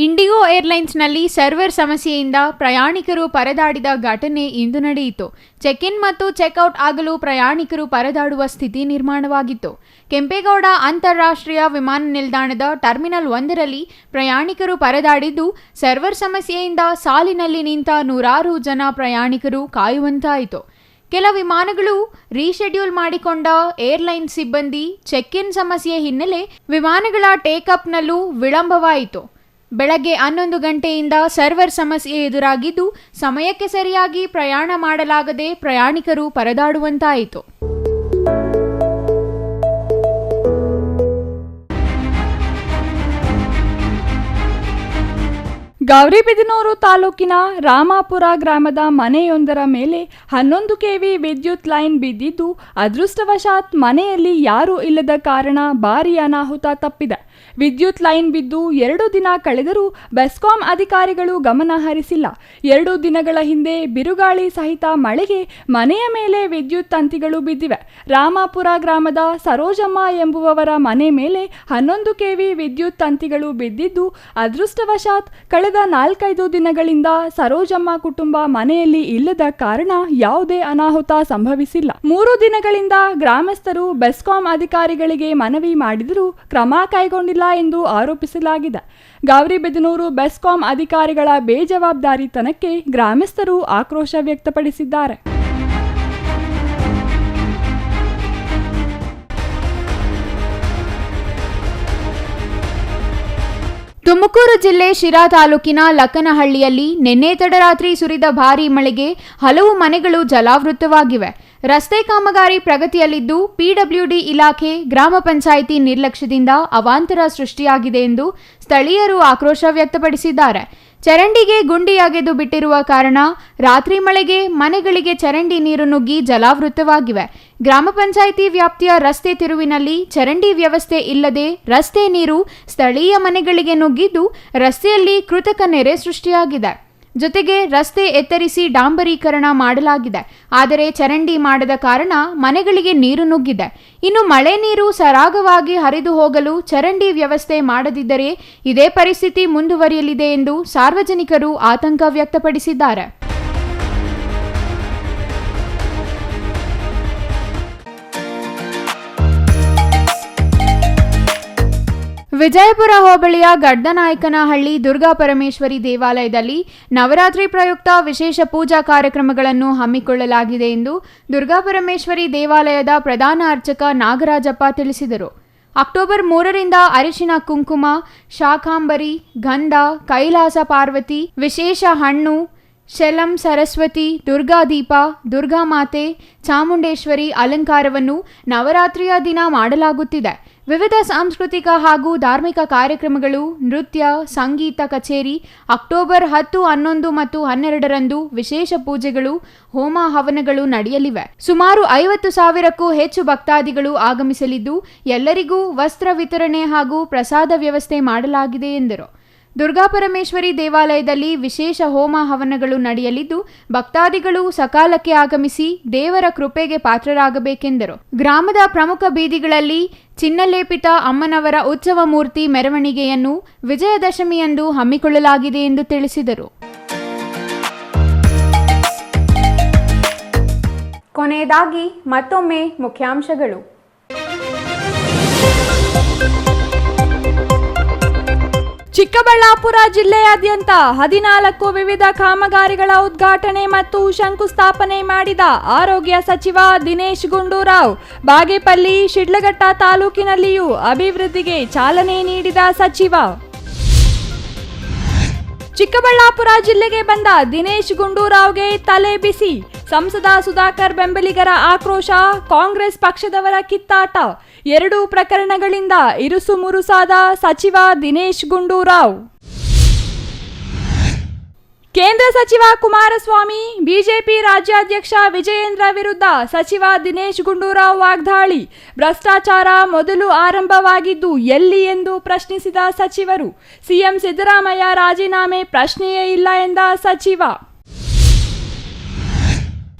ಇಂಡಿಗೋ ಏರ್ಲೈನ್ಸ್ನಲ್ಲಿ ಸರ್ವರ್ ಸಮಸ್ಯೆಯಿಂದ ಪ್ರಯಾಣಿಕರು ಪರದಾಡಿದ ಘಟನೆ ಇಂದು ನಡೆಯಿತು. ಚೆಕ್ ಇನ್ ಮತ್ತು ಚೆಕ್ಔಟ್ ಆಗಲು ಪ್ರಯಾಣಿಕರು ಪರದಾಡುವ ಸ್ಥಿತಿ ನಿರ್ಮಾಣವಾಗಿತ್ತು. ಕೆಂಪೇಗೌಡ ಅಂತಾರಾಷ್ಟ್ರೀಯ ವಿಮಾನ ನಿಲ್ದಾಣದ ಟರ್ಮಿನಲ್ 1ರಲ್ಲಿ ಪ್ರಯಾಣಿಕರು ಪರದಾಡಿದ್ದು, ಸರ್ವರ್ ಸಮಸ್ಯೆಯಿಂದ ಸಾಲಿನಲ್ಲಿ ನಿಂತ ನೂರಾರು ಜನ ಪ್ರಯಾಣಿಕರು ಕಾಯುವಂತಾಯಿತು. ಕೆಲ ವಿಮಾನಗಳು ರೀಶೆಡ್ಯೂಲ್ ಮಾಡಿಕೊಂಡ ಏರ್ಲೈನ್ ಸಿಬ್ಬಂದಿ ಚೆಕ್ ಇನ್ ಸಮಸ್ಯೆ ಹಿನ್ನೆಲೆ ವಿಮಾನಗಳ ಟೇಕಪ್ನಲ್ಲೂ ವಿಳಂಬವಾಯಿತು. ಬೆಳಗ್ಗೆ 11 ಗಂಟೆಯಿಂದ ಸರ್ವರ್ ಸಮಸ್ಯೆ ಎದುರಾಗಿದ್ದು, ಸಮಯಕ್ಕೆ ಸರಿಯಾಗಿ ಪ್ರಯಾಣ ಮಾಡಲಾಗದೆ ಪ್ರಯಾಣಿಕರು ಪರದಾಡುವಂತಾಯಿತು. ಗೌರಿಬಿದನೂರು ತಾಲೂಕಿನ ರಾಮಾಪುರ ಗ್ರಾಮದ ಮನೆಯೊಂದರ ಮೇಲೆ 11 ಕೆವಿ ವಿದ್ಯುತ್ ಲೈನ್ ಬಿದ್ದಿದ್ದು, ಅದೃಷ್ಟವಶಾತ್ ಮನೆಯಲ್ಲಿ ಯಾರೂ ಇಲ್ಲದ ಕಾರಣ ಭಾರೀ ಅನಾಹುತ ತಪ್ಪಿದೆ. ವಿದ್ಯುತ್ ಲೈನ್ ಬಿದ್ದು 2 ದಿನ ಕಳೆದರೂ ಬೆಸ್ಕಾಂ ಅಧಿಕಾರಿಗಳು ಗಮನ ಹರಿಸಿಲ್ಲ. 2 ದಿನಗಳ ಹಿಂದೆ ಬಿರುಗಾಳಿ ಸಹಿತ ಮಳೆಗೆ ಮನೆಯ ಮೇಲೆ ವಿದ್ಯುತ್ ತಂತಿಗಳು ಬಿದ್ದಿವೆ. ರಾಮಾಪುರ ಗ್ರಾಮದ ಸರೋಜಮ್ಮ ಎಂಬುವವರ ಮನೆ ಮೇಲೆ 11 ಕೆವಿ ವಿದ್ಯುತ್ ತಂತಿಗಳು ಬಿದ್ದಿದ್ದು, ಅದೃಷ್ಟವಶಾತ್ ಕಳೆದ 4-5 ದಿನಗಳಿಂದ ಸರೋಜಮ್ಮ ಕುಟುಂಬ ಮನೆಯಲ್ಲಿ ಇಲ್ಲದ ಕಾರಣ ಯಾವುದೇ ಅನಾಹುತ ಸಂಭವಿಸಿಲ್ಲ. 3 ದಿನಗಳಿಂದ ಗ್ರಾಮಸ್ಥರು ಬೆಸ್ಕಾಂ ಅಧಿಕಾರಿಗಳಿಗೆ ಮನವಿ ಮಾಡಿದರೂ ಕ್ರಮ ಕೈಗೊಂಡಿಲ್ಲ ಎಂದು ಆರೋಪಿಸಲಾಗಿದೆ. ಗೌರಿಬಿದನೂರು ಬೆಸ್ಕಾಂ ಅಧಿಕಾರಿಗಳ ಬೇಜವಾಬ್ದಾರಿತನಕ್ಕೆ ಗ್ರಾಮಸ್ಥರು ಆಕ್ರೋಶ ವ್ಯಕ್ತಪಡಿಸಿದ್ದಾರೆ. ತುಮಕೂರು ಜಿಲ್ಲೆ ಶಿರಾ ತಾಲೂಕಿನ ಲಕ್ಕನಹಳ್ಳಿಯಲ್ಲಿ ನಿನ್ನೆ ತಡರಾತ್ರಿ ಸುರಿದ ಭಾರೀ ಮಳೆಗೆ ಹಲವು ಮನೆಗಳು ಜಲಾವೃತವಾಗಿವೆ. ರಸ್ತೆ ಕಾಮಗಾರಿ ಪ್ರಗತಿಯಲ್ಲಿದ್ದು ಪಿಡಬ್ಲ್ಯೂಡಿ ಇಲಾಖೆ ಗ್ರಾಮ ಪಂಚಾಯಿತಿ ನಿರ್ಲಕ್ಷ್ಯದಿಂದ ಅವಾಂತರ ಸೃಷ್ಟಿಯಾಗಿದೆ ಎಂದು ಸ್ಥಳೀಯರು ಆಕ್ರೋಶ ವ್ಯಕ್ತಪಡಿಸಿದ್ದಾರೆ. ಚರಂಡಿಗೆ ಗುಂಡಿ ಅಗೆದು ಬಿಟ್ಟಿರುವ ಕಾರಣ ರಾತ್ರಿ ಮಳೆಗೆ ಮನೆಗಳಿಗೆ ಚರಂಡಿ ನೀರು ನುಗ್ಗಿ ಜಲಾವೃತವಾಗಿವೆ. ಗ್ರಾಮ ಪಂಚಾಯಿತಿ ವ್ಯಾಪ್ತಿಯ ರಸ್ತೆ ತಿರುವಿನಲ್ಲಿ ಚರಂಡಿ ವ್ಯವಸ್ಥೆ ಇಲ್ಲದೆ ರಸ್ತೆ ನೀರು ಸ್ಥಳೀಯ ಮನೆಗಳಿಗೆ ನುಗ್ಗಿದ್ದು, ರಸ್ತೆಯಲ್ಲಿ ಕೃತಕ ನೆರೆ ಸೃಷ್ಟಿಯಾಗಿದೆ. ಜೊತೆಗೆ ರಸ್ತೆ ಎತ್ತರಿಸಿ ಡಾಂಬರೀಕರಣ ಮಾಡಲಾಗಿದೆ. ಆದರೆ ಚರಂಡಿ ಮಾಡದ ಕಾರಣ ಮನೆಗಳಿಗೆ ನೀರು ನುಗ್ಗಿದೆ. ಇನ್ನು ಮಳೆ ನೀರು ಸರಾಗವಾಗಿ ಹರಿದು ಹೋಗಲು ಚರಂಡಿ ವ್ಯವಸ್ಥೆ ಮಾಡದಿದ್ದರೆ ಇದೇ ಪರಿಸ್ಥಿತಿ ಮುಂದುವರಿಯಲಿದೆ ಎಂದು ಸಾರ್ವಜನಿಕರು ಆತಂಕ ವ್ಯಕ್ತಪಡಿಸಿದ್ದಾರೆ. ವಿಜಯಪುರ ಹೋಬಳಿಯ ಗಡ್ಡನಾಯಕನಹಳ್ಳಿ ದುರ್ಗಾ ಪರಮೇಶ್ವರಿ ದೇವಾಲಯದಲ್ಲಿ ನವರಾತ್ರಿ ಪ್ರಯುಕ್ತ ವಿಶೇಷ ಪೂಜಾ ಕಾರ್ಯಕ್ರಮಗಳನ್ನು ಹಮ್ಮಿಕೊಳ್ಳಲಾಗಿದೆ ಎಂದು ದುರ್ಗಾ ಪರಮೇಶ್ವರಿ ದೇವಾಲಯದ ಪ್ರಧಾನ ಅರ್ಚಕ ನಾಗರಾಜಪ್ಪ ತಿಳಿಸಿದರು. ಅಕ್ಟೋಬರ್ 3ರಿಂದ ಅರಿಶಿನ ಕುಂಕುಮ, ಶಾಖಾಂಬರಿ, ಗಂಧ, ಕೈಲಾಸ ಪಾರ್ವತಿ, ವಿಶೇಷ ಹಣ್ಣು, ಶಲಂ ಸರಸ್ವತಿ, ದುರ್ಗಾದೀಪ, ದುರ್ಗಾಮಾತೆ, ಚಾಮುಂಡೇಶ್ವರಿ ಅಲಂಕಾರವನ್ನು ನವರಾತ್ರಿಯ ದಿನ ಮಾಡಲಾಗುತ್ತಿದೆ. ವಿವಿಧ ಸಾಂಸ್ಕೃತಿಕ ಹಾಗೂ ಧಾರ್ಮಿಕ ಕಾರ್ಯಕ್ರಮಗಳು, ನೃತ್ಯ, ಸಂಗೀತ ಕಚೇರಿ, ಅಕ್ಟೋಬರ್ 10, 11 ಮತ್ತು 12ರಂದು ವಿಶೇಷ ಪೂಜೆಗಳು, ಹೋಮ ಹವನಗಳು ನಡೆಯಲಿವೆ. ಸುಮಾರು 50,000ಕ್ಕೂ ಹೆಚ್ಚು ಭಕ್ತಾದಿಗಳು ಆಗಮಿಸಲಿದ್ದು, ಎಲ್ಲರಿಗೂ ವಸ್ತ್ರ ವಿತರಣೆ ಹಾಗೂ ಪ್ರಸಾದ ವ್ಯವಸ್ಥೆ ಮಾಡಲಾಗಿದೆ ಎಂದರು. ದುರ್ಗಾ ಪರಮೇಶ್ವರಿ ದೇವಾಲಯದಲ್ಲಿ ವಿಶೇಷ ಹೋಮ ಹವನಗಳು ನಡೆಯಲಿದ್ದು, ಭಕ್ತಾದಿಗಳು ಸಕಾಲಕ್ಕೆ ಆಗಮಿಸಿ ದೇವರ ಕೃಪೆಗೆ ಪಾತ್ರರಾಗಬೇಕೆಂದರು. ಗ್ರಾಮದ ಪ್ರಮುಖ ಬೀದಿಗಳಲ್ಲಿ ಚಿನ್ನಲೇಪಿತ ಅಮ್ಮನವರ ಉತ್ಸವ ಮೂರ್ತಿ ಮೆರವಣಿಗೆಯನ್ನು ವಿಜಯದಶಮಿಯಂದು ಹಮ್ಮಿಕೊಳ್ಳಲಾಗಿದೆ ಎಂದು ತಿಳಿಸಿದರು. ಕೊನೆಯದಾಗಿ ಮತ್ತೊಮ್ಮೆ ಮುಖ್ಯಾಂಶಗಳು. ಚಿಕ್ಕಬಳ್ಳಾಪುರ ಜಿಲ್ಲೆಯಾದ್ಯಂತ 14 ವಿವಿಧ ಕಾಮಗಾರಿಗಳ ಉದ್ಘಾಟನೆ ಮತ್ತು ಶಂಕುಸ್ಥಾಪನೆ ಮಾಡಿದ ಆರೋಗ್ಯ ಸಚಿವ ದಿನೇಶ್ ಗುಂಡೂರಾವ್. ಬಾಗೇಪಲ್ಲಿ, ಶಿಡ್ಲಘಟ್ಟ ತಾಲೂಕಿನಲ್ಲಿಯೂ ಅಭಿವೃದ್ಧಿಗೆ ಚಾಲನೆ ನೀಡಿದ ಸಚಿವ. ಚಿಕ್ಕಬಳ್ಳಾಪುರ ಜಿಲ್ಲೆಗೆ ಬಂದ ದಿನೇಶ್ ಗುಂಡೂರಾವ್ಗೆ ತಲೆ ಬಿಸಿ. ಸಂಸದ ಸುಧಾಕರ್ ಬೆಂಬಲಿಗರ ಆಕ್ರೋಶ, ಕಾಂಗ್ರೆಸ್ ಪಕ್ಷದವರ ಕಿತ್ತಾಟ. 2 ಪ್ರಕರಣಗಳಿಂದ ಇರುಸು ಮುರುಸಾದ ಸಚಿವ ದಿನೇಶ್ ಗುಂಡೂರಾವ್. ಕೇಂದ್ರ ಸಚಿವ ಕುಮಾರಸ್ವಾಮಿ, ಬಿಜೆಪಿ ರಾಜ್ಯಾಧ್ಯಕ್ಷ ವಿಜಯೇಂದ್ರ ವಿರುದ್ಧ ಸಚಿವ ದಿನೇಶ್ ಗುಂಡೂರಾವ್ ವಾಗ್ದಾಳಿ. ಭ್ರಷ್ಟಾಚಾರ ಮೊದಲು ಆರಂಭವಾಗಿದ್ದು ಎಲ್ಲಿ ಎಂದು ಪ್ರಶ್ನಿಸಿದ ಸಚಿವರು. ಸಿಎಂ ಸಿದ್ದರಾಮಯ್ಯ ರಾಜೀನಾಮೆ ಪ್ರಶ್ನೆಯೇ ಇಲ್ಲ ಎಂದ ಸಚಿವ.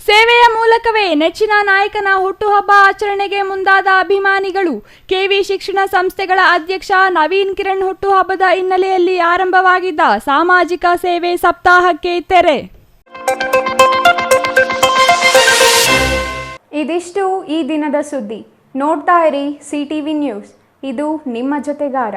ಸೇವೆಯ ಮೂಲಕವೇ ನೆಚ್ಚಿನ ನಾಯಕನ ಹುಟ್ಟುಹಬ್ಬ ಆಚರಣೆಗೆ ಮುಂದಾದ ಅಭಿಮಾನಿಗಳು. ಕೆವಿ ಶಿಕ್ಷಣ ಸಂಸ್ಥೆಗಳ ಅಧ್ಯಕ್ಷ ನವೀನ್ ಕಿರಣ್ ಹುಟ್ಟುಹಬ್ಬದ ಹಿನ್ನೆಲೆಯಲ್ಲಿ ಆರಂಭವಾಗಿದ್ದ ಸಾಮಾಜಿಕ ಸೇವೆ ಸಪ್ತಾಹಕ್ಕೆ ತೆರೆ. ಇದಿಷ್ಟು ಈ ದಿನದ ಸುದ್ದಿ. ನೋಡ್ತಾ ಇರಿ ಸಿಟಿವಿ ನ್ಯೂಸ್, ಇದು ನಿಮ್ಮ ಜೊತೆಗಾರ.